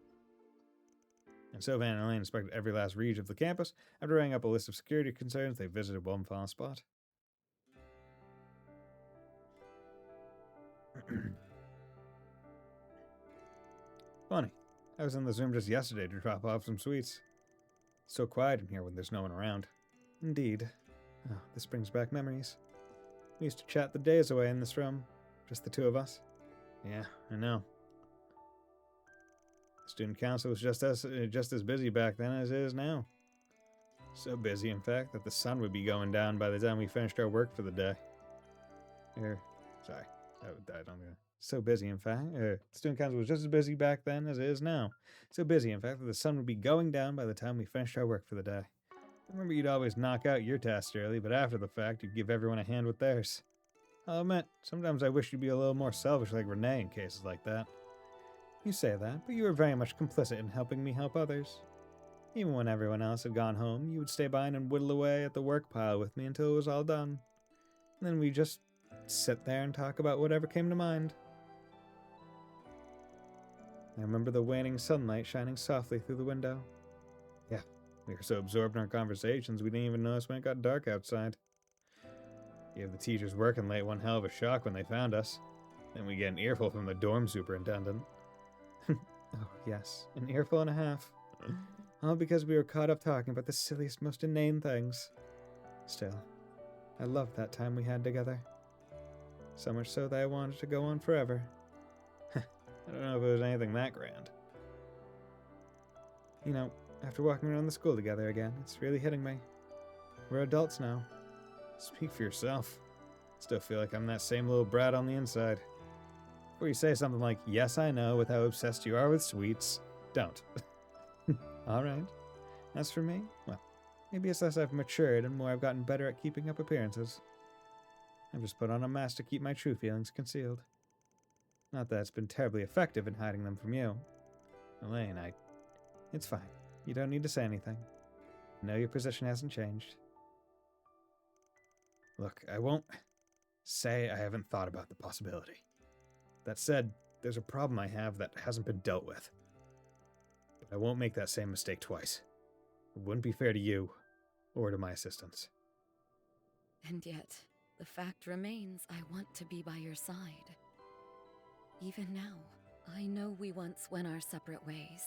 And so Van and Elaine inspected every last reach of the campus. After writing up a list of security concerns, they visited one final spot. Funny. I was in this room just yesterday to drop off some sweets. It's so quiet in here when there's no one around. Indeed. Oh, this brings back memories. We used to chat the days away in this room. Just the two of us. Yeah, I know. The student council was just as busy back then as it is now. So busy, in fact, that the sun would be going down by the time we finished our work for the day. So busy, in fact. The student council was just as busy back then as it is now. So busy, in fact, that the sun would be going down by the time we finished our work for the day. I remember you'd always knock out your tasks early, but after the fact, you'd give everyone a hand with theirs. I'll admit, sometimes I wish you'd be a little more selfish like Renee in cases like that. You say that, but you were very much complicit in helping me help others. Even when everyone else had gone home, you would stay behind and whittle away at the work pile with me until it was all done. And then we'd just sit there and talk about whatever came to mind. I remember the waning sunlight shining softly through the window. Yeah, we were so absorbed in our conversations we didn't even notice when it got dark outside. Gave the teachers working late one hell of a shock when they found us. Then we get an earful from the dorm superintendent. Oh, yes, an earful and a half. All because we were caught up talking about the silliest, most inane things. Still, I loved that time we had together. So much so that I wanted to go on forever. I don't know if it was anything that grand. You know, after walking around the school together again, it's really hitting me. We're adults now. Speak for yourself. Still feel like I'm that same little brat on the inside. Before you say something like, yes, I know, with how obsessed you are with sweets, don't. Alright. As for me, well, maybe it's less I've matured and more I've gotten better at keeping up appearances. I've just put on a mask to keep my true feelings concealed. Not that it's been terribly effective in hiding them from you. Elaine, It's fine. You don't need to say anything. I know your position hasn't changed. Look, I won't say I haven't thought about the possibility. That said, there's a problem I have that hasn't been dealt with. But I won't make that same mistake twice. It wouldn't be fair to you, or to my assistants. And yet, the fact remains I want to be by your side. Even now, I know we once went our separate ways,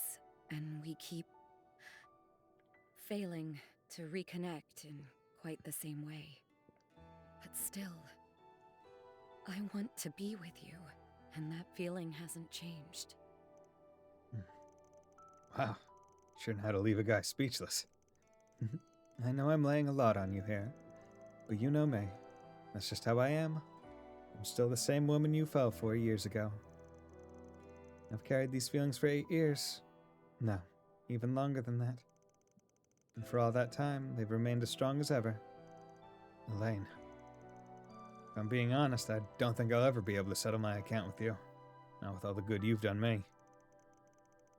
and we keep failing to reconnect in quite the same way. But still, I want to be with you, and that feeling hasn't changed. Wow. Sure know how to leave a guy speechless. I know I'm laying a lot on you here, but you know me. That's just how I am. I'm still the same woman you fell for years ago. I've carried these feelings for 8 years. No, even longer than that. And for all that time, they've remained as strong as ever. Elaine. If I'm being honest, I don't think I'll ever be able to settle my account with you. Not with all the good you've done me.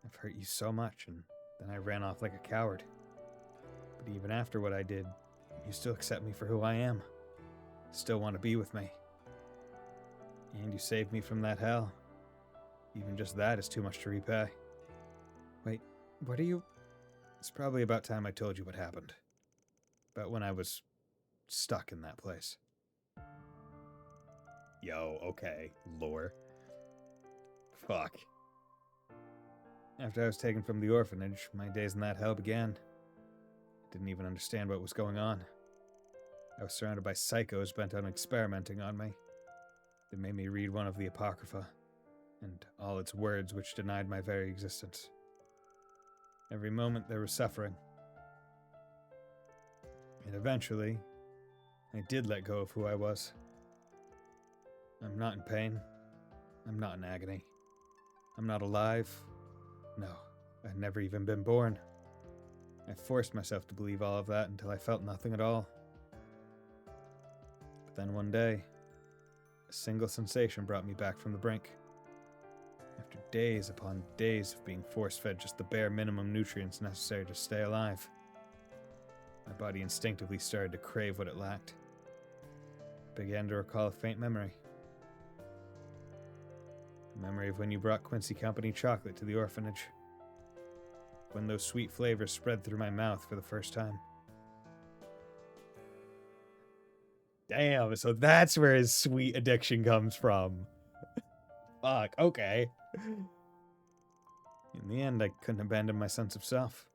I've hurt you so much, and then I ran off like a coward. But even after what I did, you still accept me for who I am. Still want to be with me. And you saved me from that hell. Even just that is too much to repay. Wait, what are you... It's probably about time I told you what happened. About when I was stuck in that place. Yo, okay, lore. Fuck. After I was taken from the orphanage, my days in that hell began. I didn't even understand what was going on. I was surrounded by psychos bent on experimenting on me. They made me read one of the Apocrypha, and all its words which denied my very existence. Every moment there was suffering. And eventually, I did let go of who I was. I'm not in pain. I'm not in agony. I'm not alive. No, I'd never even been born. I forced myself to believe all of that until I felt nothing at all. But then one day, a single sensation brought me back from the brink. After days upon days of being force-fed just the bare minimum nutrients necessary to stay alive, my body instinctively started to crave what it lacked. I began to recall a faint memory. A memory of when you brought Quincy Company chocolate to the orphanage. When those sweet flavors spread through my mouth for the first time. Damn, so that's where his sweet addiction comes from. Fuck, okay. In the end, I couldn't abandon my sense of self.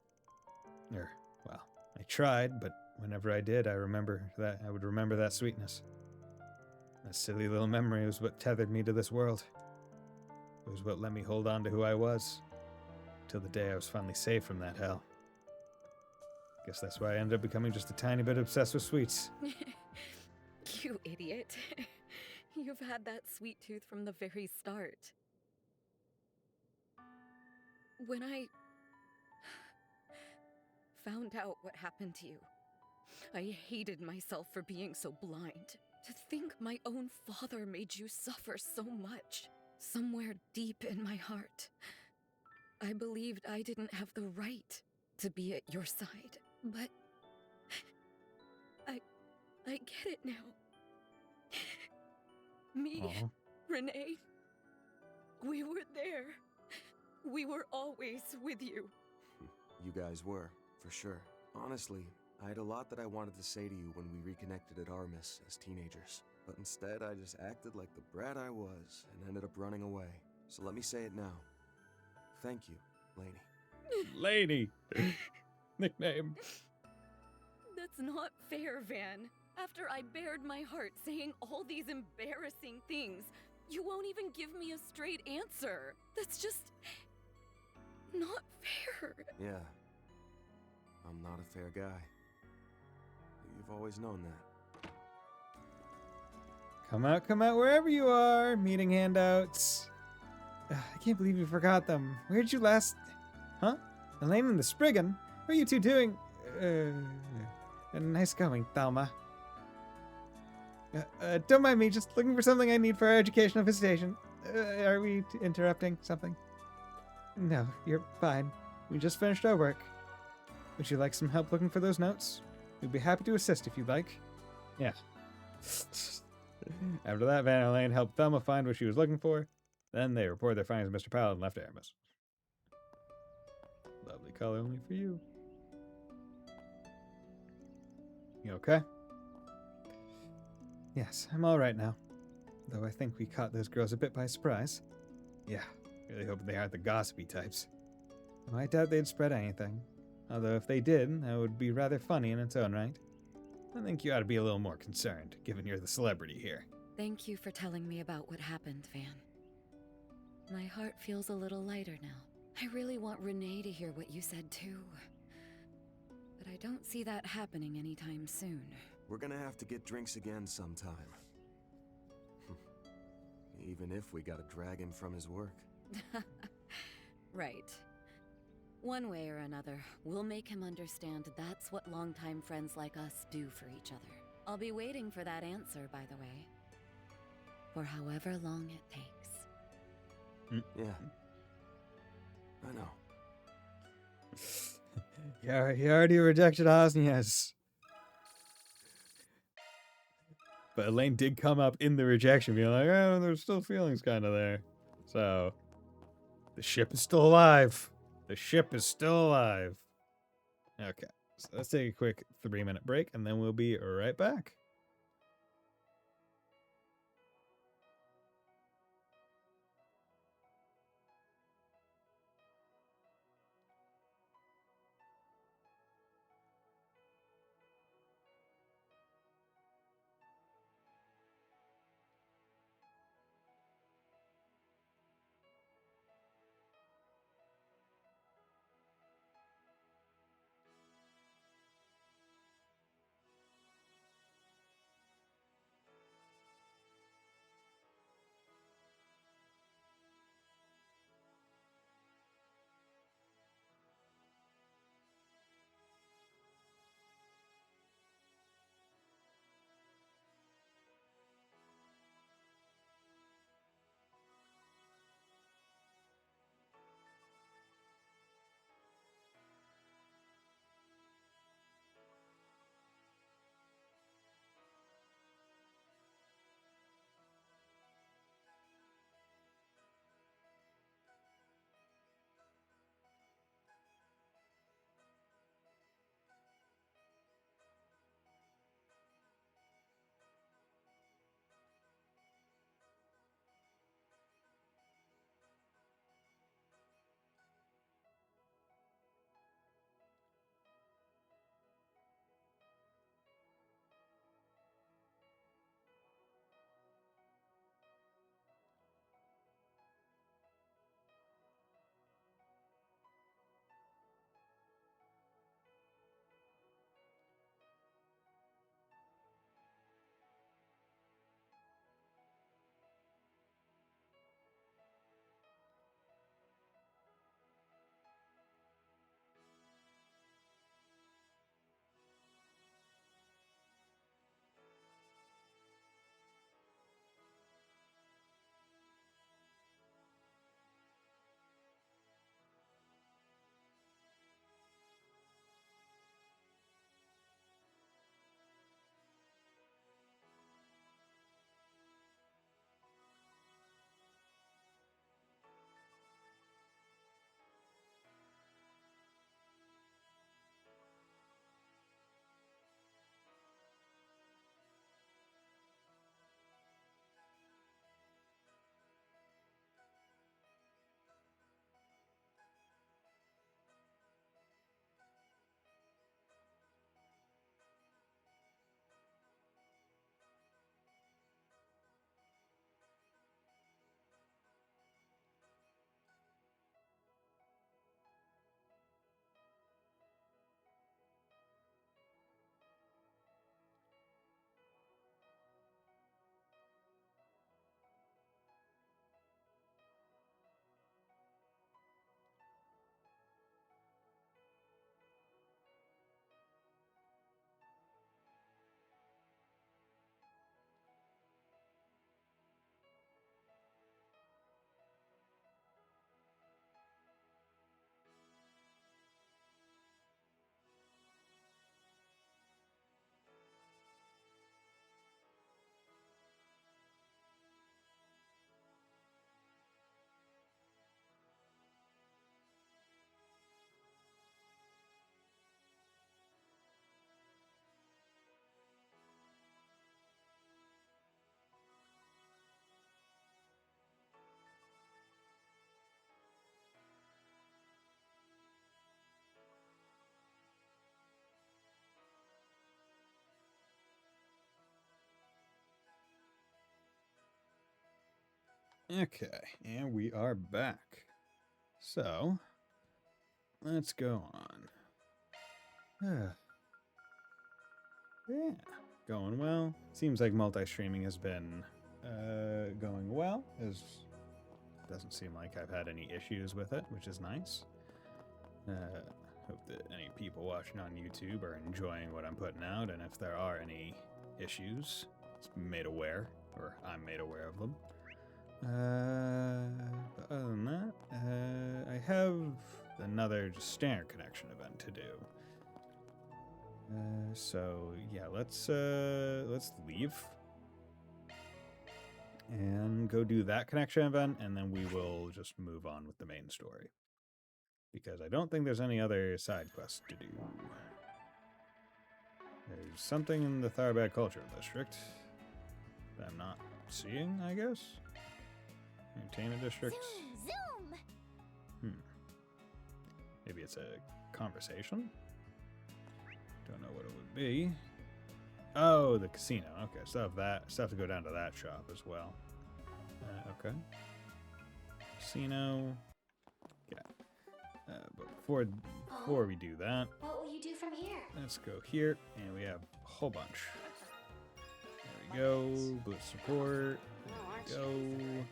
Well, I tried, but whenever I did, I would remember that sweetness. That silly little memory was what tethered me to this world. It was what let me hold on to who I was, till the day I was finally saved from that hell. Guess that's why I ended up becoming just a tiny bit obsessed with sweets. You idiot. You've had that sweet tooth from the very start. When I found out what happened to you, I hated myself for being so blind. To think my own father made you suffer so much. Somewhere deep in my heart, I believed I didn't have the right to be at your side. But I get it now. Me, Aww. Renee, we were there. We were always with you. You guys were, for sure. Honestly, I had a lot that I wanted to say to you when we reconnected at Armis as teenagers. But instead, I just acted like the brat I was and ended up running away. So let me say it now. Thank you, Lainey. Lady! Nickname. That's not fair, Van. After I bared my heart saying all these embarrassing things, you won't even give me a straight answer. That's just not fair. Yeah. I'm not a fair guy. You've always known that. Come out wherever you are. Meeting handouts. I can't believe you forgot them. Where'd you last... Huh? Elaine and the Spriggan? What are you two doing? Nice going, Thelma. Don't mind me, just looking for something I need for our educational visitation. Are we interrupting something? No, you're fine. We just finished our work. Would you like some help looking for those notes? We'd be happy to assist if you'd like. Yeah. After that, Van and Elaine helped Thelma find what she was looking for. Then they reported their findings to Mr. Powell and left Aramis. Lovely color only for you. You okay? Yes, I'm all right now. Though I think we caught those girls a bit by surprise. Yeah, really hoping they aren't the gossipy types. Well, I doubt they'd spread anything. Although if they did, that would be rather funny in its own right. I think you ought to be a little more concerned, given you're the celebrity here. Thank you for telling me about what happened, Van. My heart feels a little lighter now. I really want Renee to hear what you said too. But I don't see that happening anytime soon. We're gonna have to get drinks again sometime. Even if we gotta drag him from his work. Right. One way or another, we'll make him understand that's what longtime friends like us do for each other. I'll be waiting for that answer, by the way. For however long it takes. Yeah. I know. Yeah, he already rejected Osnias. But Elaine did come up in the rejection, being like, oh, there's still feelings kind of there. So, the ship is still alive. The ship is still alive. Okay, so let's take a quick 3-minute break, and then we'll be right back. Okay, and we are back. So, let's go on. Yeah, going well. Seems like multi-streaming has been going well. Doesn't seem like I've had any issues with it, which is nice. Hope that any people watching on YouTube are enjoying what I'm putting out, and if there are any issues, it's made aware, or I'm made aware of them. But other than that, I have another just standard connection event to do. So yeah, let's leave and go do that connection event, and then we will just move on with the main story. Because I don't think there's any other side quests to do. There's something in the Tharbad Cultural District that I'm not seeing, I guess. Entertainment District. Zoom, zoom. Maybe it's a conversation? Don't know what it would be. Oh, the casino. Okay, still have to go down to that shop as well. Okay. Casino. Yeah. But before we do that, What will you do from here? let's go here, and we have a whole bunch. There we go. Blitz support. There we go.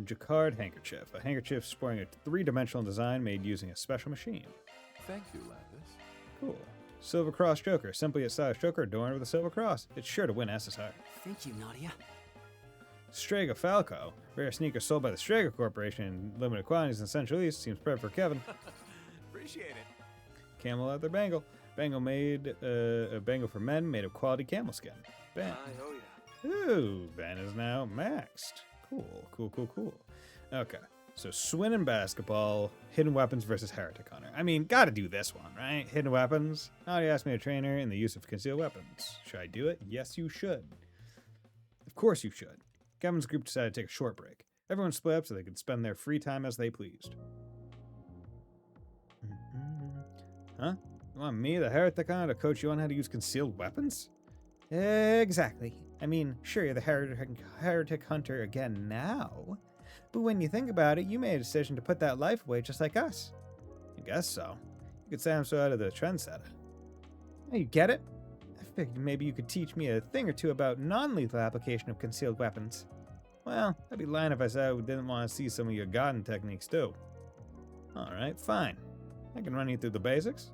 Jacquard handkerchief. A handkerchief sporting a three-dimensional design made using a special machine. Thank you, Lapis. Cool. Silver Cross Joker. Simply a stylish Joker adorned with a silver cross. It's sure to win SSR. Thank you, Nadia. Strega Falco. Rare sneaker sold by the Strega Corporation in limited quantities in Central East. Seems perfect for Kevin. Appreciate it. Camel leather bangle. Bangle made a bangle for men made of quality camel skin. Ban. Oh yeah. Ooh, Ban is now maxed. Cool. Okay. So Swin and basketball, hidden weapons versus Heretic Hunter. I mean, gotta do this one, right? Hidden weapons. Now you asked me to train her in the use of concealed weapons. Should I do it? Yes, you should. Of course you should. Kevin's group decided to take a short break. Everyone split up so they could spend their free time as they pleased. Huh? You want me, the Heretic Hunter, to coach you on how to use concealed weapons? Exactly. I mean, sure, you're the Heretic Hunter again now. But when you think about it, you made a decision to put that life away just like us. I guess so. You could say I'm so out of the trendsetter. Now you get it? I figured maybe you could teach me a thing or two about non-lethal application of concealed weapons. Well, I'd be lying if I said I didn't want to see some of your garden techniques too. Alright, fine. I can run you through the basics.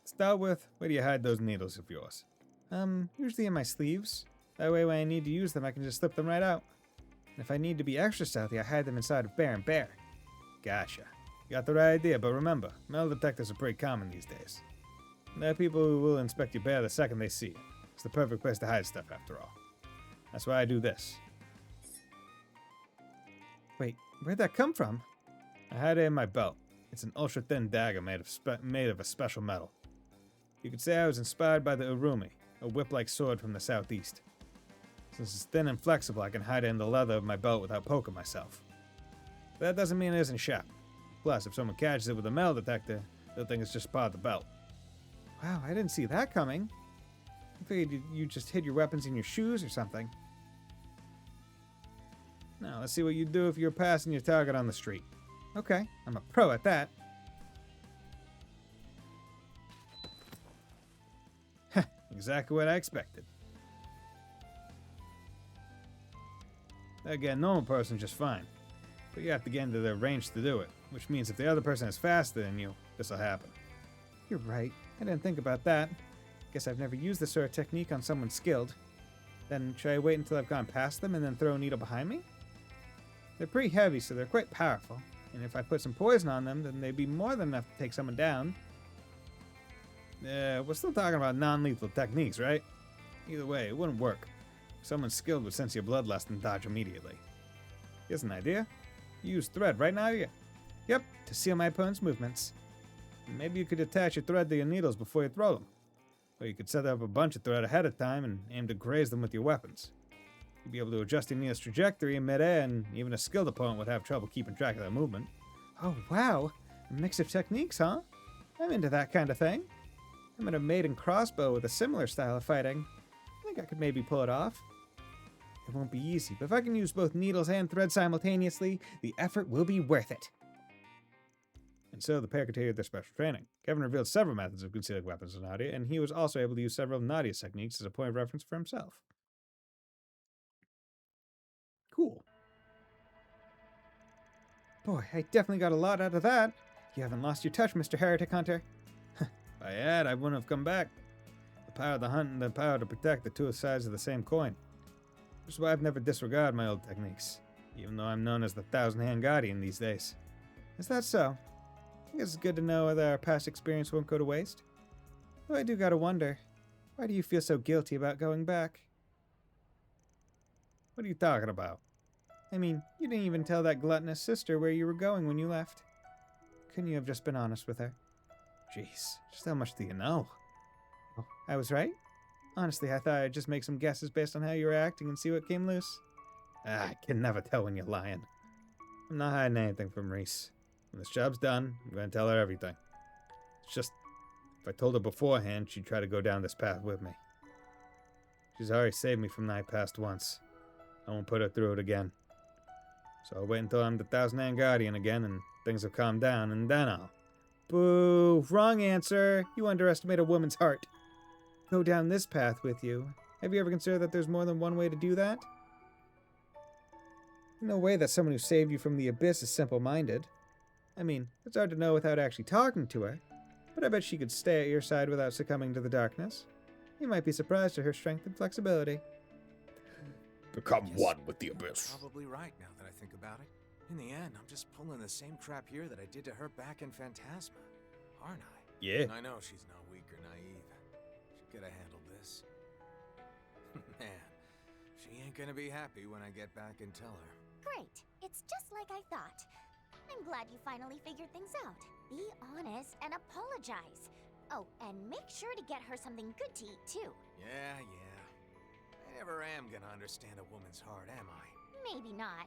Start with, where do you hide those needles of yours? Usually in my sleeves. That way when I need to use them, I can just slip them right out. And if I need to be extra stealthy, I hide them inside of Bear and Bear. Gotcha. You got the right idea, but remember, metal detectors are pretty common these days. And there are people who will inspect your bear the second they see it. It's the perfect place to hide stuff, after all. That's why I do this. Wait, where'd that come from? I hide it in my belt. It's an ultra-thin dagger made of a special metal. You could say I was inspired by the Urumi, a whip-like sword from the southeast. Since it's thin and flexible, I can hide it in the leather of my belt without poking myself. But that doesn't mean it isn't sharp. Plus, if someone catches it with a metal detector, they'll think it's just part of the belt. Wow, I didn't see that coming. I figured you just hid your weapons in your shoes or something. Now, let's see what you'd do if you were passing your target on the street. Okay, I'm a pro at that. Heh, exactly what I expected. Again, normal person just fine. But you have to get into their range to do it, which means if the other person is faster than you, this'll happen. You're right. I didn't think about that. Guess I've never used this sort of technique on someone skilled. Then should I wait until I've gone past them and then throw a needle behind me? They're pretty heavy, so they're quite powerful. And if I put some poison on them, then they'd be more than enough to take someone down. We're still talking about non-lethal techniques, right? Either way, it wouldn't work. Someone skilled would sense your bloodlust and dodge immediately. Here's an idea. You use thread right now, yeah? Yep, to seal my opponent's movements. Maybe you could attach your thread to your needles before you throw them. Or you could set up a bunch of thread ahead of time and aim to graze them with your weapons. You'd be able to adjust your needle's trajectory in midair, and even a skilled opponent would have trouble keeping track of their movement. Oh, wow. A mix of techniques, huh? I'm into that kind of thing. I'm in a maiden crossbow with a similar style of fighting. I think I could maybe pull it off. It won't be easy, but if I can use both needles and thread simultaneously, the effort will be worth it. And so the pair continued their special training. Kevin revealed several methods of concealing weapons to Nadia, and he was also able to use several of Nadia's techniques as a point of reference for himself. Cool. Boy, I definitely got a lot out of that. You haven't lost your touch, Mr. Heretic Hunter. If I had, I wouldn't have come back. The power to hunt and the power to protect, the two sides of the same coin. Which is why I've never disregarded my old techniques, even though I'm known as the Thousand-Hand Guardian these days. Is that so? I guess it's good to know that our past experience won't go to waste. Though I do gotta wonder, why do you feel so guilty about going back? What are you talking about? I mean, you didn't even tell that gluttonous sister where you were going when you left. Couldn't you have just been honest with her? Jeez, just how much do you know? Oh, I was right? Honestly, I thought I'd just make some guesses based on how you were acting and see what came loose. I can never tell when you're lying. I'm not hiding anything from Reese. When this job's done, I'm going to tell her everything. It's just, if I told her beforehand, she'd try to go down this path with me. She's already saved me from night past once. I won't put her through it again. So I'll wait until I'm the Thousand-Hand Guardian again and things have calmed down, and then I'll... Boo! Wrong answer! You underestimate a woman's heart. Go down this path with you. Have you ever considered that there's more than one way to do that? No way that someone who saved you from the abyss is simple-minded. I mean, it's hard to know without actually talking to her, but I bet she could stay at your side without succumbing to the darkness. You might be surprised at her strength and flexibility. Become one with the abyss. You're probably right now that I think about it. In the end, I'm just pulling the same crap here that I did to her back in Phantasma, aren't I? Yeah. I know she's not weak or naive. She could have handled this. Man, she ain't gonna be happy when I get back and tell her. Great. It's just like I thought. I'm glad you finally figured things out. Be honest and apologize. Oh, and make sure to get her something good to eat, too. Yeah. I never am gonna understand a woman's heart, am I? Maybe not.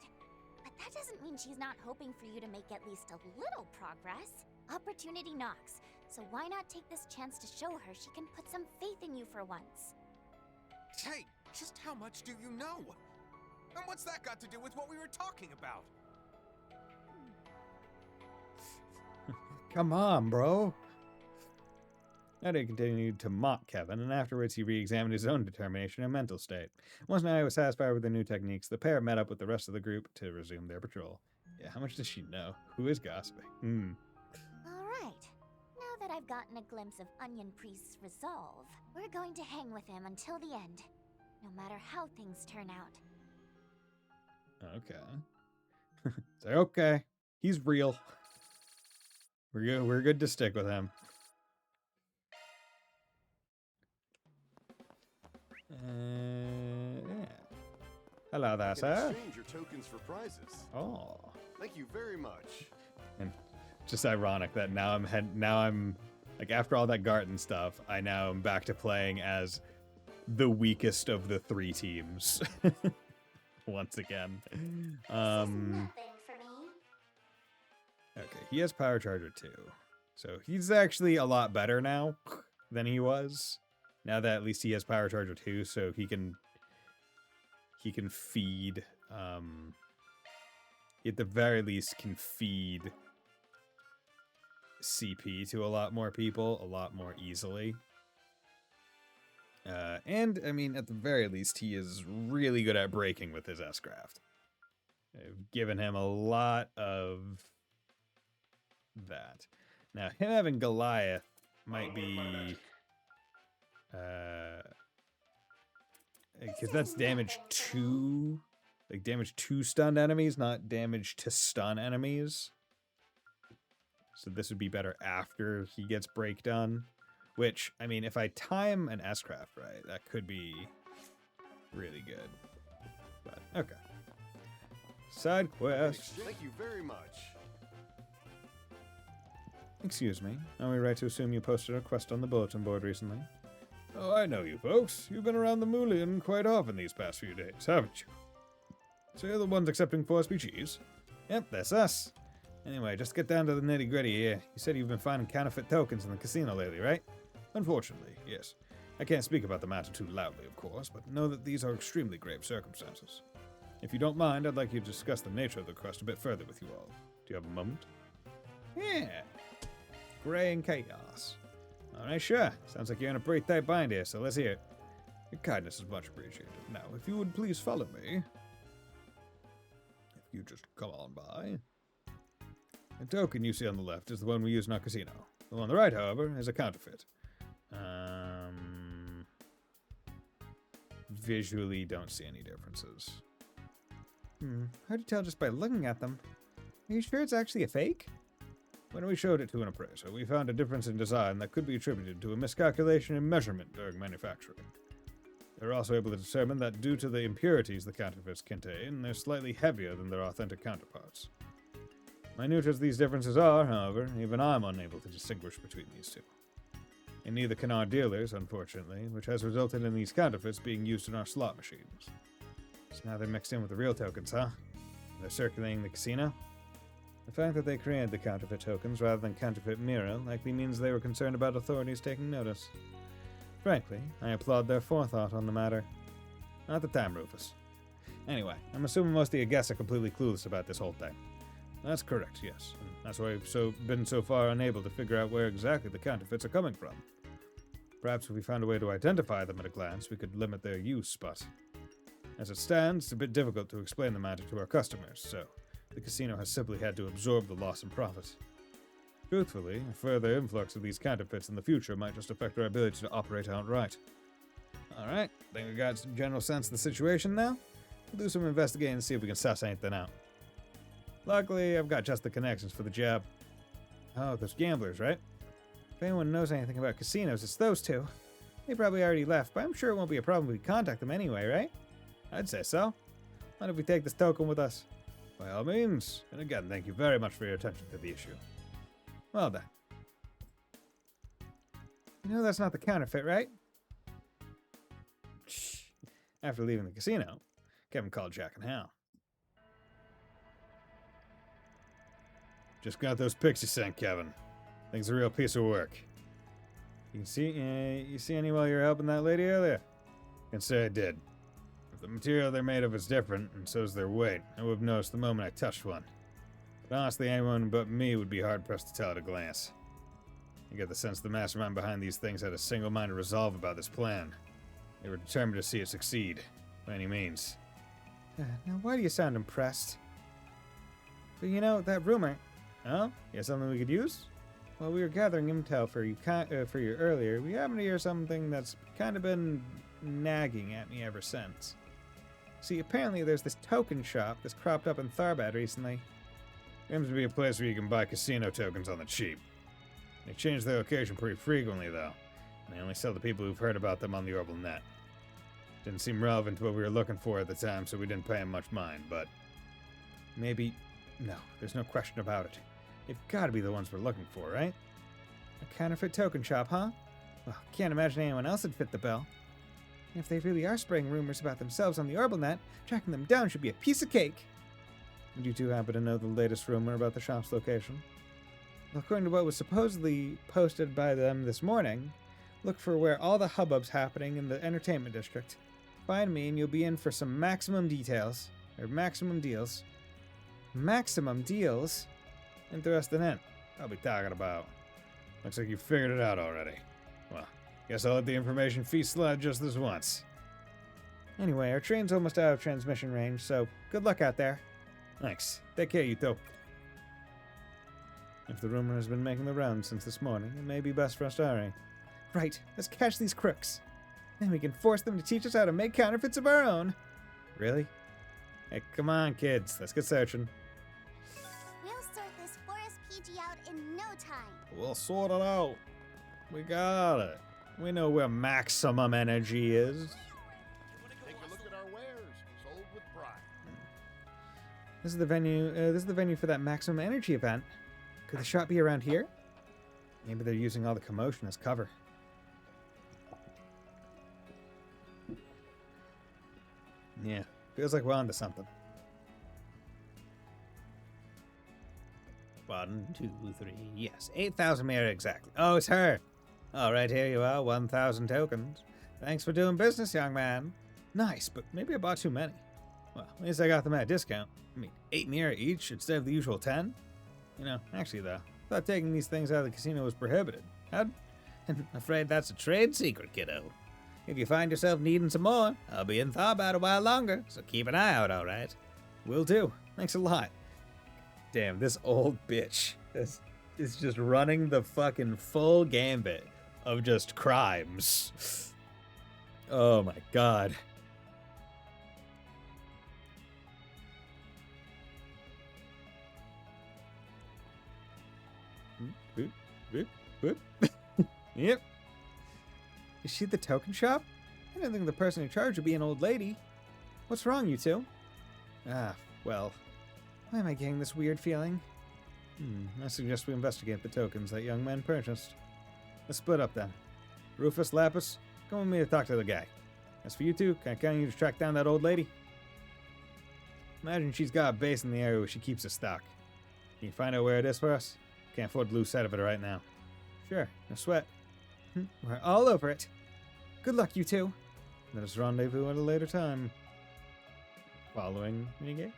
But that doesn't mean she's not hoping for you to make at least a little progress. Opportunity knocks, so why not take this chance to show her she can put some faith in you for once? Hey, just how much do you know? And what's that got to do with what we were talking about? Come on, bro. Nadia continued to mock Kevin, and afterwards he re-examined his own determination and mental state. Once Nadia was satisfied with their new techniques, the pair met up with the rest of the group to resume their patrol. Yeah, how much does she know? Who is gossiping? Alright. Now that I've gotten a glimpse of Onion Priest's resolve, we're going to hang with him until the end, no matter how things turn out. Okay. Say, okay. He's real. We're good to stick with him. Yeah. Hello there, sir. Exchange your tokens for prizes. Oh. Thank you very much. And just ironic that now I'm like, after all that Garten stuff, I now am back to playing as the weakest of the three teams. Once again. Okay, he has Power Charger too. So he's actually a lot better now than he was. Now that at least he has Power Charger 2, so he can feed, he at the very least can feed CP to a lot more people, a lot more easily. And, I mean, at the very least, he is really good at breaking with his S-Craft. I've given him a lot of that. Now, him having Goliath might be... because that's damage to... like, damage to stunned enemies, not damage to stun enemies. So this would be better after he gets break done. Which, I mean, if I time an S-Craft right, that could be really good. But, okay. Side quest. Thank you very much. Excuse me, are we right to assume you posted a quest on the bulletin board recently? Oh, I know you folks. You've been around the Moolian quite often these past few days, haven't you? So you're the ones accepting 4 species? Yep, that's us. Anyway, just get down to the nitty-gritty here. You said you've been finding counterfeit tokens in the casino lately, right? Unfortunately, yes. I can't speak about the matter too loudly, of course, but know that these are extremely grave circumstances. If you don't mind, I'd like you to discuss the nature of the request a bit further with you all. Do you have a moment? Yeah. Gray and chaos. Alright, sure. Sounds like you're in a pretty tight bind here, so let's hear it. Your kindness is much appreciated. Now, if you would please follow me. If you just come on by. The token you see on the left is the one we use in our casino. The one on the right, however, is a counterfeit. Visually don't see any differences. Hard to tell just by looking at them. Are you sure it's actually a fake? When we showed it to an appraiser, we found a difference in design that could be attributed to a miscalculation in measurement during manufacturing. They were also able to determine that due to the impurities the counterfeits contain, they're slightly heavier than their authentic counterparts. Minute as these differences are, however, even I'm unable to distinguish between these two. And neither can our dealers, unfortunately, which has resulted in these counterfeits being used in our slot machines. So now they're mixed in with the real tokens, huh? They're circulating the casino? The fact that they created the counterfeit tokens rather than counterfeit Mira likely means they were concerned about authorities taking notice. Frankly, I applaud their forethought on the matter. Not the time, Rufus. Anyway, I'm assuming most of your guests are completely clueless about this whole thing. That's correct, yes. And that's why we've been so far unable to figure out where exactly the counterfeits are coming from. Perhaps if we found a way to identify them at a glance, we could limit their use, but as it stands, it's a bit difficult to explain the matter to our customers, so the casino has simply had to absorb the loss in profit. Truthfully, a further influx of these counterfeits in the future might just affect our ability to operate outright. Alright, think we got some general sense of the situation now? We'll do some investigating and see if we can suss anything out. Luckily, I've got just the connections for the job. Oh, those gamblers, right? If anyone knows anything about casinos, it's those two. They probably already left, but I'm sure it won't be a problem if we contact them anyway, right? I'd say so. Why don't we take this token with us? By all means. And again, thank you very much for your attention to the issue. Well done. You know that's not the counterfeit, right? Shh. After leaving the casino, Kevin called Jack and Hal. Just got those pics you sent, Kevin. Thing's a real piece of work. You see any while you're helping that lady earlier? I can say I did. If the material they're made of is different, and so's their weight, I would have noticed the moment I touched one. But honestly, anyone but me would be hard-pressed to tell at a glance. I get the sense the mastermind behind these things had a single-minded resolve about this plan. They were determined to see it succeed, by any means. Now why do you sound impressed? But you know, that rumor... Oh? You have something we could use? While we were gathering intel for you earlier, we happened to hear something that's kind of been nagging at me ever since. See, apparently there's this token shop that's cropped up in Tharbad recently. Seems to be a place where you can buy casino tokens on the cheap. They change their location pretty frequently, though, and they only sell to people who've heard about them on the Orbital Net. Didn't seem relevant to what we were looking for at the time, so we didn't pay them much mind, but... Maybe... No, there's no question about it. They've got to be the ones we're looking for, right? A counterfeit token shop, huh? Well, can't imagine anyone else would fit the bill. If they really are spreading rumors about themselves on the Orbital Net, tracking them down should be a piece of cake. And you two happen to know the latest rumor about the shop's location? Well, according to what was supposedly posted by them this morning, look for where all the hubbub's happening in the entertainment district. Find me and you'll be in for some maximum details. Or maximum deals. Maximum deals? Interesting in. I'll be talking about. Looks like you figured it out already. Well, guess I'll let the information feast slide just this once. Anyway, our train's almost out of transmission range, so good luck out there. Thanks. Take care, Yuto. If the rumor has been making the rounds since this morning, it may be best for us to hurry. Right, let's catch these crooks. Then we can force them to teach us how to make counterfeits of our own. Really? Hey, come on, kids. Let's get searching. We'll sort this Forest PG out in no time. We'll sort it out. We got it. We know where maximum energy is. Take a look at our wares, sold with pride. This is the venue. This is the venue for that maximum energy event. Could the shop be around here? Maybe they're using all the commotion as cover. Yeah, feels like we're onto something. 1, 2, 3, yes, 8,000 Mira exactly. Oh, it's her. All right, here you are, 1,000 tokens. Thanks for doing business, young man. Nice, but maybe I bought too many. Well, at least I got them at a discount. I mean, 8 mira each instead of the usual 10? You know, actually though, I thought taking these things out of the casino was prohibited. I'm afraid that's a trade secret, kiddo. If you find yourself needing some more, I'll be in thaw about a while longer, so keep an eye out, alright? Will do. Thanks a lot. Damn, this old bitch is just running the fucking full gambit of just crimes. Oh my god. Boop, boop, boop. Yep. Is she the token shop? I didn't think the person in charge would be an old lady. What's wrong, you two? Ah, well. Why am I getting this weird feeling? I suggest we investigate the tokens that young man purchased. Let's split up then. Rufus, Lapis, come with me to talk to the guy. As for you two, can I count on you to track down that old lady? Imagine she's got a base in the area where she keeps her stock. Can you find out where it is for us? Can't afford to lose sight of it right now. Sure, no sweat. We're all over it. Good luck, you two. Let us rendezvous at a later time. Following minigame?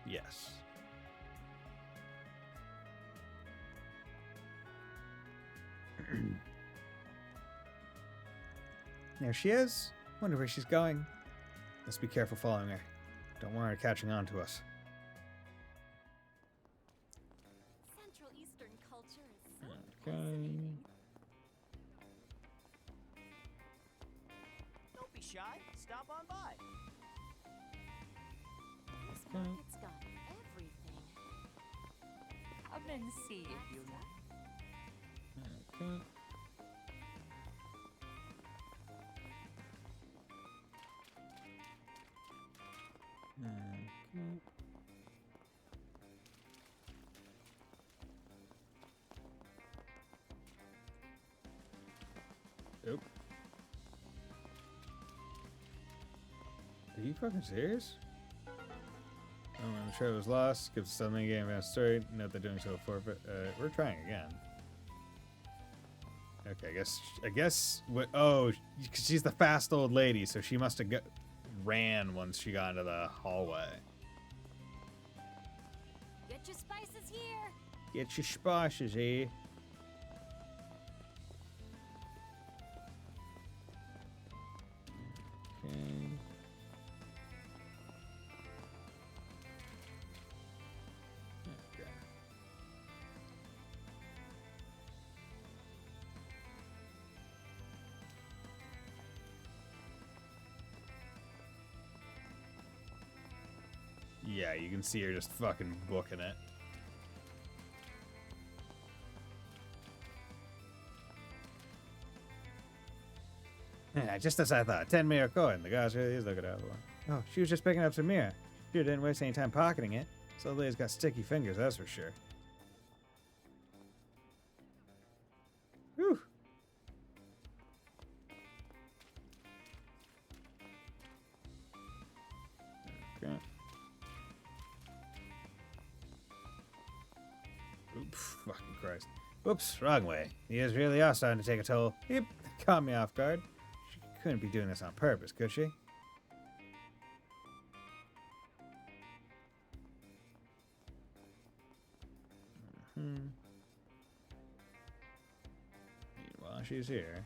Yes. There she is. Wonder where she's going. Let's be careful following her. Don't want her catching on to us. Central Eastern culture is so Okay. Don't be shy. Stop on by. This market's got everything. Come and see if you like. Okay. Okay. Oop. Are you fucking serious? Oh, when the trade was lost, gives us something game advanced story. Note that doing so will forfeit. We're trying again. Okay, I guess what? Oh, she's the fast old lady, so she must have ran once she got into the hallway. Get your spices here. Get your spices here. Okay. Okay. Yeah, you can see her just fucking booking it. Yeah, just as I thought. 10 mirror coin. The guy's really is looking at one. Oh, she was just picking up some mirror. She didn't waste any time pocketing it. So the lady's got sticky fingers, that's for sure. Whew. Okay. Oops, fucking Christ. Whoops, wrong way. The ears really are starting to take a toll. Yep, caught me off guard. She couldn't be doing this on purpose, could she? Meanwhile, she's here.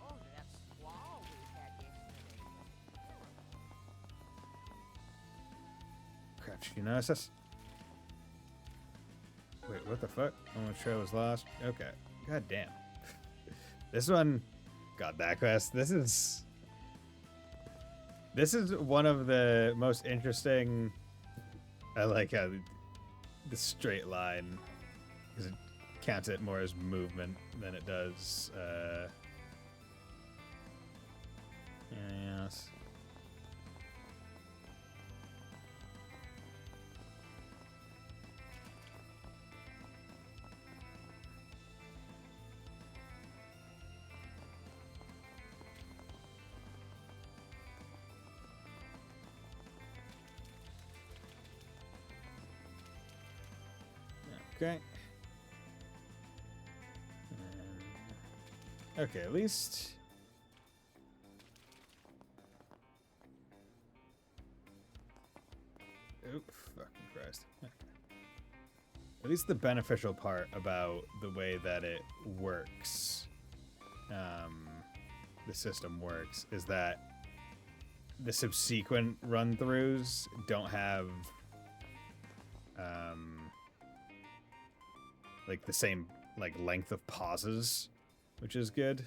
Oh, that squall we had yesterday. Crap, did you notice us? Wait, what the fuck? Oh, the trail was lost. Okay. God damn. This one got that quest. This is one of the most interesting. I like how the straight line, because it counts it more as movement than it does anything else. Okay. Okay, at least... Oop, fucking Christ. Okay. At least the beneficial part about the way that it works, the system works, is that the subsequent run-throughs don't have, like, the same, like, length of pauses, which is good.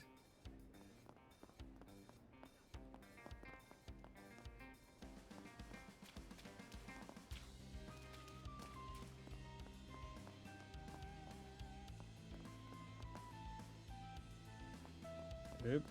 Oop.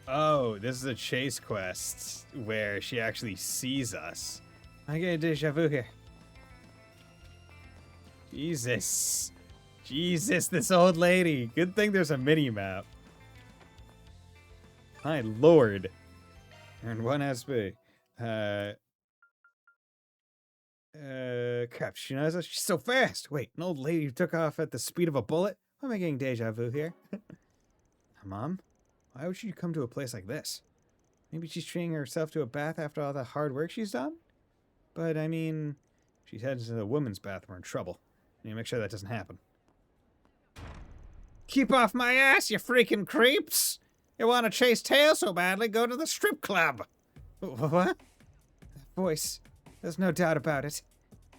Oh, this is a chase quest where she actually sees us. I get a deja vu here. Jesus. Jesus, this old lady. Good thing there's a mini-map. My lord. Earned 1 SP. Crap, she knows us? She's so fast. Wait, an old lady who took off at the speed of a bullet? Why am I getting deja vu here? Mom? Why would she come to a place like this? Maybe she's treating herself to a bath after all the hard work she's done? But, I mean, if she heads to the women's bath, we're in trouble. I need to make sure that doesn't happen. Keep off my ass, you freaking creeps! You want to chase tail so badly, go to the strip club! What? That voice. There's no doubt about it.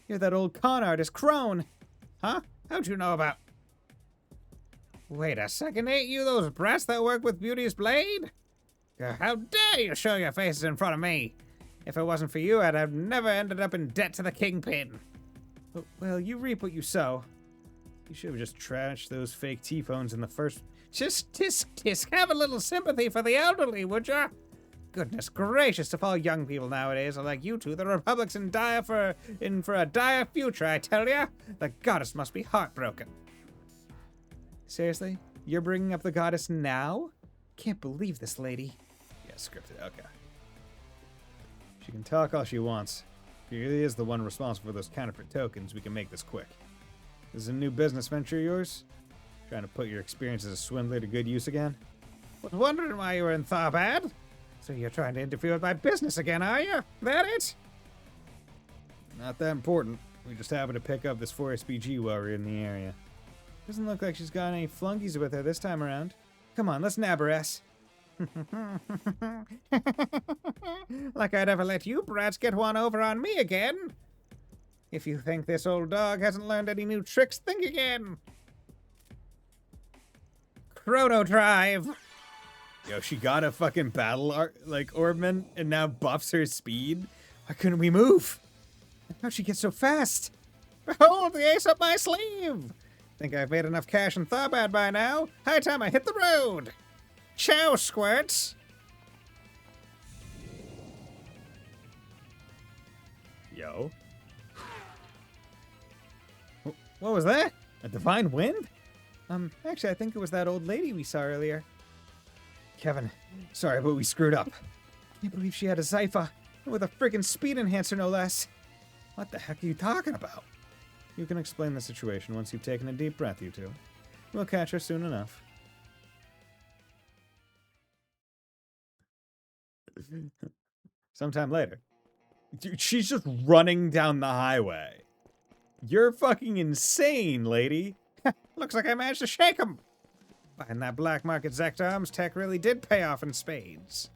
You're that old con artist, Crone! Huh? How'd you know about... Wait a second, ain't you those brats that work with Beauty's Blade? How dare you show your faces in front of me? If it wasn't for you, I'd have never ended up in debt to the Kingpin. Well, you reap what you sow. You should have just trashed those fake T-phones in the first... Just tisk, have a little sympathy for the elderly, would ya? Goodness gracious, if all young people nowadays are like you two, the Republic's in for a dire future, I tell ya. The goddess must be heartbroken. Seriously? You're bringing up the goddess now? Can't believe this lady. Yeah, scripted, okay. She can talk all she wants. If she really is the one responsible for those counterfeit tokens, we can make this quick. This is a new business venture of yours? Trying to put your experience as a swindler to good use again? Was wondering why you were in Tharbad? So you're trying to interfere with my business again, are you? That it? Not that important. We just happened to pick up this 4SBG while we're in the area. Doesn't look like she's got any flunkies with her this time around. Come on, let's nab her ass. Like I'd ever let you brats get one over on me again. If you think this old dog hasn't learned any new tricks, think again. Chrono Drive. Yo, she got a fucking battle orbment and now buffs her speed. Why couldn't we move? How'd she get so fast? Behold the ace up my sleeve. Think I've made enough cash in Tharbad by now. High time I hit the road. Ciao, squirts. Yo. What was that? A divine wind? Actually, I think it was that old lady we saw earlier. Kevin, sorry, but we screwed up. Can't believe she had a Zypha, with a friggin' speed enhancer, no less. What the heck are you talking about? You can explain the situation once you've taken a deep breath, you two. We'll catch her soon enough. Sometime later. Dude, she's just running down the highway. You're fucking insane, lady. Looks like I managed to shake him. Buying that black market Zectarms tech really did pay off in spades.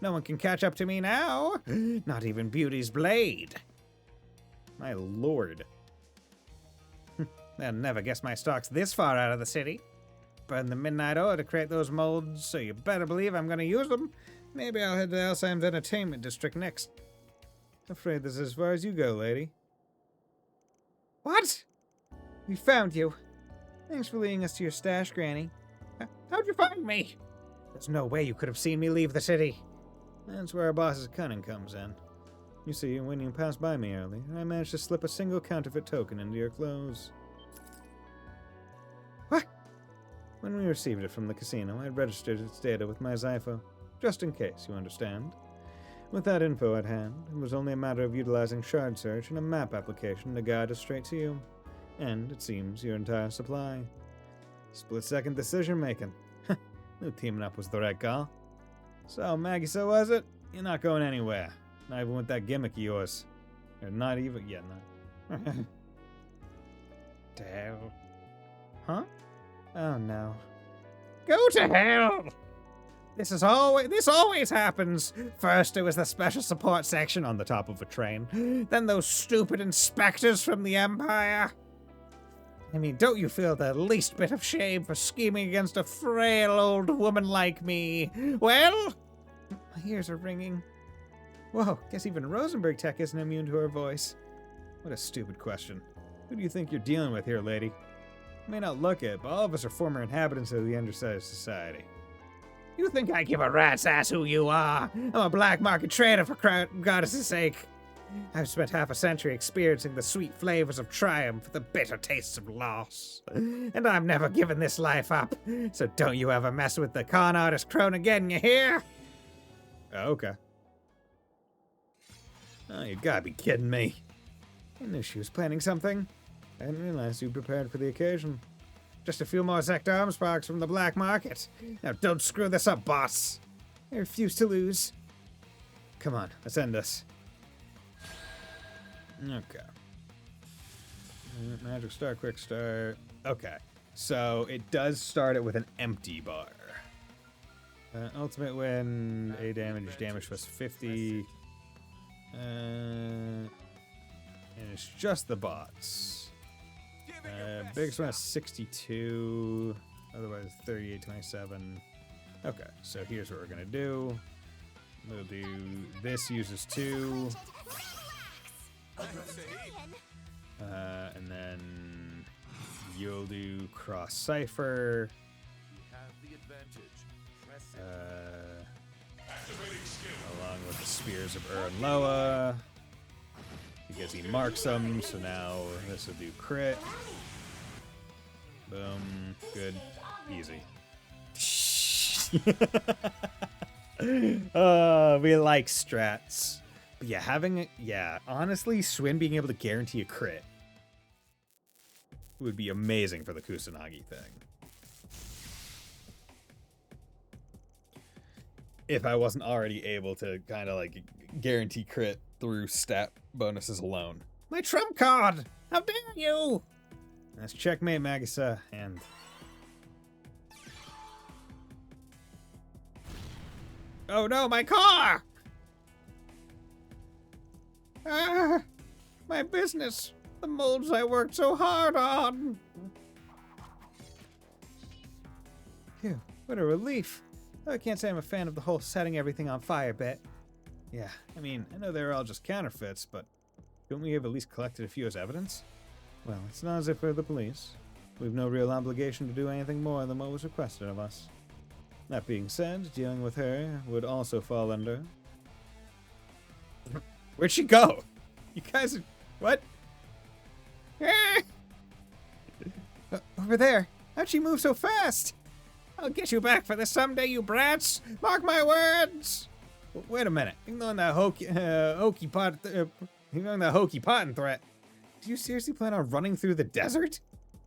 No one can catch up to me now. Not even Beauty's Blade. My lord. They'll never guess my stock's this far out of the city. burned the midnight oil to create those molds, so you better believe I'm gonna use them. Maybe I'll head to Alzheimer's Entertainment District next. Afraid this is as far as you go, lady. What? We found you. Thanks for leading us to your stash, Granny. How'd you find me? There's no way you could have seen me leave the city. That's where our boss's cunning comes in. You see, when you passed by me earlier, I managed to slip a single counterfeit token into your clothes. What? When we received it from the casino, I registered its data with my Zypho, just in case, you understand. With that info at hand, it was only a matter of utilizing Shard Search and a map application to guide us straight to you. And, it seems, your entire supply. Split-second decision-making. Knew teaming up was the right call. So, Maggie, so was it? You're not going anywhere. Not even with that gimmick of yours. Or not even... Yeah, not... To hell. Huh? Oh, no. Go to hell! This always happens. First, it was the special support section on the top of a train. Then those stupid inspectors from the Empire. I mean, don't you feel the least bit of shame for scheming against a frail old woman like me? Well, my ears are ringing. Whoa, guess even Rosenberg Tech isn't immune to her voice. What a stupid question. Who do you think you're dealing with here, lady? You may not look it, but all of us are former inhabitants of the undersized society. You think I give a rat's ass who you are? I'm a black market trader, for goddess' sake. I've spent half a century experiencing the sweet flavors of triumph, the bitter tastes of loss. And I'm never giving this life up, so don't you ever mess with the con artist crone again, you hear? Oh, okay. Oh, you gotta be kidding me. I knew she was planning something. I didn't realize you prepared for the occasion. Just a few more Zect arm sparks from the black market. Now don't screw this up, boss. I refuse to lose. Come on, let's end this. Okay. Magic Star, Quick Start. Okay. So it does start it with an empty bar. Ultimate win, A damage plus 50. And it's just the bots. Biggest one is 62. Otherwise 38.27. Okay, so here's what we're gonna do. We'll do this uses 2. And then you'll do Cross Cipher. Along with the Spears of Ur and Loa. Because he marks them, so now this will do crit. Boom. Good. Easy. We like strats. But yeah, honestly, Swin being able to guarantee a crit would be amazing for the Kusanagi thing. If I wasn't already able to kind of like guarantee crit through stat bonuses alone. My trump card! How dare you! That's checkmate, Magisa, and... Oh no, my car! Ah, my business. The molds I worked so hard on. Phew, what a relief. Though I can't say I'm a fan of the whole setting everything on fire bit. Yeah, I mean, I know they were all just counterfeits, but couldn't we have at least collected a few as evidence? Well, it's not as if we're the police. We've no real obligation to do anything more than what was requested of us. That being said, dealing with her would also fall under... Where'd she go? You guys are... What? Over there. How'd she move so fast? I'll get you back for this someday, you brats! Mark my words! Wait a minute. Ignoring that hokey potting threat. Do you seriously plan on running through the desert?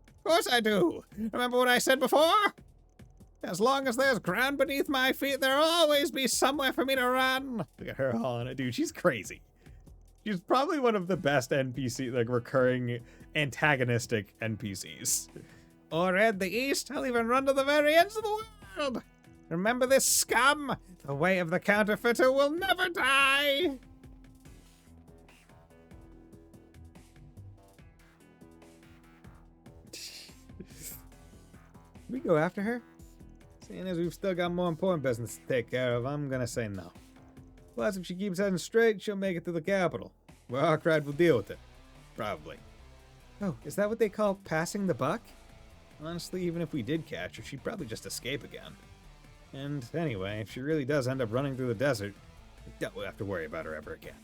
Of course I do. Remember what I said before? As long as there's ground beneath my feet, there'll always be somewhere for me to run. Look at her hauling it, dude. She's crazy. She's probably one of the best NPC, like recurring antagonistic NPCs. Or at the east, I'll even run to the very ends of the world. Remember this, scum? The way of the counterfeiter will never die. We go after her? Seeing as we've still got more important business to take care of, I'm gonna say no. Plus, if she keeps heading straight, she'll make it to the capital, where Arkride will deal with it. Probably. Oh, is that what they call passing the buck? Honestly, even if we did catch her, she'd probably just escape again. And anyway, if she really does end up running through the desert, we don't have to worry about her ever again.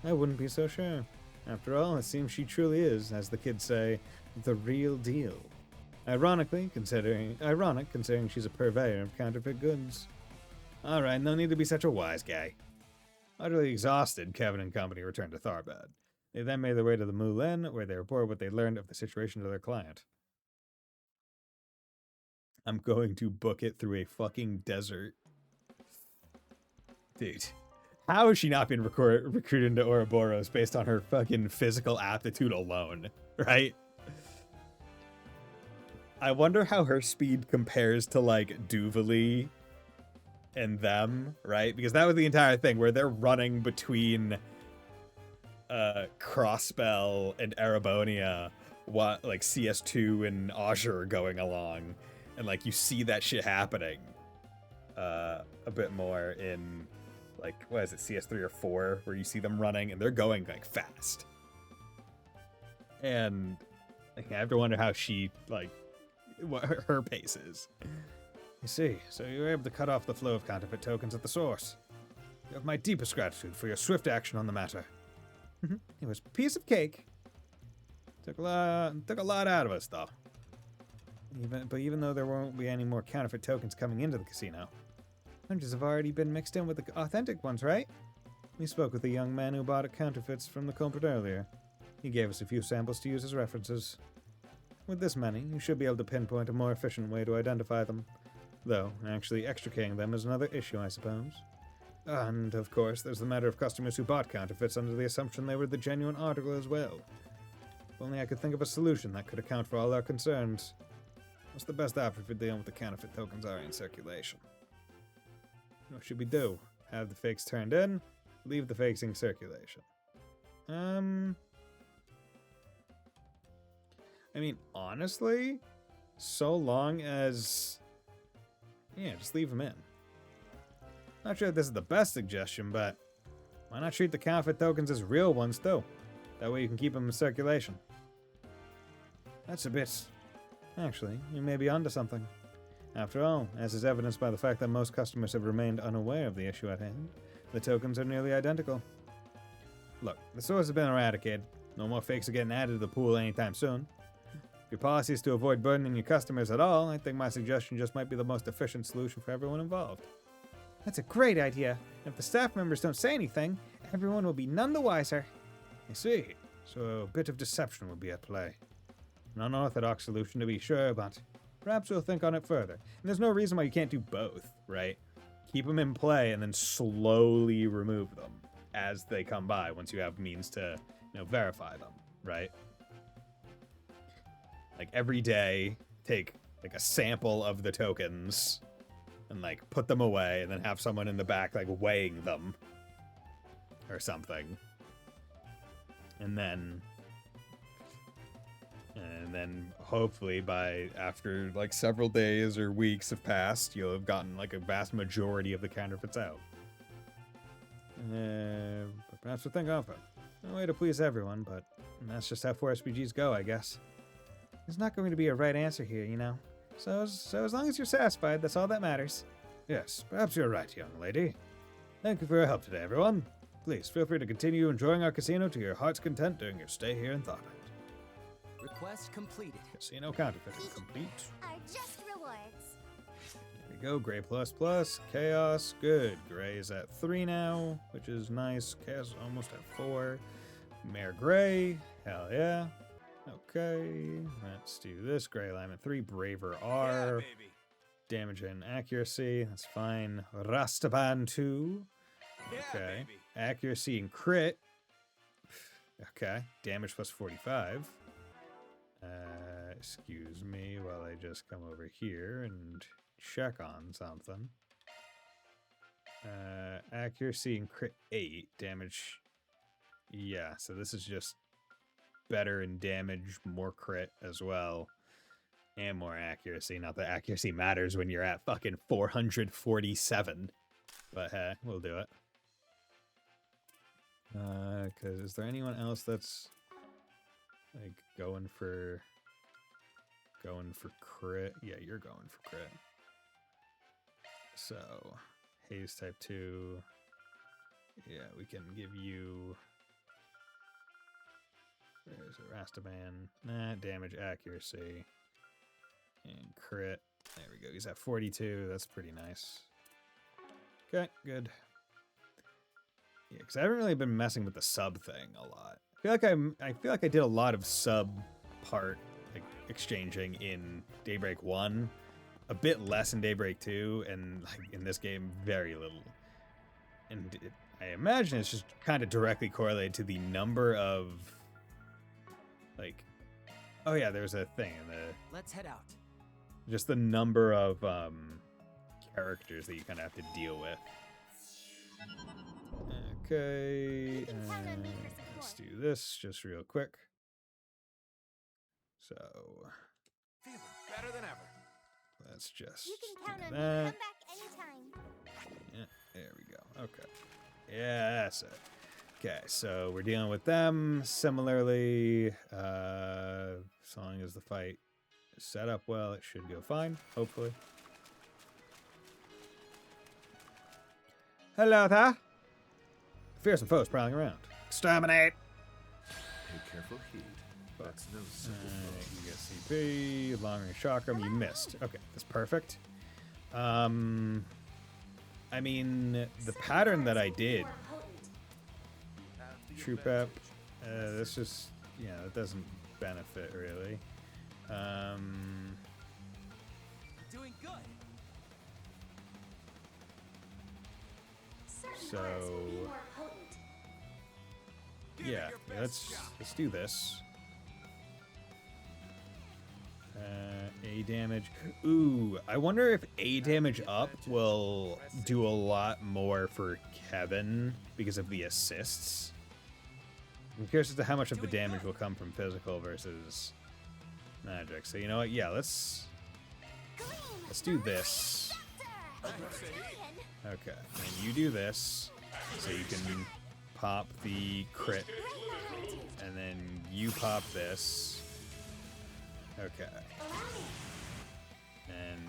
I wouldn't be so sure. After all, it seems she truly is, as the kids say, the real deal. Ironic considering she's a purveyor of counterfeit goods. Alright, no need to be such a wise guy. Utterly exhausted, Kevin and company returned to Tharbad. They then made their way to the Moulin, where they reported what they learned of the situation to their client. I'm going to book it through a fucking desert. Dude. How has she not been recruited into Ouroboros based on her fucking physical aptitude alone, right? I wonder how her speed compares to, like, Duvali and them, right? Because that was the entire thing, where they're running between Crossbell and Erebonia, like CS2 and Azure going along. And, like, you see that shit happening a bit more in, like, what is it, CS3 or 4, where you see them running, and they're going, like, fast. And like, I have to wonder how she, like, what her pace is. You see, so you were able to cut off the flow of counterfeit tokens at the source. You have my deepest gratitude for your swift action on the matter. It was a piece of cake. Took a lot out of us, though. Even though there won't be any more counterfeit tokens coming into the casino, hundreds have already been mixed in with the authentic ones, right? We spoke with a young man who bought counterfeits from the culprit earlier. He gave us a few samples to use as references. With this many, you should be able to pinpoint a more efficient way to identify them. Though, actually extricating them is another issue, I suppose. And, of course, there's the matter of customers who bought counterfeits under the assumption they were the genuine article as well. If only I could think of a solution that could account for all our concerns. What's the best option for dealing with the counterfeit tokens already in circulation? What should we do? Have the fakes turned in? Leave the fakes in circulation? I mean, honestly, so long as... yeah, just leave them in. Not sure if this is the best suggestion, but why not treat the counterfeit tokens as real ones, too? That way you can keep them in circulation. That's a bit... actually, you may be onto something. After all, as is evidenced by the fact that most customers have remained unaware of the issue at hand, the tokens are nearly identical. Look, the source has been eradicated. No more fakes are getting added to the pool anytime soon. If your policy is to avoid burdening your customers at all, I think my suggestion just might be the most efficient solution for everyone involved. That's a great idea. If the staff members don't say anything, everyone will be none the wiser. I see. So a bit of deception will be at play. An unorthodox solution to be sure, but perhaps we'll think on it further. And there's no reason why you can't do both, right? Keep them in play and then slowly remove them as they come by once you have means to, verify them, right? Like every day, take like a sample of the tokens and like put them away and then have someone in the back like weighing them or something. And then hopefully after like several days or weeks have passed, you'll have gotten like a vast majority of the counterfeits out. But perhaps we'll think of it. No way to please everyone, but that's just how 4SPGs go, I guess. There's not going to be a right answer here, So as long as you're satisfied, that's all that matters. Yes, perhaps you're right, young lady. Thank you for your help today, everyone. Please feel free to continue enjoying our casino to your heart's content during your stay here in Tharbad. Request completed. Casino counterfeiting complete. Are just rewards. There we go. Gray ++. Chaos. Good. Gray is at 3 now, which is nice. Chaos is almost at 4. Mare Gray. Hell yeah. Okay. Let's do this. Gray alignment 3. Braver R. Yeah, baby. Damage and accuracy. That's fine. Rastaban 2. Okay. Yeah, baby. Accuracy and crit. Okay. Damage +45. Excuse me while I just come over here and check on something. Accuracy and crit 8. Damage. Yeah, so this is just better in damage, more crit as well. And more accuracy. Not that accuracy matters when you're at fucking 447. But hey, we'll do it. Because is there anyone else that's like going for crit? Yeah, you're going for crit. So haze type 2. Yeah, we can give you. There's a Rastaman. Nah, damage, accuracy, and crit. There we go. He's at 42. That's pretty nice. Okay, good. Yeah, because I haven't really been messing with the sub thing a lot. I feel like I did a lot of sub part like exchanging in Daybreak 1, a bit less in Daybreak 2, and like in this game, very little. And I imagine it's just kind of directly correlated to the number of like, oh yeah, there's a thing in the. Let's head out. Just the number of characters that you kind of have to deal with. Okay, let's do this just real quick. So, Feeling better than ever. Let's just You can count do on me. that. Come back anytime. Yeah, there we go. Okay. Yeah, that's it. Okay, so we're dealing with them similarly. As long as the fight is set up well, it should go fine, hopefully. Hello there. Fearsome foes prowling around. Exterminate! Pay careful heed. That's no simple You get CP, long range chakram. You missed. Okay, that's perfect. I mean, the pattern that I did. Troop up. That's just, yeah, that doesn't benefit really. Doing good. So yeah, let's do this. A damage. Ooh, I wonder if A damage up will do a lot more for Kevin because of the assists. I'm curious as to how much of the damage will come from physical versus magic. So you know what? Yeah, let's do this. Okay, and you do this, so you can pop the crit, and then you pop this. Okay. And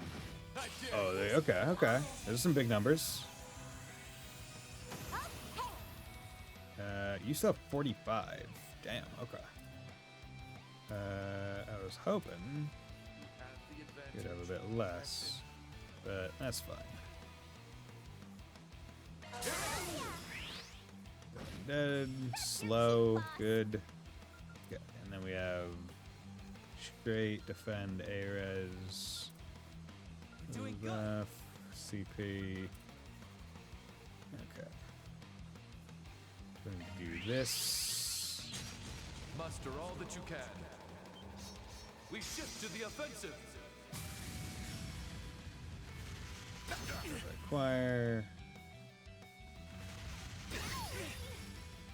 oh, okay. Those are some big numbers. You still have 45. Damn. Okay. I was hoping you'd have a bit less, but that's fine. Dead, slow, good. Okay, and then we have straight, defend, A-res, left, CP. Okay. Going to do this. Muster all that you can. We shift to the offensive. Acquire.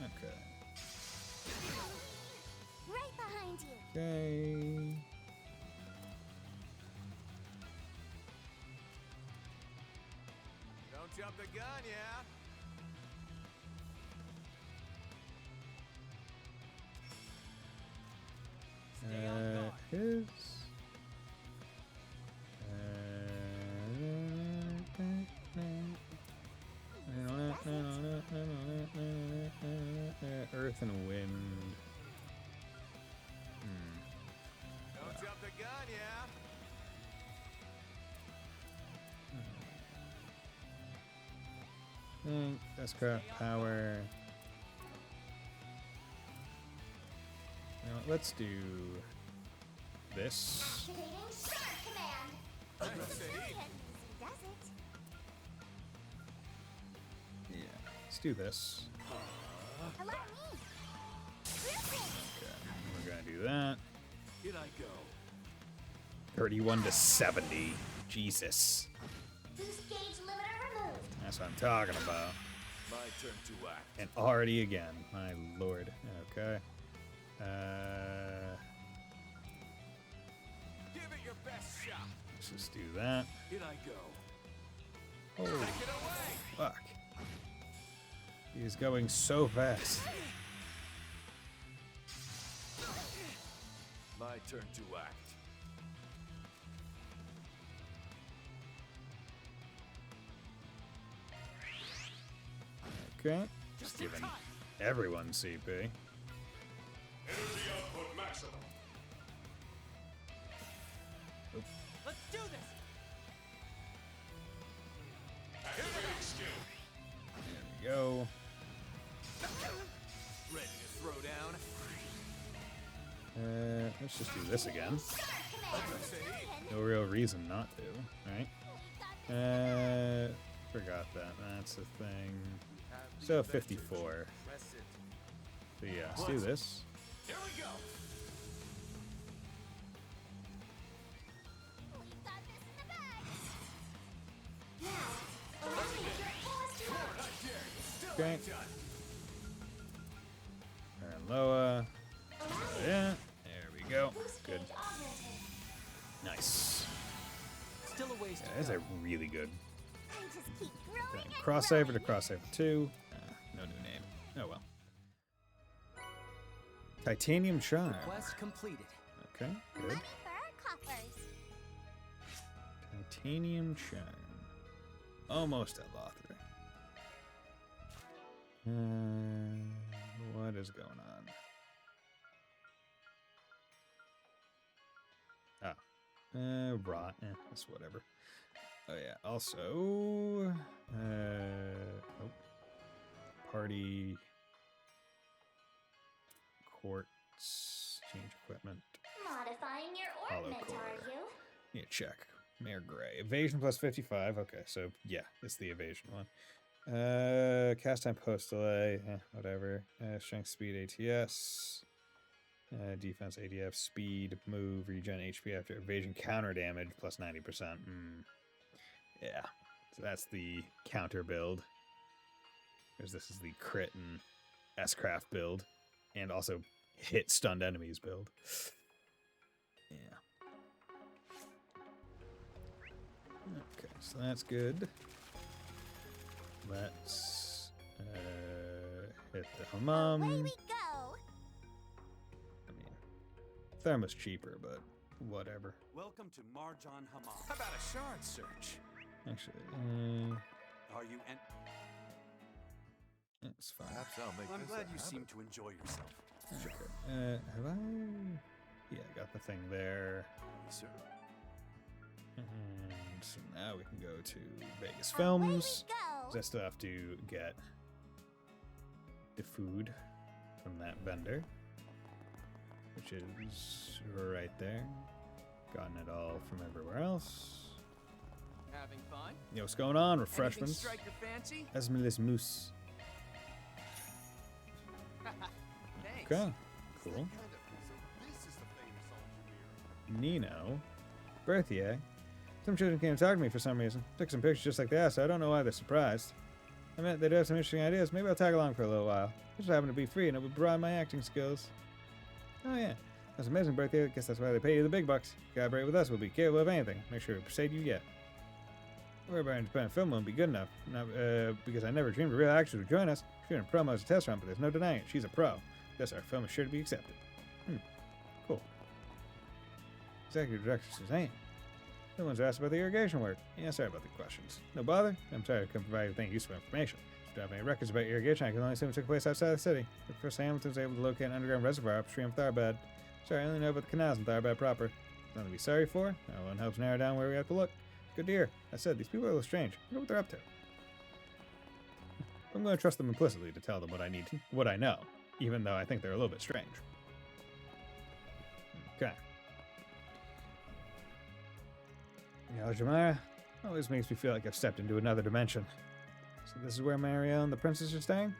Okay. Right behind you. Okay. Don't jump the gun, yeah? His. Earth and wind. Don't jump the gun, yeah? That's crap. Power. You know what, let's do this. Activating Shark Command. Does it? Yeah, let's do this. Allow me. Okay, we're gonna do that. Here I go. 31 to 70. Jesus. Boost gauge limiter removed. That's what I'm talking about. My turn to act. And already again. My lord. Okay. Give it your best shot. Let's just do that. Here I go. Oh, Take it away. fuck. He's going so fast. My turn to act. Okay. Just giving everyone CP. Energy output maximum. Let's do this. Activating skill. There we go. Ready to throw down? Let's just do this again. Proceed. No real reason not to, right? Forgot that. That's a thing. So 54. Press it. So yeah, let's do this. Here we go. We've got this in the bag. Now, eliminate your fullest charge. Okay. And Loa. Yeah, there we go. Good. Nice. Still a ways Yeah, to that's go. a really good I just keep growing thing. and Crossover to growing. crossover 2. No new name. Oh well. Titanium charm. Quest completed. Okay, good. Money for our coffers. Titanium charm. Almost at Lothar. What is going on? Rot. That's whatever. Oh yeah. Also, oh, party quartz change equipment. Modifying your Hollow ornament, core. are you? Yeah, check. Mayor Gray. Evasion plus 55. Okay, so yeah, it's the evasion one. Cast time post delay. Whatever. Strength, speed, ATS. Defense, ADF, speed, move, regen, HP after evasion, counter damage plus 90%. Yeah. So that's the counter build. Because this is the crit and S-craft build. And also hit stunned enemies build. Yeah. Okay, so that's good. Let's hit the hammam. Away we go. I mean, Therma's cheaper, but whatever. Welcome to Marjan Hammam. How about a shard search? Actually, Are you en- it's fine. Perhaps I'll make I'm this glad a you habit. seem to enjoy yourself. Okay. Have I? Yeah, I got the thing there. Yes, sir. And so now we can go to Vegas Away we Films. go. I still have to get the food from that vendor, which is right there. Gotten it all from everywhere else. Having fun? Yo, what's going on? Anything Refreshments. strike your fancy? Esmeralda Moose. Thanks. Okay, cool. Nino. Berthier. Some children came to talk to me for some reason. Took some pictures just like that, so I don't know why they're surprised. I meant they do have some interesting ideas. Maybe I'll tag along for a little while. I just happen to be free and it would broaden my acting skills. Oh yeah. That's amazing, Berthier. Guess that's why they pay you the big bucks. Collaborate with us, we'll be capable of anything. Make sure to persuade you yet. Worry about independent film won't be good enough. Not, because I never dreamed a real actress would join us. Shooting a promo as a test run, but there's no denying it. She's a pro. Thus, our film is sure to be accepted. Cool. Executive Director Suzanne. No one's asked about the irrigation work. Yeah, sorry about the questions. No bother. I'm sorry I couldn't provide you with any useful information. If you have any records about irrigation, I can only assume it took place outside the city. But first, Hamilton was able to locate an underground reservoir upstream of Tharbad. Sorry, I only know about the canals in Tharbad proper. Nothing to be sorry for. No one helps narrow down where we have to look. Good to hear. I said, these people are a little strange. I wonder what they're up to. I'm going to trust them implicitly to tell them what I know, even though I think they're a little bit strange. Okay. Yeah, Jamara always makes me feel like I've stepped into another dimension. So this is where Marielle and the princess are staying?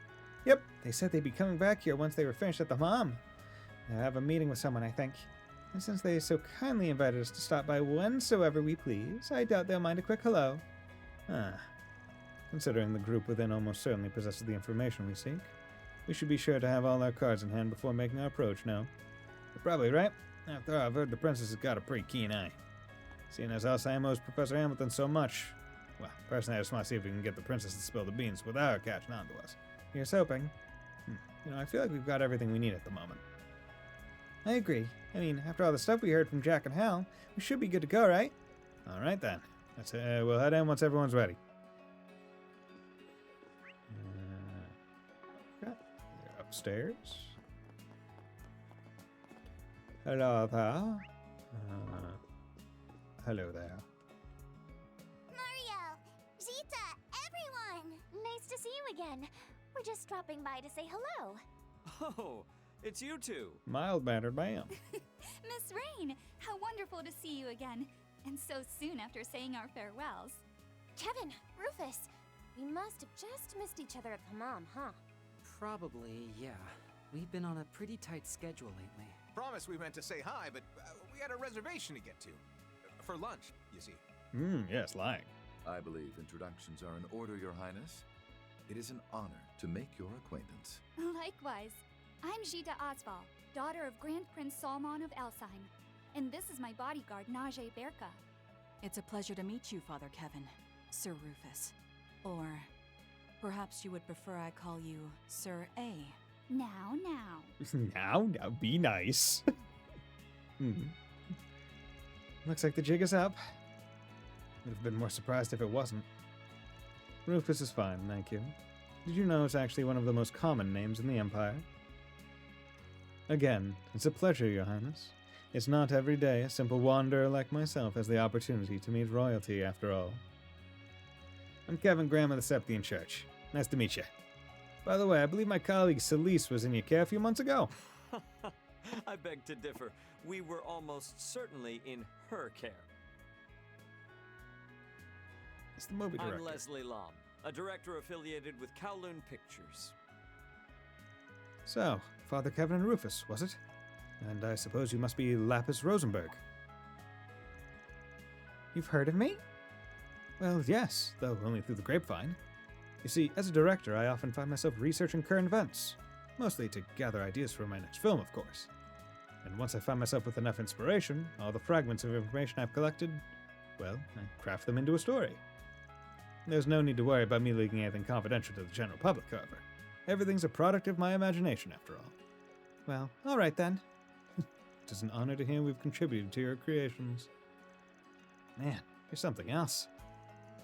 Yep, they said they'd be coming back here once they were finished at the hammam. I have a meeting with someone, I think. And since they so kindly invited us to stop by whensoever we please, I doubt they'll mind a quick hello. Considering the group within almost certainly possesses the information we seek, we should be sure to have all our cards in hand before making our approach, no? You're probably right. After all, I've heard the princess has got a pretty keen eye. Seeing as Alzheimer owes Professor Hamilton so much, well, personally I just want to see if we can get the princess to spill the beans without her catching on to us. Here's hoping. I feel like we've got everything we need at the moment. I agree. I mean, after all the stuff we heard from Jack and Hal, we should be good to go, right? All right, then. We'll head in once everyone's ready. Okay. They're upstairs. Hello there. Hello there. Mario! Zita! Everyone! Nice to see you again. We're just dropping by to say hello. Oh, it's you two. Mild-mannered ma'am. Miss Rain, how wonderful to see you again. And so soon after saying our farewells. Kevin, Rufus, we must have just missed each other at the mom, huh? Probably, yeah. We've been on a pretty tight schedule lately. Promise we meant to say hi, but we had a reservation to get to. For lunch, you see. Yes, lying. I believe introductions are in order, Your Highness. It is an honor to make your acquaintance. Likewise. I'm Gita Osval, daughter of Grand Prince Salman of Elsheim. And this is my bodyguard, Najee Berka. It's a pleasure to meet you, Father Kevin, Sir Rufus. Or perhaps you would prefer I call you Sir A. Now. Now, be nice. Looks like the jig is up. Would have been more surprised if it wasn't. Rufus is fine, thank you. Did you know it's actually one of the most common names in the Empire? Again, it's a pleasure, Your Highness. It's not every day a simple wanderer like myself has the opportunity to meet royalty, after all. I'm Kevin Graham of the Septian Church. Nice to meet you. By the way, I believe my colleague Celeste was in your care a few months ago. I beg to differ. We were almost certainly in her care. It's the movie director. I'm Leslie Lom, a director affiliated with Kowloon Pictures. So, Father Kevin and Rufus, was it? And I suppose you must be Lapis Rosenberg. You've heard of me? Well, yes, though only through the grapevine. You see, as a director, I often find myself researching current events, mostly to gather ideas for my next film, of course. And once I find myself with enough inspiration, all the fragments of information I've collected, well, I craft them into a story. There's no need to worry about me leaking anything confidential to the general public, however. Everything's a product of my imagination, after all. Well, all right then. It is an honor to hear we've contributed to your creations. Man, you're something else.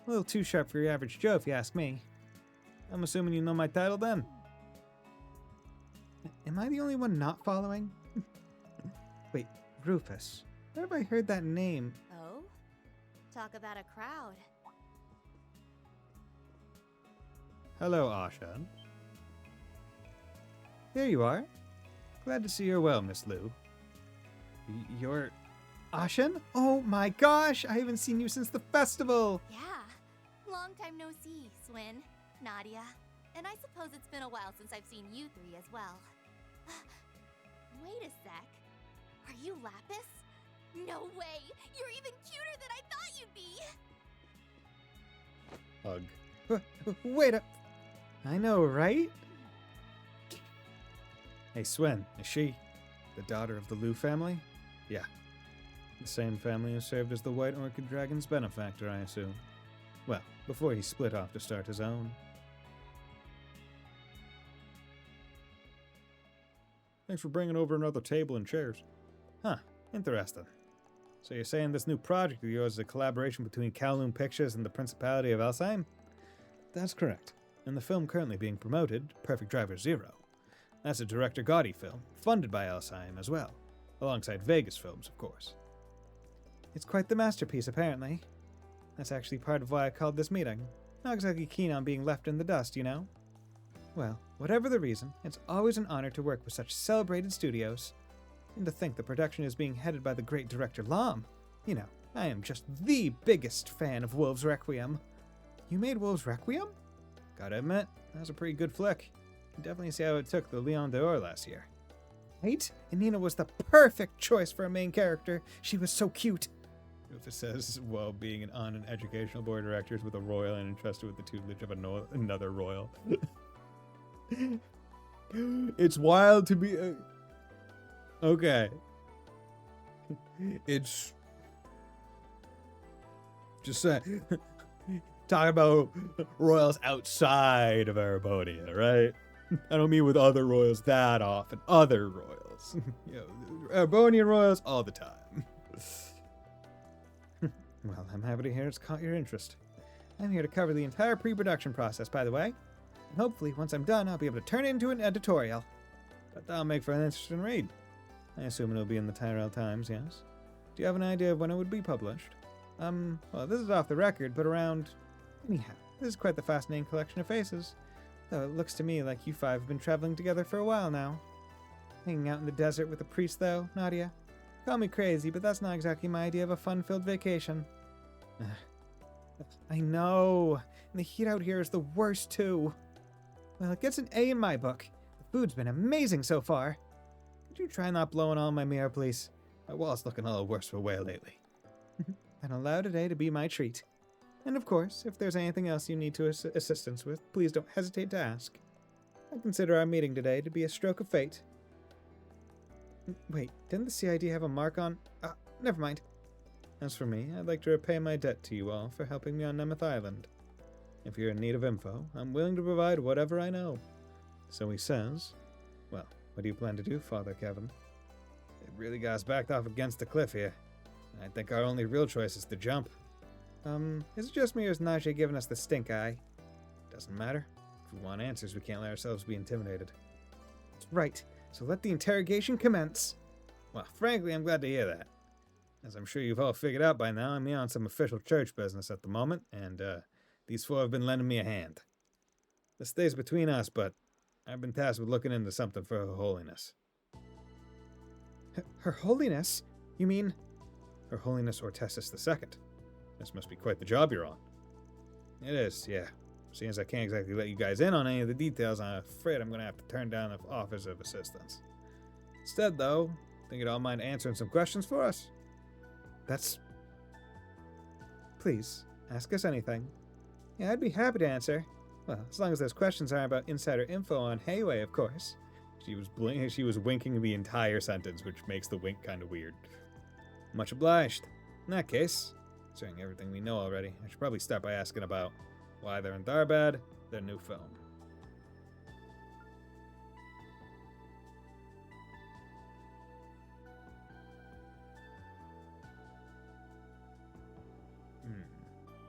A little too sharp for your average Joe, if you ask me. I'm assuming you know my title then. Am I the only one not following? Wait, Rufus. Where have I heard that name? Oh? Talk about a crowd. Hello, Asha. There you are. Glad to see you're well, Miss Lou. You're... Ashen? Oh my gosh! I haven't seen you since the festival! Yeah. Long time no see, Swin, Nadia. And I suppose it's been a while since I've seen you three as well. Wait a sec. Are you Lapis? No way! You're even cuter than I thought you'd be! Hug. Wait up! I know, right? Hey, Swen, is she the daughter of the Lou family? Yeah. The same family who served as the White Orchid Dragon's benefactor, I assume. Well, before he split off to start his own. Thanks for bringing over another table and chairs. Huh, interesting. So you're saying this new project of yours is a collaboration between Kowloon Pictures and the Principality of Elsheim? That's correct. And the film currently being promoted, Perfect Driver Zero. That's a Director Gotti film, funded by Elsheim as well, alongside Vegas Films, of course. It's quite the masterpiece, apparently. That's actually part of why I called this meeting. Not exactly keen on being left in the dust, you know? Well, whatever the reason, it's always an honor to work with such celebrated studios. And to think the production is being headed by the great director Lom. You know, I am just the biggest fan of Wolves Requiem. You made Wolves Requiem? Gotta admit, that was a pretty good flick. You definitely see how it took the Leon d'Or last year. Right? And Nina was the perfect choice for a main character. She was so cute. Rufus says, while being on an educational board of directors with a royal and entrusted with the tutelage of another royal. It's wild to be... Okay. It's Just saying. Talking about royals outside of Arabonia, right? I don't mean with other royals that often. Other royals. Arabonian royals all the time. Well, I'm happy to hear it's caught your interest. I'm here to cover the entire pre-production process, by the way. And hopefully, once I'm done, I'll be able to turn it into an editorial. But that'll make for an interesting read. I assume it'll be in the Tyrell Times, yes? Do you have an idea of when it would be published? Well, this is off the record, but around... Anyhow, this is quite the fascinating collection of faces. Though it looks to me like you five have been traveling together for a while now. Hanging out in the desert with a priest, though, Nadia? Call me crazy, but that's not exactly my idea of a fun-filled vacation. I know. And the heat out here is the worst, too. Well, it gets an A in my book. The food's been amazing so far. Could you try not blowing all my mirror, please? My wall's looking a little worse for wear lately. And allow today to be my treat. And of course, if there's anything else you need to assistance with, please don't hesitate to ask. I consider our meeting today to be a stroke of fate. Wait, didn't the CID have a mark on... never mind. As for me, I'd like to repay my debt to you all for helping me on Nemeth Island. If you're in need of info, I'm willing to provide whatever I know. So he says, well, what do you plan to do, Father Kevin? It really got us backed off against the cliff here. I think our only real choice is to jump. Is it just me or is Najee giving us the stink eye? Doesn't matter. If we want answers, we can't let ourselves be intimidated. That's right. So let the interrogation commence. Well, frankly, I'm glad to hear that. As I'm sure you've all figured out by now, I'm here on some official church business at the moment, and, these four have been lending me a hand. This stays between us, but I've been tasked with looking into something for Her Holiness. Her Holiness? You mean... Her Holiness Ortessus II. This must be quite the job you're on. It is, yeah. Seeing as I can't exactly let you guys in on any of the details, I'm afraid I'm going to have to turn down the offers of assistance. Instead, though, think you'd all mind answering some questions for us? That's... Please, ask us anything. Yeah, I'd be happy to answer. Well, as long as those questions aren't about insider info on Hayway, of course. She was winking the entire sentence, which makes the wink kind of weird. Much obliged. In that case, considering everything we know already, I should probably start by asking about why they're in Tharbad, their new film.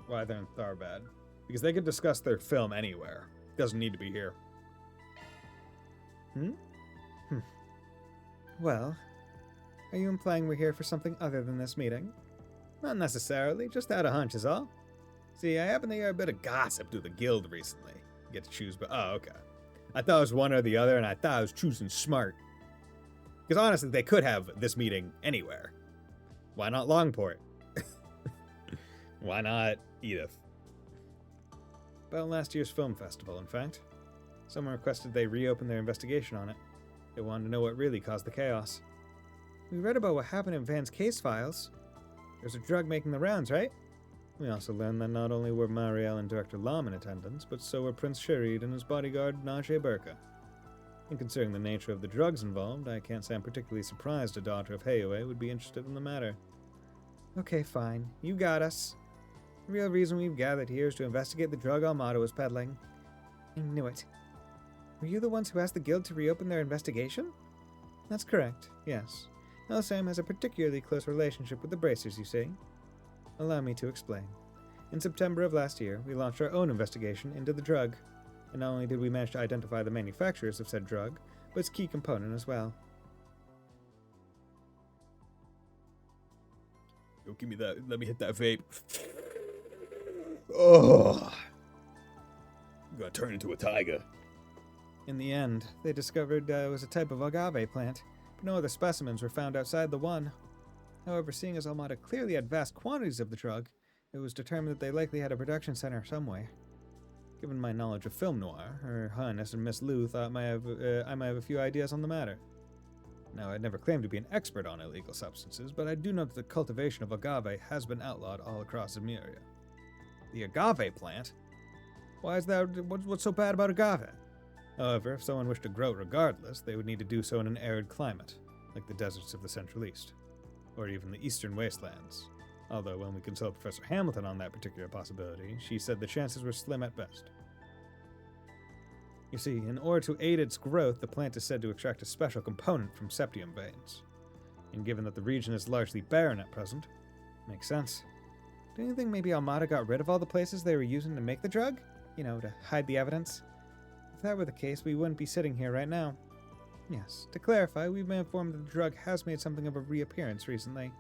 Why they're in Tharbad. Because they could discuss their film anywhere. Doesn't need to be here. Well, are you implying we're here for something other than this meeting? Not necessarily, just out of hunch is all. See, I happen to hear a bit of gossip through the guild recently. You get to choose, but oh, okay. I thought it was one or the other, and I thought I was choosing smart. Because honestly, they could have this meeting anywhere. Why not Longport? Why not Edith? About last year's film festival, in fact. Someone requested they reopen their investigation on it. They wanted to know what really caused the chaos. We read about what happened in Van's case files. There's a drug making the rounds, right? We also learned that not only were Marielle and Director Lam in attendance, but so were Prince Sharid and his bodyguard Najee Burka. And considering the nature of the drugs involved, I can't say I'm particularly surprised a daughter of Hayway would be interested in the matter. Okay, fine. You got us. The real reason we've gathered here is to investigate the drug Almado was peddling. I knew it. Were you the ones who asked the guild to reopen their investigation? That's correct, yes. Elsam has a particularly close relationship with the Bracers, you see. Allow me to explain. In September of last year, we launched our own investigation into the drug. And not only did we manage to identify the manufacturers of said drug, but its key component as well. Yo, give me that. Let me hit that vape. Oh! I'm gonna turn into a tiger. In the end, they discovered it was a type of agave plant, but no other specimens were found outside the one. However, seeing as Almada clearly had vast quantities of the drug, it was determined that they likely had a production center somewhere. Given my knowledge of film noir, Her Highness and Miss Lou thought I might have a few ideas on the matter. Now, I'd never claimed to be an expert on illegal substances, but I do know that the cultivation of agave has been outlawed all across Emuria. The agave plant? Why is that? What's so bad about agave? However, if someone wished to grow it regardless, they would need to do so in an arid climate, like the deserts of the Central East, or even the eastern wastelands. Although when we consulted Professor Hamilton on that particular possibility, she said the chances were slim at best. You see, in order to aid its growth, the plant is said to extract a special component from septium veins. And given that the region is largely barren at present, makes sense. Don't you think maybe Almada got rid of all the places they were using to make the drug? You know, to hide the evidence? If that were the case, we wouldn't be sitting here right now. Yes, to clarify, we've been informed that the drug has made something of a reappearance recently.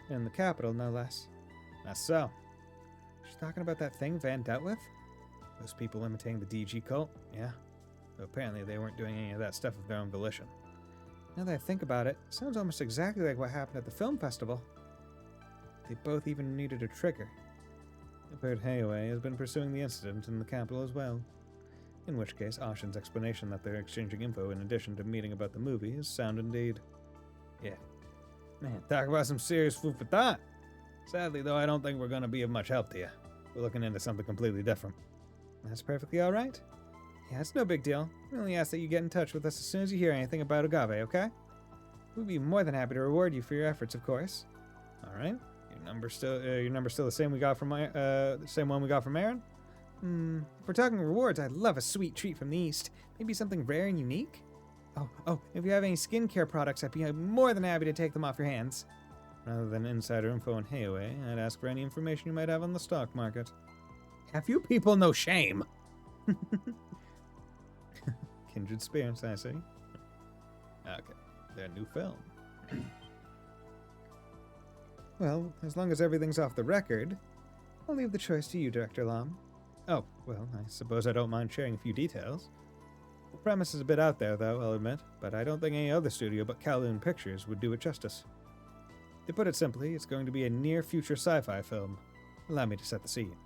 In the capital, no less. That's so. She's talking about that thing Van dealt with? Those people imitating the DG cult? Yeah. Though apparently they weren't doing any of that stuff of their own volition. Now that I think about it, it sounds almost exactly like what happened at the film festival. They both even needed a trigger. I've heard Heiwe has been pursuing the incident in the capital as well. In which case, Ashen's explanation that they're exchanging info in addition to meeting about the movie is sound indeed. Yeah. Man, talk about some serious food for thought. Sadly, though, I don't think we're going to be of much help to you. We're looking into something completely different. That's perfectly all right. Yeah, it's no big deal. We only ask that you get in touch with us as soon as you hear anything about Agave, okay? We'd be more than happy to reward you for your efforts, of course. All right. Your number's still the same we got from the same one we got from Aaron. If we're talking rewards, I'd love a sweet treat from the East. Maybe something rare and unique. Oh, if you have any skincare products, I'd be more than happy to take them off your hands. Rather than insider info in Heiwe, I'd ask for any information you might have on the stock market. Have you people no shame? Kindred spirits, I see. Okay, their new film. Well, as long as everything's off the record, I'll leave the choice to you, Director Lam. Oh, well, I suppose I don't mind sharing a few details. The premise is a bit out there, though, I'll admit, but I don't think any other studio but Kowloon Pictures would do it justice. To put it simply, it's going to be a near-future sci-fi film. Allow me to set the scene.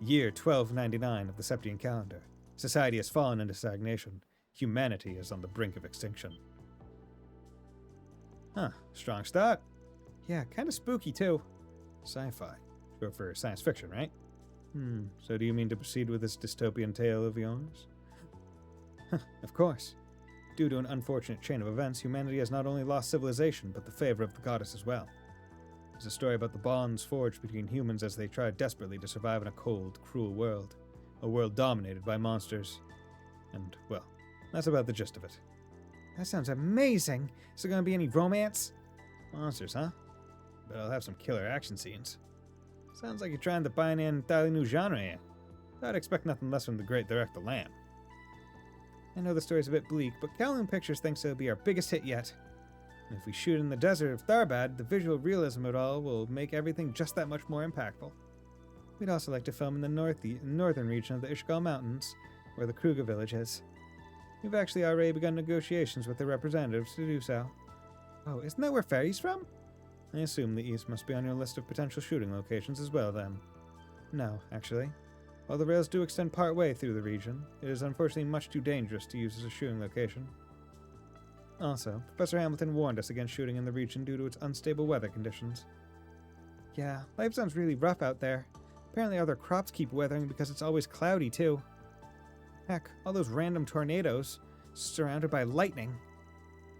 Year 1299 of the Septian calendar. Society has fallen into stagnation. Humanity is on the brink of extinction. Huh, strong start. Yeah, kind of spooky, too. Sci-fi. Short for science fiction, right? So do you mean to proceed with this dystopian tale of yours? Of course. Due to an unfortunate chain of events, humanity has not only lost civilization, but the favor of the goddess as well. It's a story about the bonds forged between humans as they tried desperately to survive in a cold, cruel world. A world dominated by monsters. And, well, that's about the gist of it. That sounds amazing! Is there gonna be any romance? Monsters, huh? But I'll have some killer action scenes. Sounds like you're trying to buy an entirely new genre here. I'd expect nothing less from the great director Lamb. I know the story's a bit bleak, but Kowloon Pictures thinks it'll be our biggest hit yet. And if we shoot in the desert of Tharbad, the visual realism of it all will make everything just that much more impactful. We'd also like to film in the northern region of the Ishgal Mountains, where the Kruger village is. We've actually already begun negotiations with their representatives to do so. Oh, isn't that where Ferry's from? I assume the East must be on your list of potential shooting locations as well, then. No, actually. While the rails do extend part way through the region, it is unfortunately much too dangerous to use as a shooting location. Also, Professor Hamilton warned us against shooting in the region due to its unstable weather conditions. Yeah, life sounds really rough out there. Apparently all their crops keep weathering because it's always cloudy, too. Heck, all those random tornadoes, surrounded by lightning.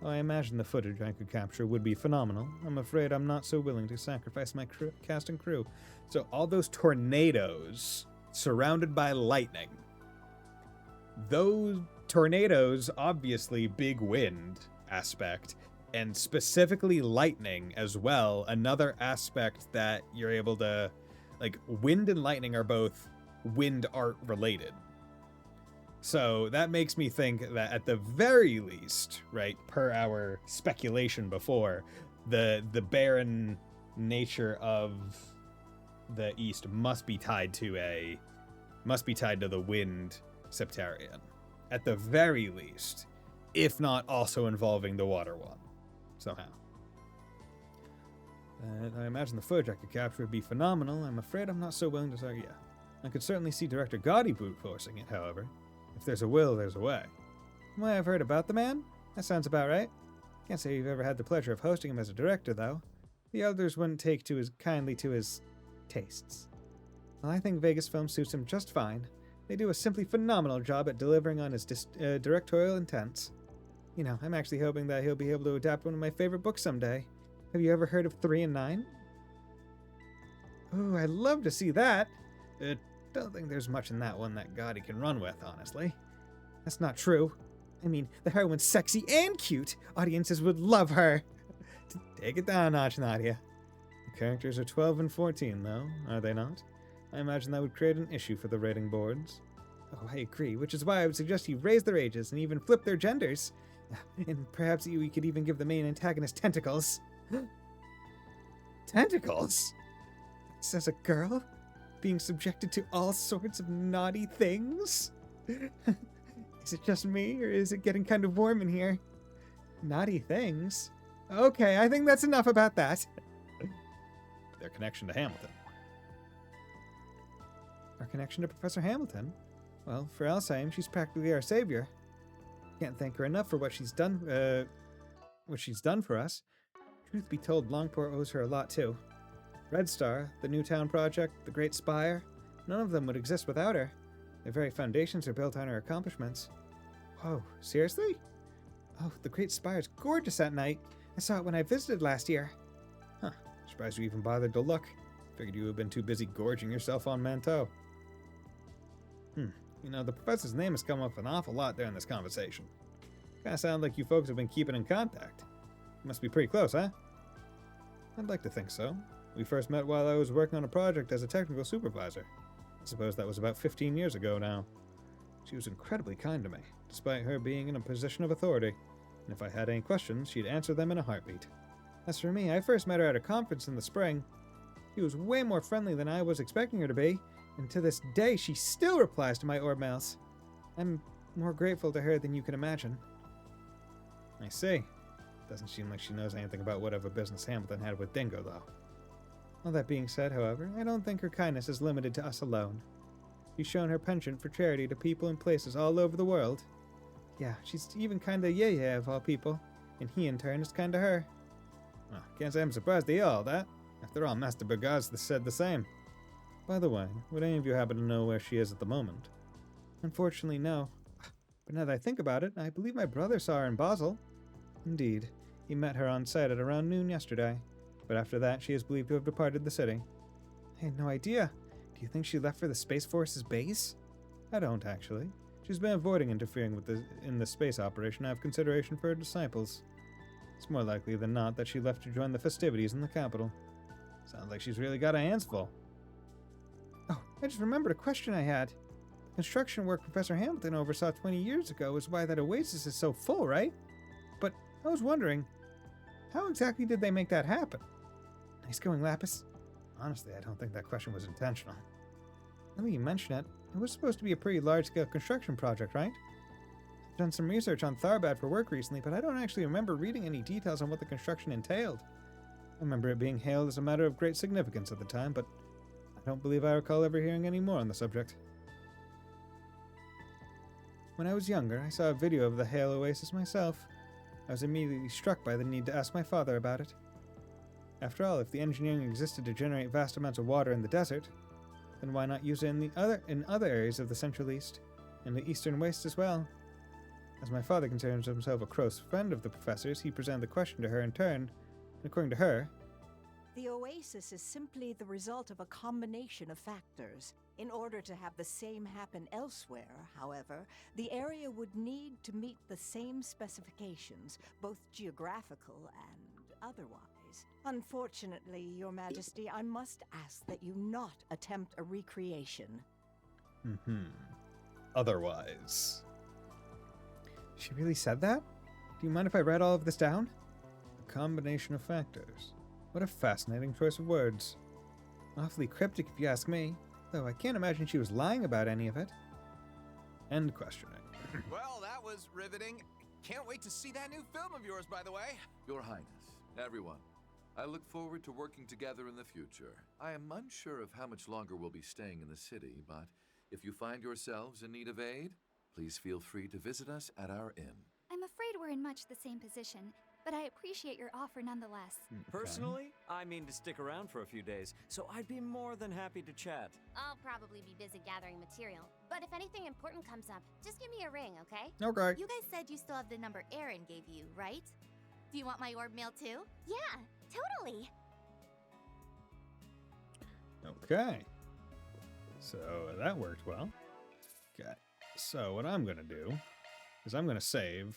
Well, I imagine the footage I could capture would be phenomenal. I'm afraid I'm not so willing to sacrifice my cast and crew. So all those tornadoes surrounded by lightning. Those tornadoes, obviously big wind aspect, and specifically lightning as well. Another aspect that you're able to, like, wind and lightning are both wind art related. So that makes me think that at the very least, right, per our speculation before, the barren nature of the East must be tied to the wind Septarian. At the very least, if not also involving the water one, somehow. I imagine the footage I could capture would be phenomenal. I'm afraid I'm not so willing to say, yeah. I could certainly see Director Gotti brute forcing it, however. If there's a will, there's a way. From what I've heard about the man, that sounds about right. Can't say you've ever had the pleasure of hosting him as a director, though. The elders wouldn't take to as kindly to his tastes. Well, I think Vegas film suits him just fine. They do a simply phenomenal job at delivering on his directorial intents. You know, I'm actually hoping that he'll be able to adapt one of my favorite books someday. Have you ever heard of 3 and 9? Ooh, I'd love to see that. Don't think there's much in that one that Gotti can run with, honestly. That's not true. I mean, the heroine's sexy and cute. Audiences would love her. Take it down a notch, Nadia. The characters are 12 and 14, though, are they not? I imagine that would create an issue for the rating boards. Oh, I agree, which is why I would suggest you raise their ages and even flip their genders. And perhaps we could even give the main antagonist tentacles. Tentacles? Says a girl? Being subjected to all sorts of naughty things? Is it just me, or is it getting kind of warm in here? Naughty things? Okay, I think that's enough about that. Their connection to Hamilton. Our connection to Professor Hamilton? Well, for Alzheim, she's practically our savior. Can't thank her enough for what she's done for us. Truth be told, Longport owes her a lot too. Red Star, the Newtown Project, the Great Spire, none of them would exist without her. Their very foundations are built on her accomplishments. Whoa, seriously? Oh, the Great Spire's gorgeous at night. I saw it when I visited last year. Huh, surprised you even bothered to look. Figured you would have been too busy gorging yourself on Manteau. You know, the professor's name has come up an awful lot during this conversation. Kinda sound like you folks have been keeping in contact. Must be pretty close, huh? I'd like to think so. We first met while I was working on a project as a technical supervisor. I suppose that was about 15 years ago now. She was incredibly kind to me, despite her being in a position of authority. And if I had any questions, she'd answer them in a heartbeat. As for me, I first met her at a conference in the spring. She was way more friendly than I was expecting her to be, and to this day she still replies to my orb mails. I'm more grateful to her than you can imagine. I see. Doesn't seem like she knows anything about whatever business Hamilton had with Dingo, though. All that being said, however, I don't think her kindness is limited to us alone. She's shown her penchant for charity to people and places all over the world. Yeah, she's even kinda Yaya of all people, and he in turn is kinda her. Well, can't say I'm surprised to hear all that. After all, Master Bergaz said the same. By the way, would any of you happen to know where she is at the moment? Unfortunately, no. But now that I think about it, I believe my brother saw her in Basel. Indeed, he met her on site at around noon yesterday. But after that, she is believed to have departed the city. I had no idea. Do you think she left for the Space Force's base? I don't, actually. She's been avoiding interfering in the space operation out of consideration for her disciples. It's more likely than not that she left to join the festivities in the capital. Sounds like she's really got her hands full. Oh, I just remembered a question I had. The construction work Professor Hamilton oversaw 20 years ago is why that oasis is so full, right? But I was wondering, how exactly did they make that happen? Nice going, Lapis. Honestly, I don't think that question was intentional. Now that you mention it, it was supposed to be a pretty large-scale construction project, right? I've done some research on Tharbad for work recently, but I don't actually remember reading any details on what the construction entailed. I remember it being hailed as a matter of great significance at the time, but I don't believe I recall ever hearing any more on the subject. When I was younger, I saw a video of the Hale Oasis myself. I was immediately struck by the need to ask my father about it. After all, if the engineering existed to generate vast amounts of water in the desert, then why not use it in other areas of the Central East, and the Eastern Waste as well? As my father considers himself a close friend of the professor's, he presented the question to her in turn, and according to her, the oasis is simply the result of a combination of factors. In order to have the same happen elsewhere, however, the area would need to meet the same specifications, both geographical and otherwise. Unfortunately, Your Majesty, I must ask that you not attempt a recreation. Otherwise. She really said that? Do you mind if I write all of this down? A combination of factors. What a fascinating choice of words. Awfully cryptic if you ask me, though I can't imagine she was lying about any of it. End questioning. Well, that was riveting. Can't wait to see that new film of yours, by the way. Your Highness, everyone, I look forward to working together in the future. I am unsure of how much longer we'll be staying in the city, but if you find yourselves in need of aid, please feel free to visit us at our inn. I'm afraid we're in much the same position, but I appreciate your offer nonetheless. Personally, I mean to stick around for a few days, so I'd be more than happy to chat. I'll probably be busy gathering material, but if anything important comes up, just give me a ring, okay? Okay. You guys said you still have the number Aaron gave you, right? Do you want my orb mail too? Yeah, totally. Okay. So that worked well. Okay. So what I'm going to do is I'm going to save,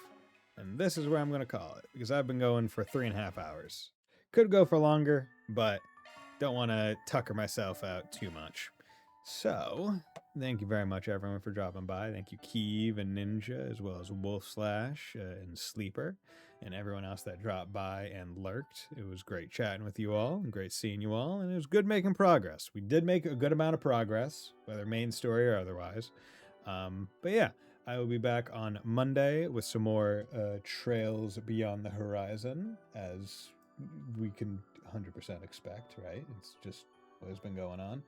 and this is where I'm going to call it, because I've been going for 3.5 hours. Could go for longer, but don't want to tucker myself out too much. So, thank you very much, everyone, for dropping by. Thank you, Keeve and Ninja, as well as Wolf Slash and Sleeper, and everyone else that dropped by and lurked. It was great chatting with you all, and great seeing you all, and it was good making progress. We did make a good amount of progress, whether main story or otherwise. But yeah, I will be back on Monday with some more Trails Beyond the Horizon, as we can 100% expect, right? It's just what has been going on.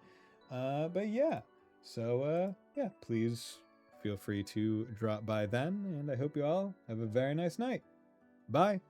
But yeah, so yeah, please feel free to drop by then, and I hope you all have a very nice night. Bye.